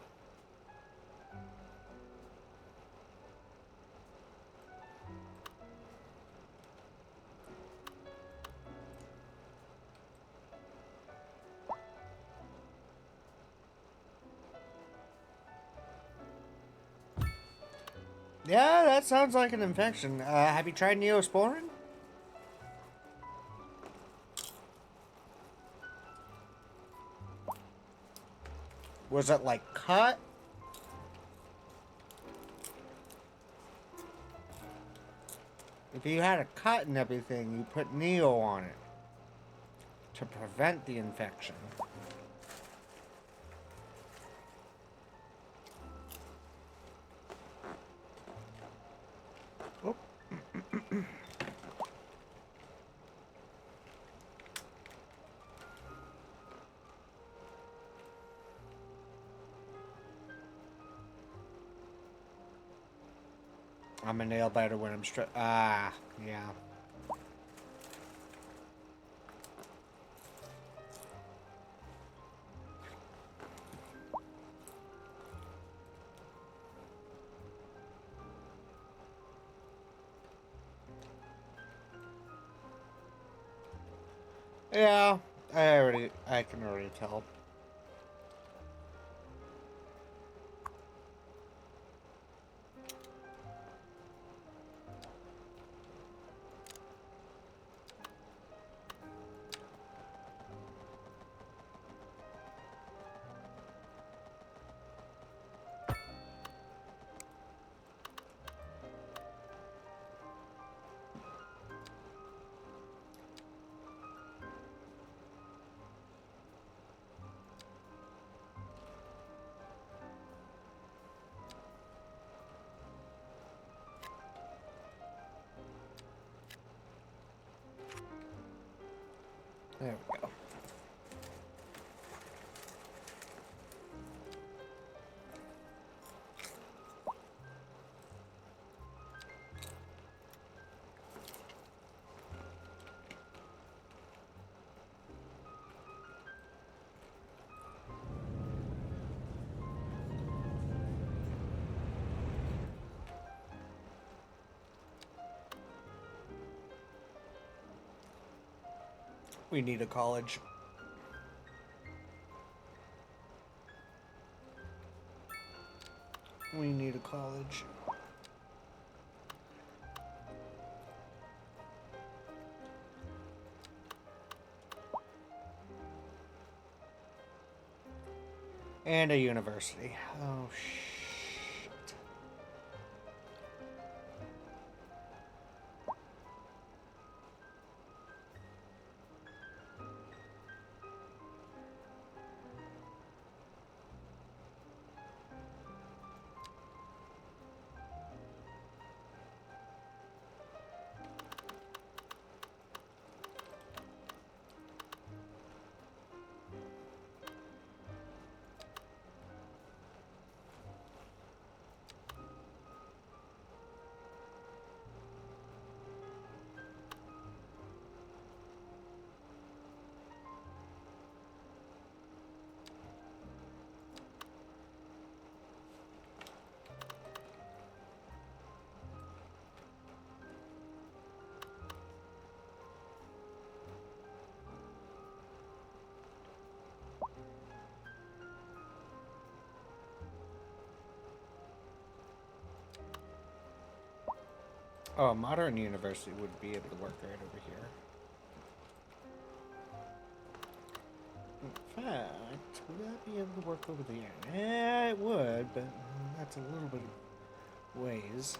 Yeah, that sounds like an infection. Have you tried Neosporin? Was it like cut? If you had a cut and everything, you put Neo on it to prevent the infection. Oh. I'm a nail biter when I'm stressed. Ah, yeah. Yeah, I can already tell. There we go. We need a college. We need a college. And a university. Oh, shit. Oh, a modern university would be able to work right over here. In fact, would that be able to work over there? Yeah, it would, but that's a little bit of ways.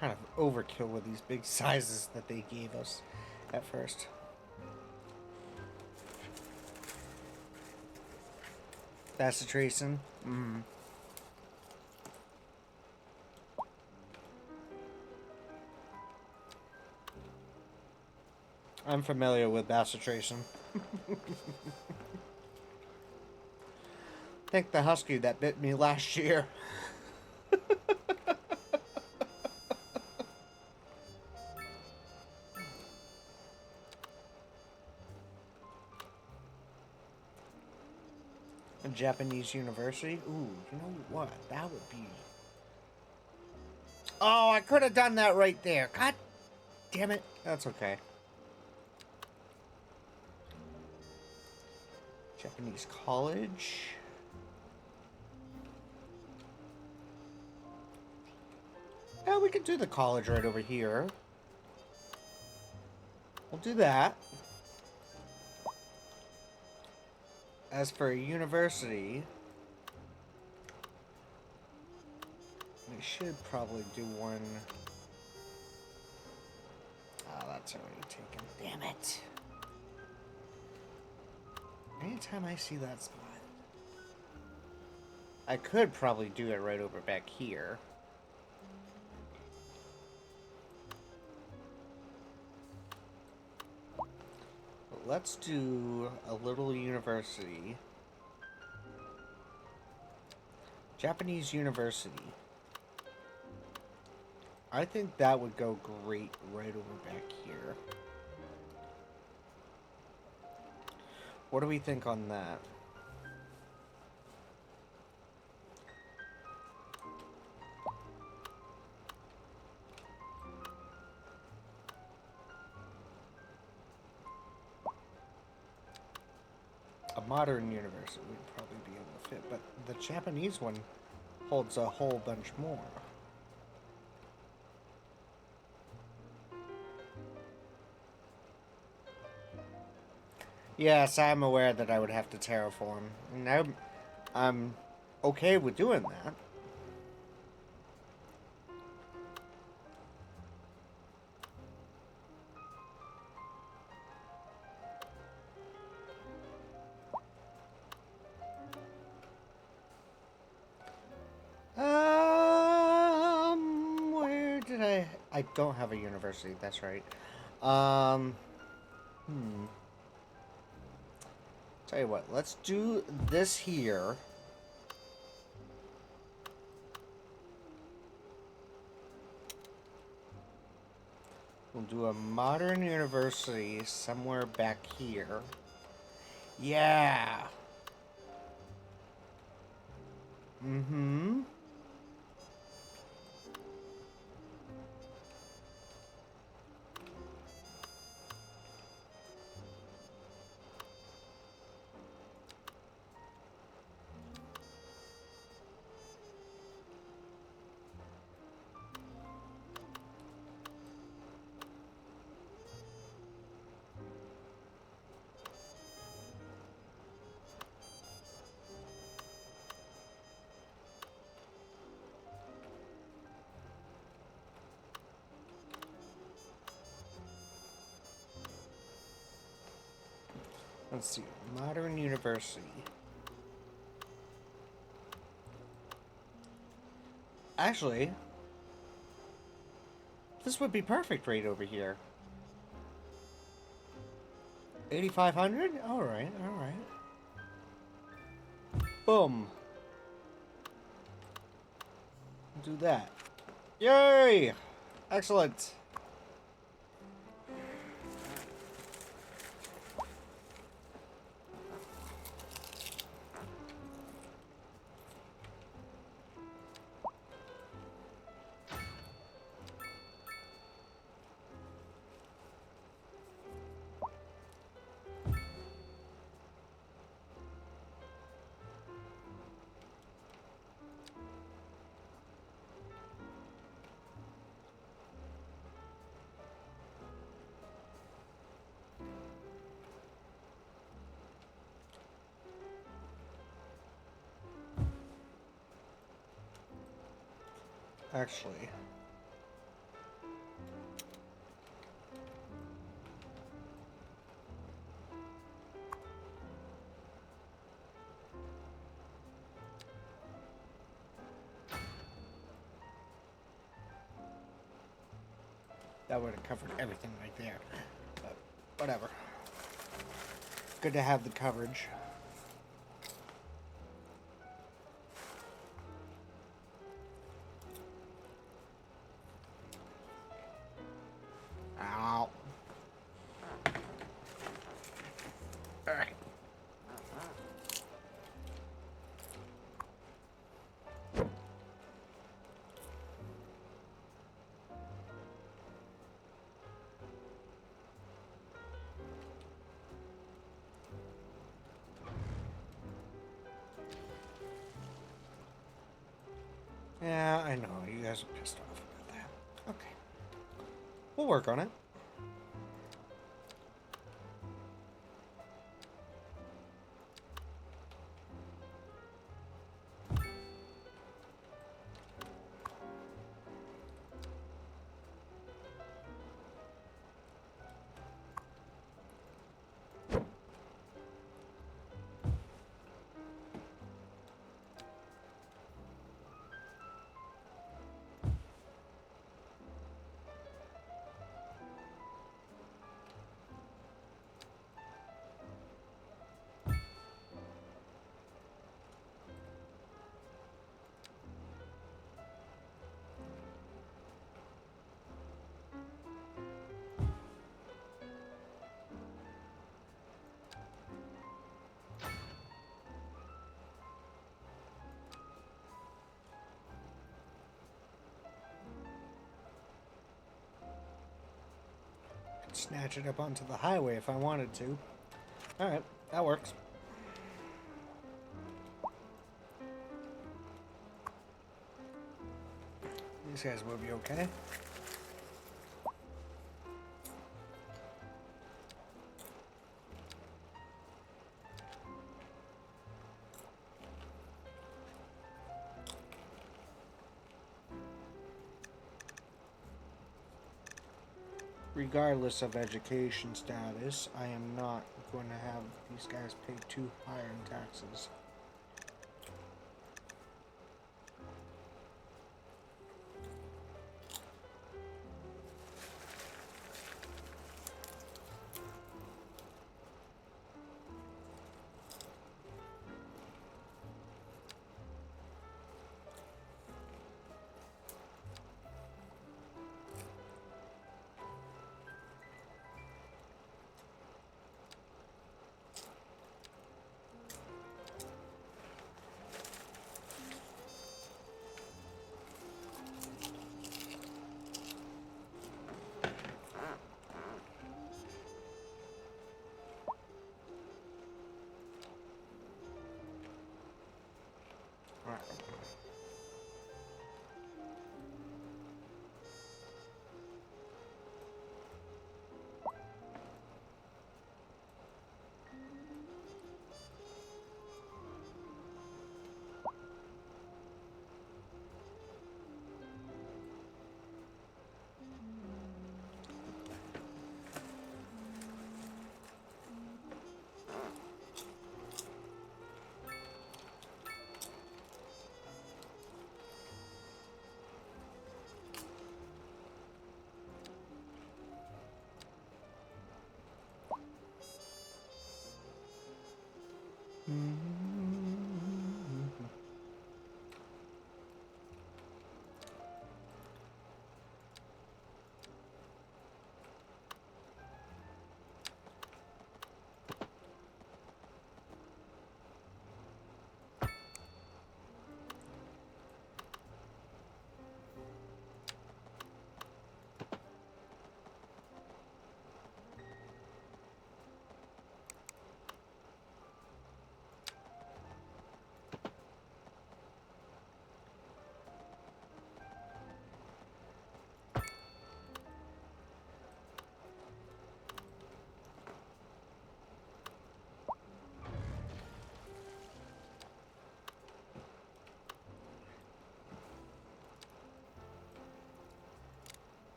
Kind of overkill with these big sizes that they gave us at first. That's the tracing. I'm familiar with bastitration. I think the husky that bit me last year. A Japanese university? Ooh, you know what? That would be... Oh, I could have done that right there. God damn it. That's okay. Japanese college. Yeah, we could do the college right over here. We'll do that. As for a university, we should probably do one. Oh, that's already taken. Damn it. Anytime I see that spot, I could probably do it right over back here. But let's do a little university. Japanese university. I think that would go great right over back here. What do we think on that? A modern university would probably be able to fit, but the Japanese one holds a whole bunch more. Yes, I'm aware that I would have to terraform. And I'm okay with doing that. Where did I don't have a university, that's right. Tell you what, let's do this here. We'll do a modern university somewhere back here. Yeah. Mm-hmm. Let's see. Modern university. Actually, this would be perfect right over here. 8,500? Alright, alright. Boom. Do that. Yay! Excellent. Actually, that would have covered everything right there. But whatever. Good to have the coverage. Ow. Alright. Yeah, I know. You guys are pissed off about that. Okay. We'll work on it. Snatch it up onto the highway if I wanted to. Alright, that works. These guys will be okay. Regardless of education status, I am not going to have these guys pay too high in taxes.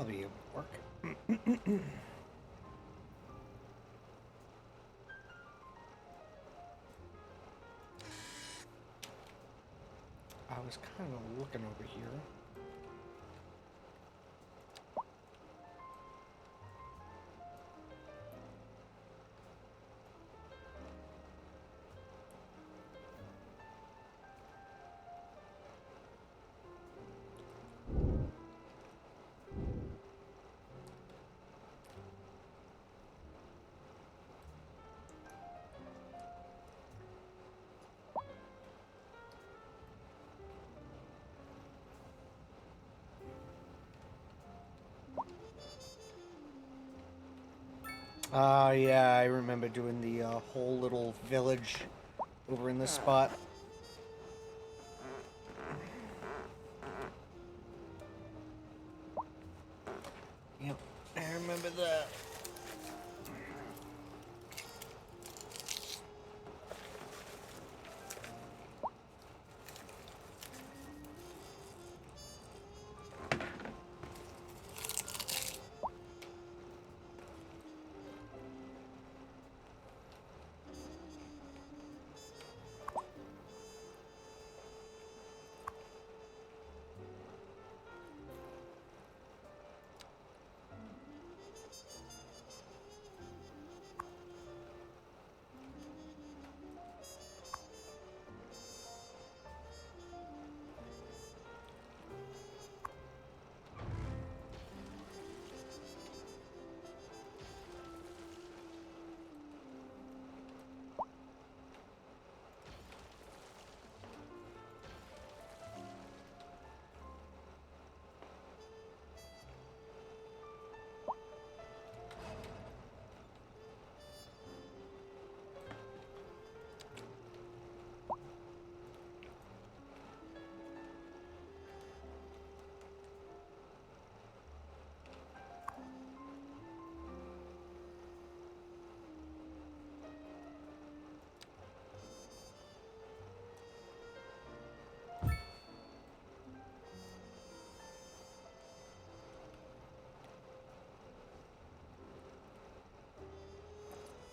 I'll be able to work. I was kind of looking over here. Yeah, I remember doing the whole little village over in this spot. Yep, I remember that.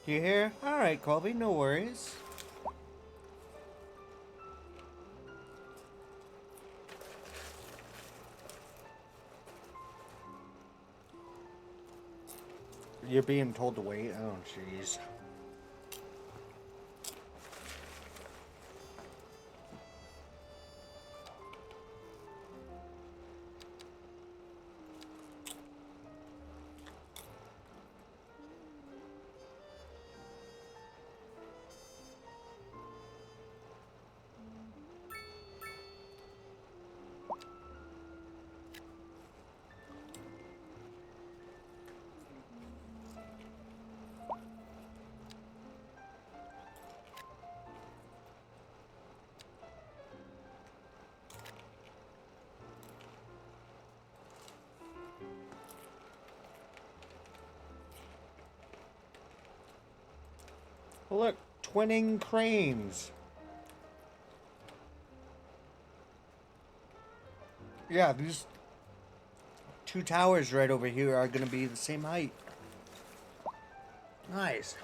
You hear? Alright, Colby, no worries. You're being told to wait? Oh, jeez. Look, twinning cranes. Yeah, these two towers right over here are going to be the same height. Nice.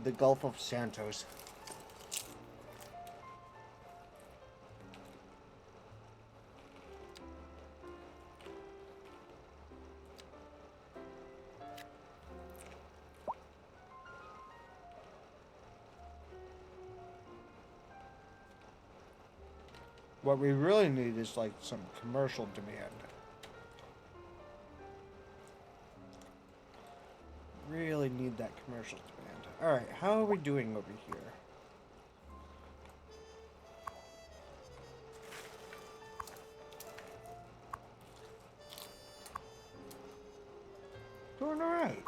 The Gulf of Santos. What we really need is like some commercial demand. Really need that commercial demand. Alright, how are we doing over here? Doing alright.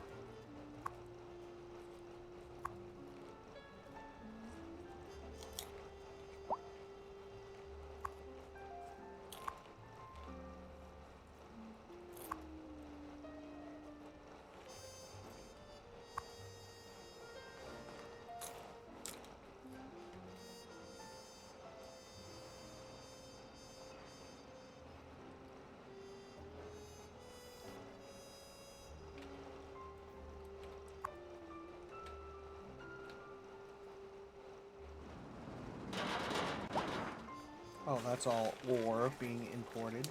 Oh, that's all ore being imported.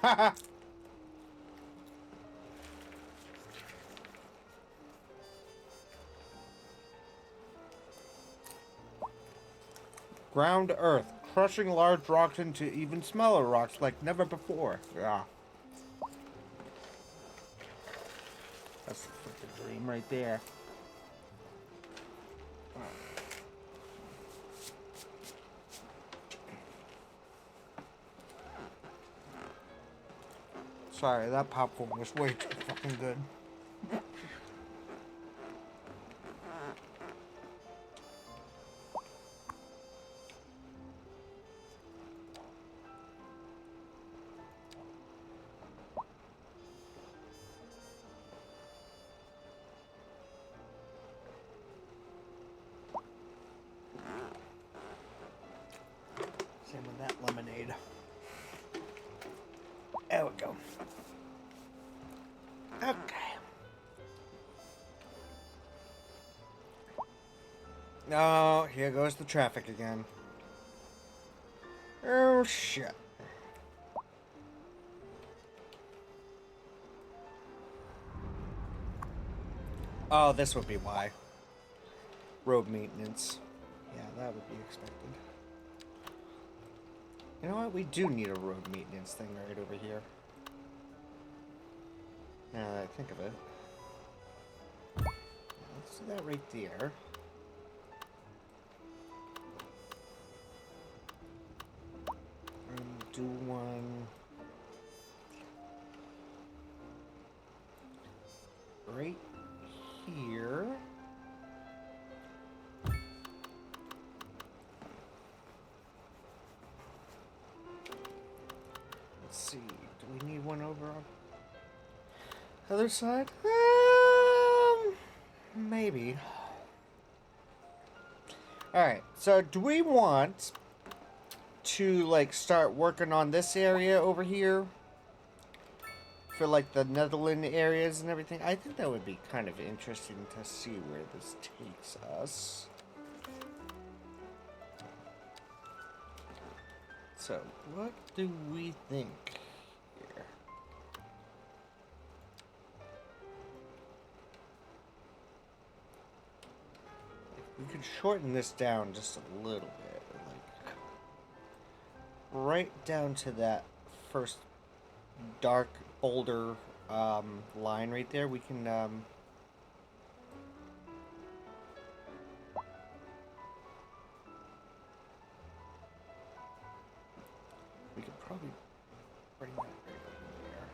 Haha! Ground earth, crushing large rocks into even smaller rocks like never before. Yeah. That's the freaking dream right there. Sorry, that popcorn was way too fucking good. Same with that lemonade. There we go. Okay. Oh, here goes the traffic again. Oh, shit. Oh, this would be why. Road maintenance. Yeah, that would be expected. You know what? We do need a road maintenance thing right over here. Now that I think of it. Let's do that right there. And do one right here. Let's see. Do we need one over on the other side? Maybe. Alright, so do we want to, like, start working on this area over here? For, like, the Netherland areas and everything? I think that would be kind of interesting to see where this takes us. So, what do we think here? We could shorten this down just a little bit, like right down to that first dark boulder line right there. We can we could probably bring that right over there.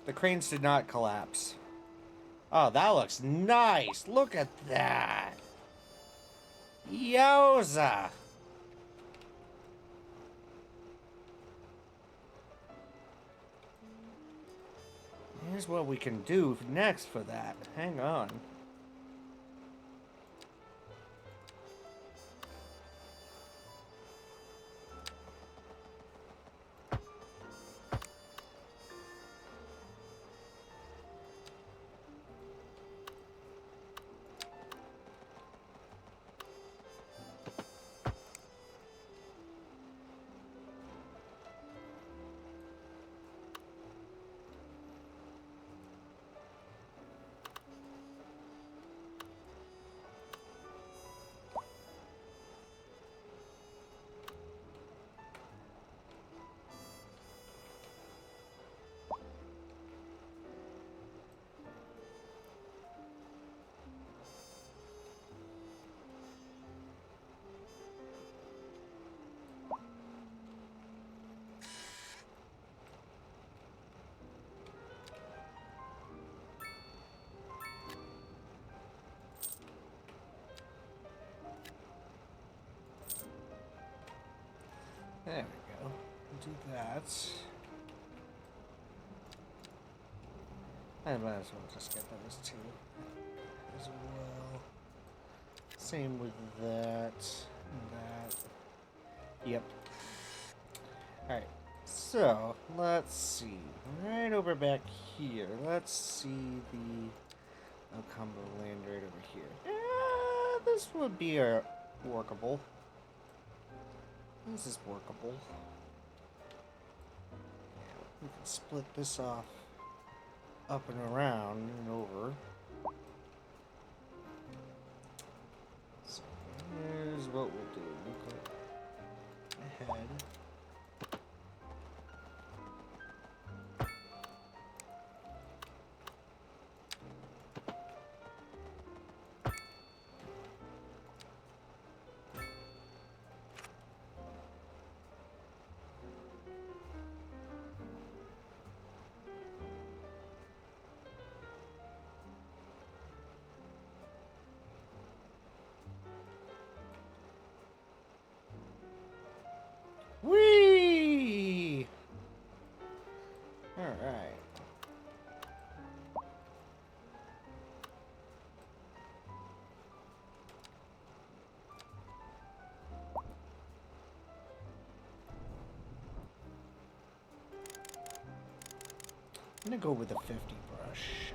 The cranes did not collapse. Oh, that looks nice. Look at that. Yowza. Here's what we can do next for that. Hang on. There we go. Do that. I might as well just get those two as well. Same with that. That. Yep. Alright. So, let's see. Right over back here. Let's see the Cumberland right over here. This would be workable. This is workable. We can split this off up and around and over. So here's what we'll do. We'll go ahead. Whee! All right. I'm gonna go with a 50 brush.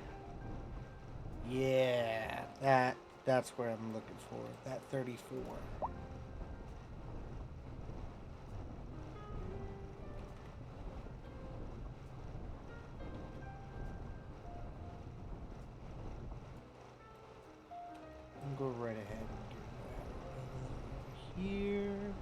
Yeah, that's where I'm looking for. That 34. Go right ahead and do that over here.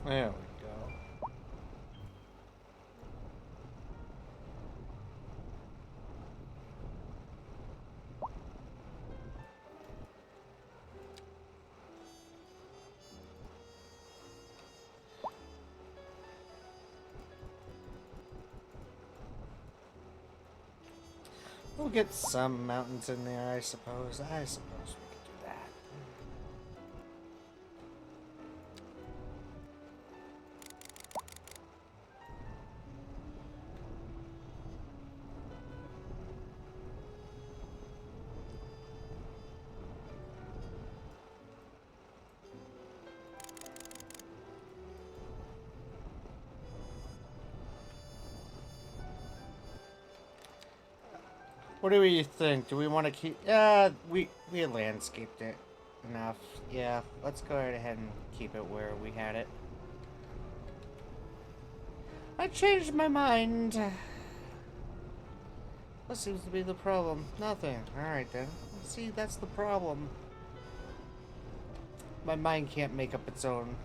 There we go. We'll get some mountains in there, I suppose. I suppose we could do that. What do we think? Do we want to keep... we landscaped it enough. Yeah, let's go right ahead and keep it where we had it. I changed my mind. What seems to be the problem? Nothing. Alright then. See, that's the problem. My mind can't make up its own.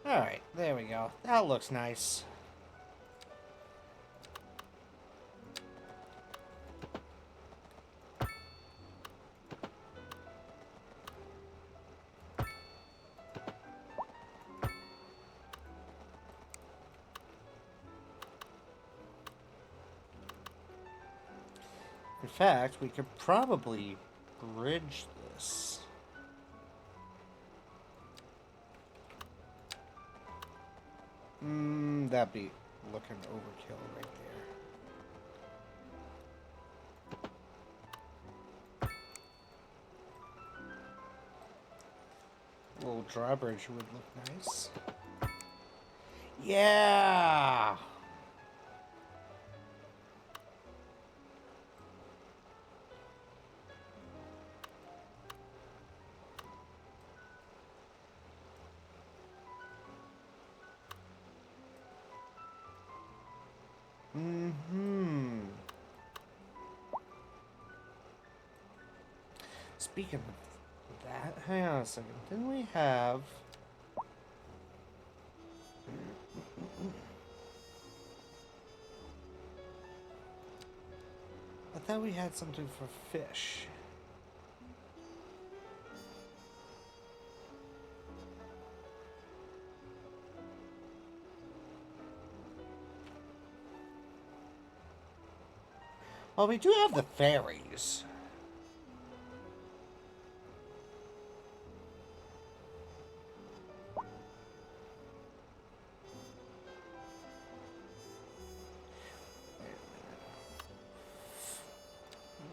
Alright, there we go. That looks nice. fact, we could probably bridge this. That'd be looking overkill right there. A little drawbridge would look nice. Yeah! Speaking of that, hang on a second. Didn't we have... I thought we had something for fish. Well, we do have the ferries.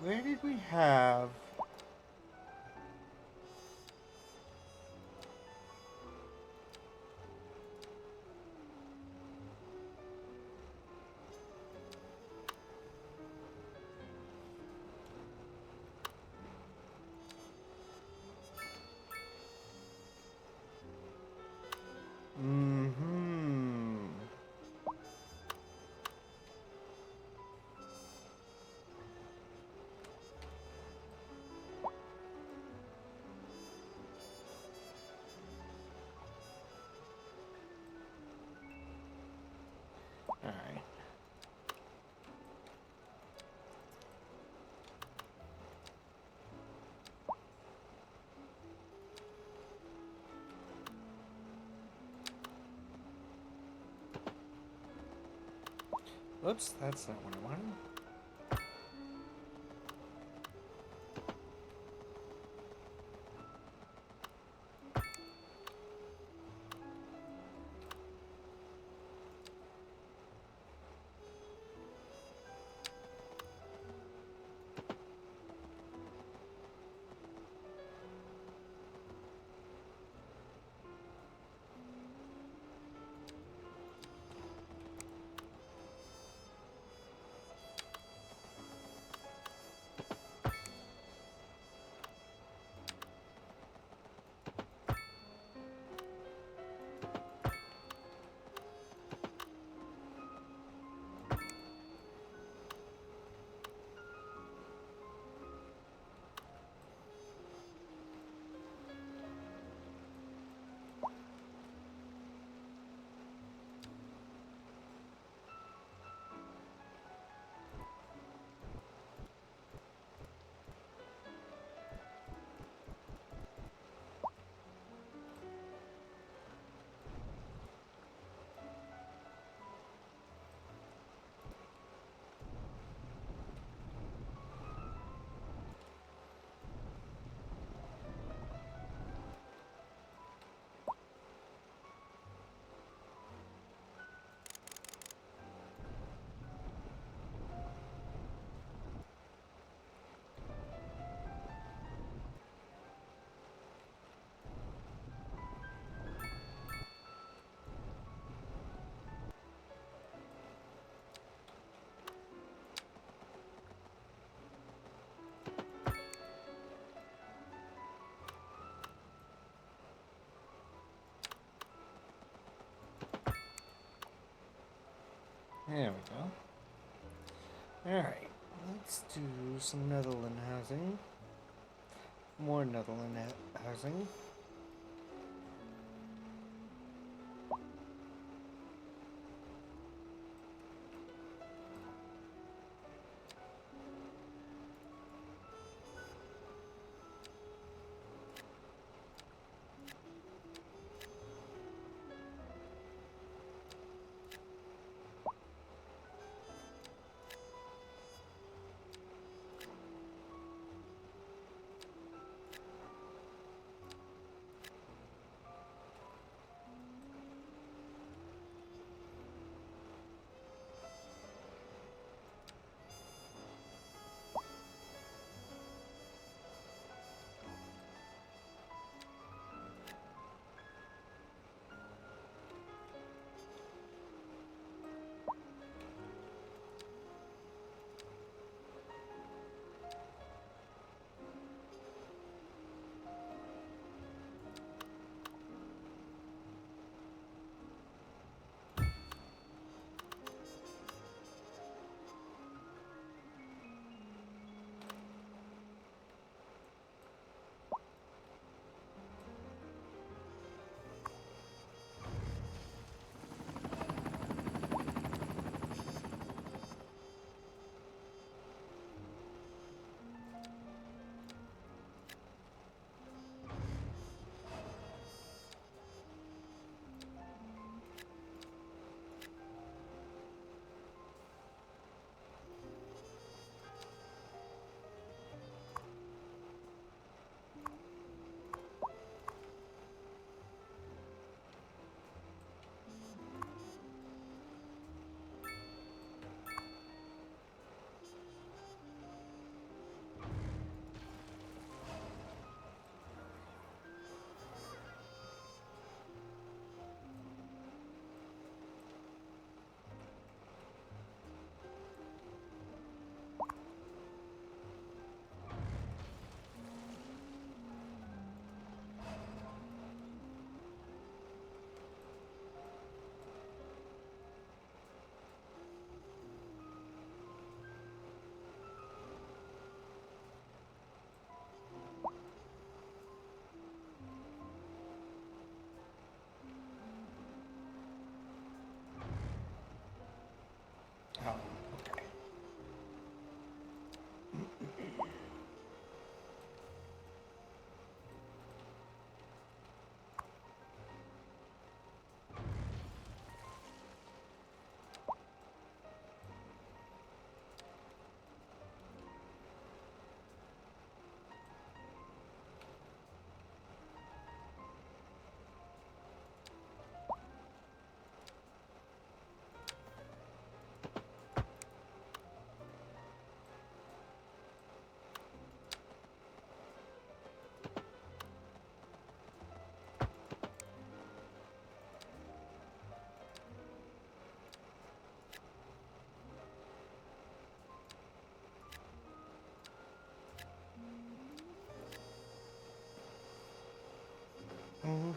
Where did we have... Alright. Whoops, that's not what I wanted. There we go. Alright, let's do some Netherland housing. More Netherland housing. Oh,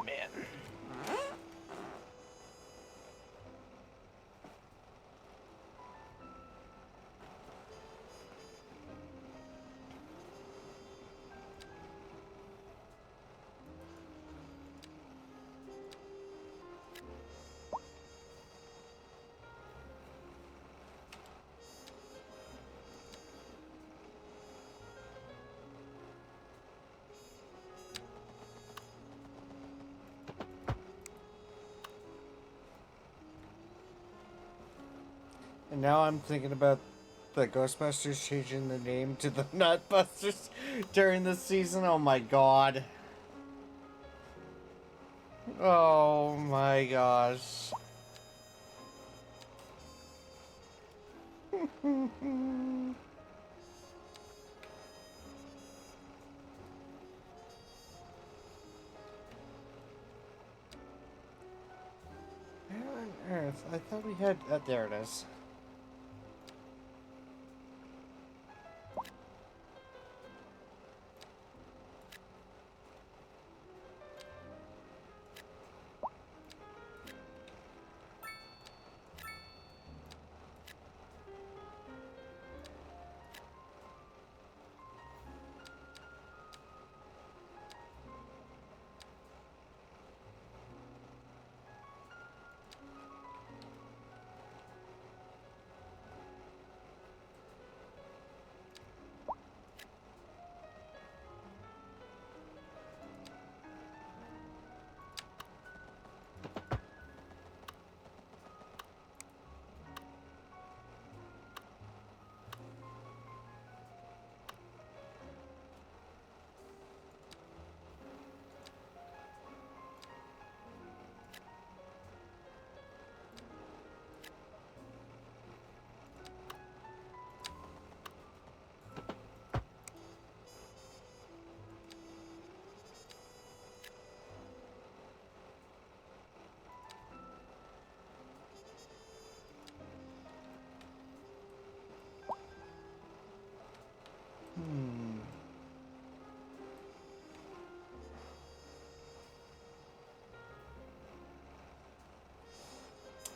man. And now I'm thinking about the Ghostbusters changing the name to the Nutbusters during this season. Oh my god. Oh my gosh. Where on earth? I thought we had. There it is.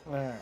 Alright.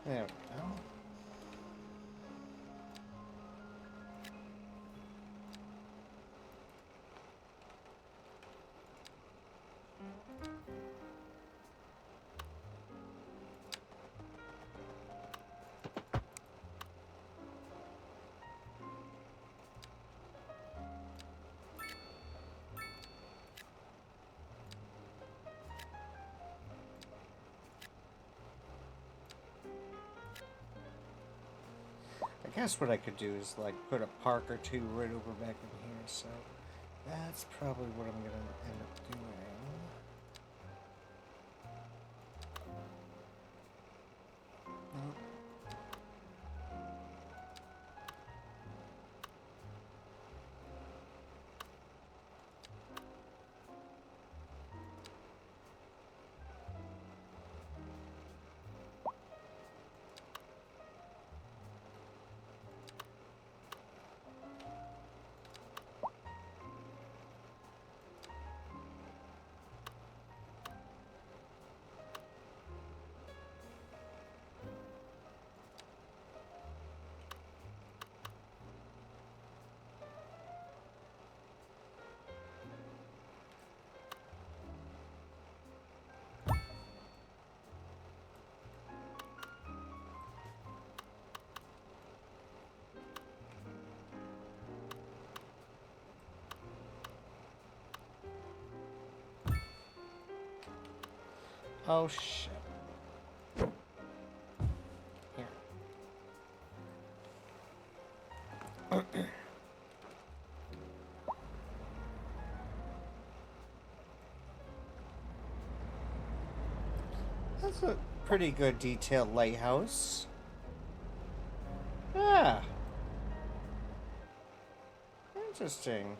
There we go. guess what I could do is like put a park or two right over back in here, so that's probably what I'm gonna end up doing. Nope. Oh shit. Here. That's a pretty good detailed lighthouse. Yeah. Interesting.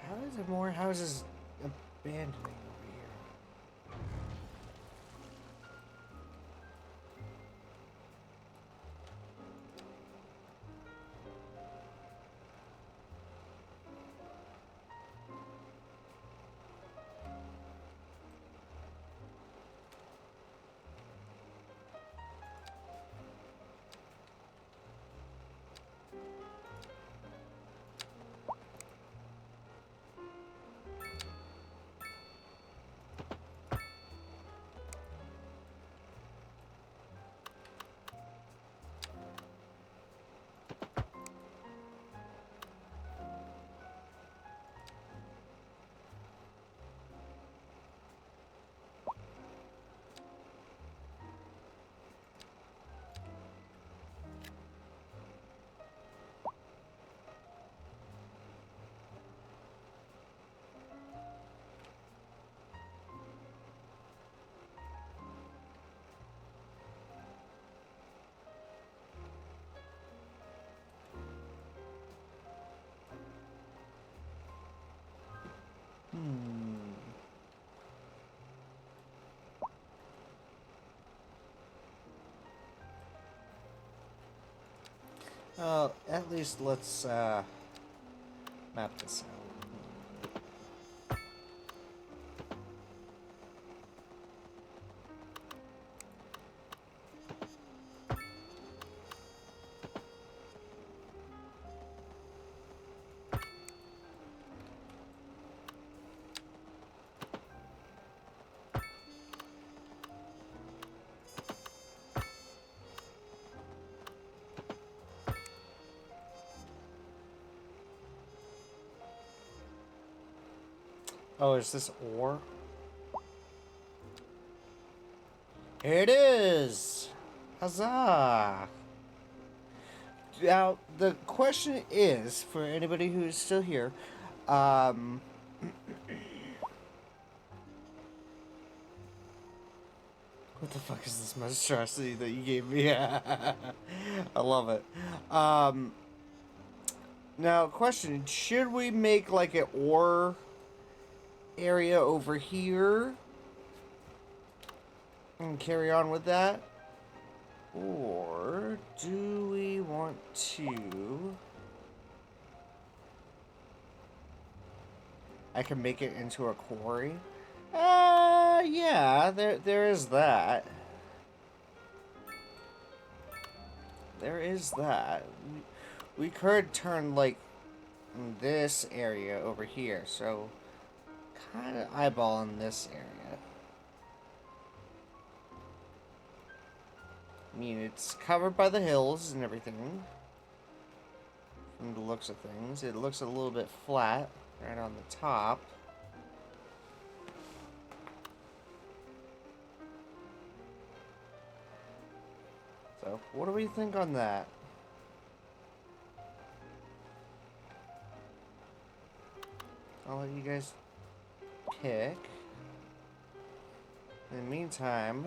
How is there more houses abandoning over here? Well, at least let's map this out. Oh, is this ore? Here it is! Huzzah! Now, the question is, for anybody who's still here, what the fuck is this monstrosity that you gave me? I love it. Now, question, should we make like an ore area over here and carry on with that? Or do we want to... I can make it into a quarry? Yeah, there is that. There is that. We could turn, like, this area over here, so kind of eyeballing this area. I mean, it's covered by the hills and everything. From the looks of things, it looks a little bit flat right on the top. What do we think on that? I'll let you guys pick. In the meantime,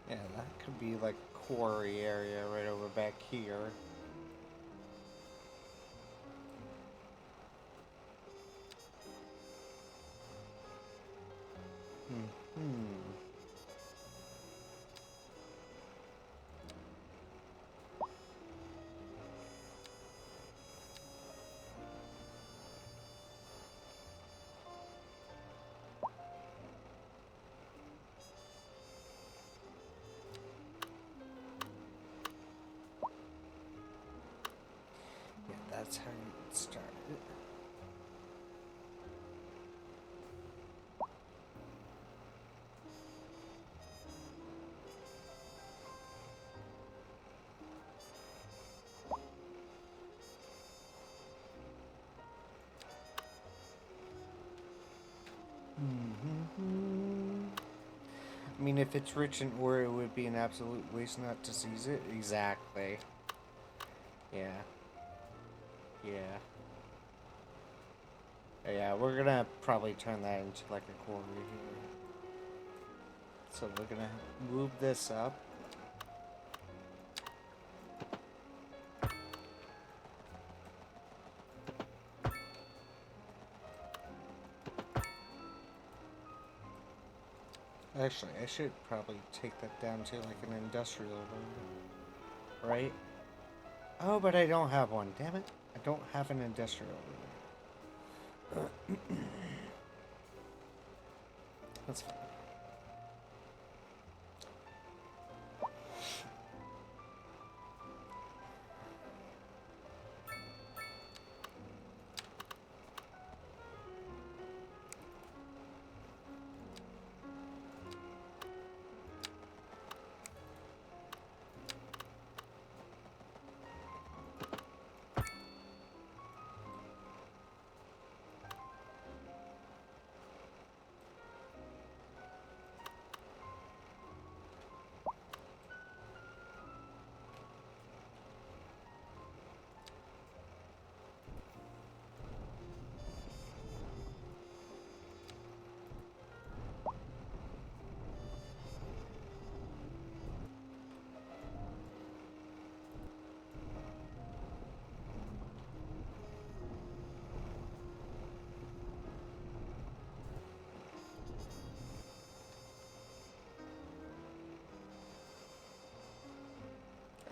yeah, that could be like quarry area right over back here. Hmm. Yeah, that's how you would start it. I mean, if it's rich in ore, it would be an absolute waste not to seize it. Exactly. Yeah. Yeah. Yeah, we're gonna probably turn that into like a quarry here. So we're gonna move this up. Actually, I should probably take that down to like an industrial room. Right? Oh, but I don't have one. Damn it. I don't have an industrial room. That's fine.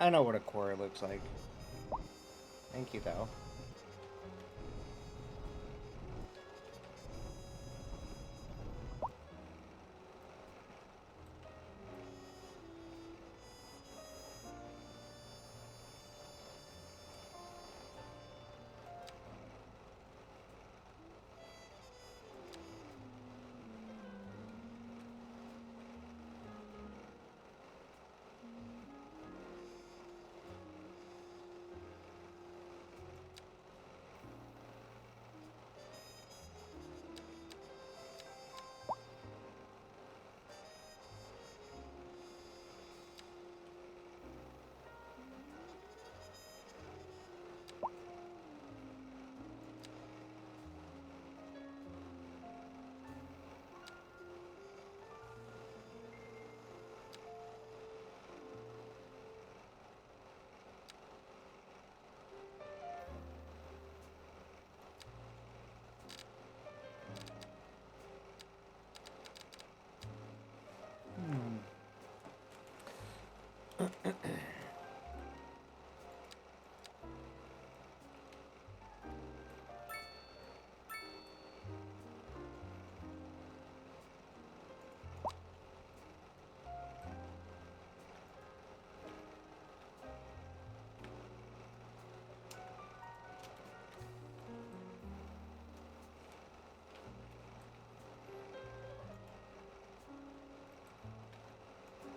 I know what a quarry looks like. Thank you, though.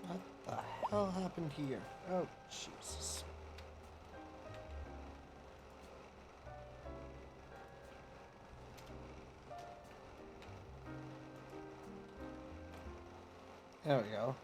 What the hell happened here? Oh, Jesus. There we go.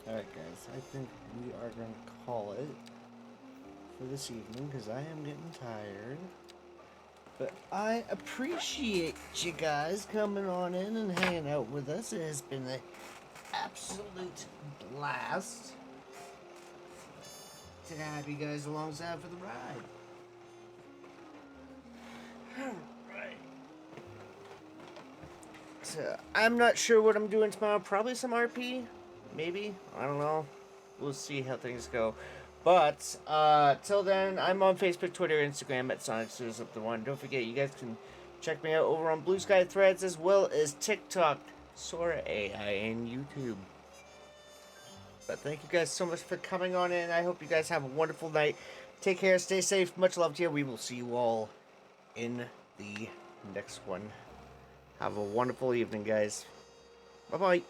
Alright, guys, I think we are going to call it for this evening because I am getting tired. But I appreciate you guys coming on in and hanging out with us. It has been an absolute blast to have you guys alongside for the ride. Alright. So, I'm not sure what I'm doing tomorrow. Probably some RP. Maybe. I don't know. We'll see how things go. But, till then, I'm on Facebook, Twitter, Instagram at SonicStudios1. Don't forget, you guys can check me out over on Blue Sky Threads as well as TikTok, Sora AI, and YouTube. But thank you guys so much for coming on in. I hope you guys have a wonderful night. Take care, stay safe. Much love to you. We will see you all in the next one. Have a wonderful evening, guys. Bye-bye.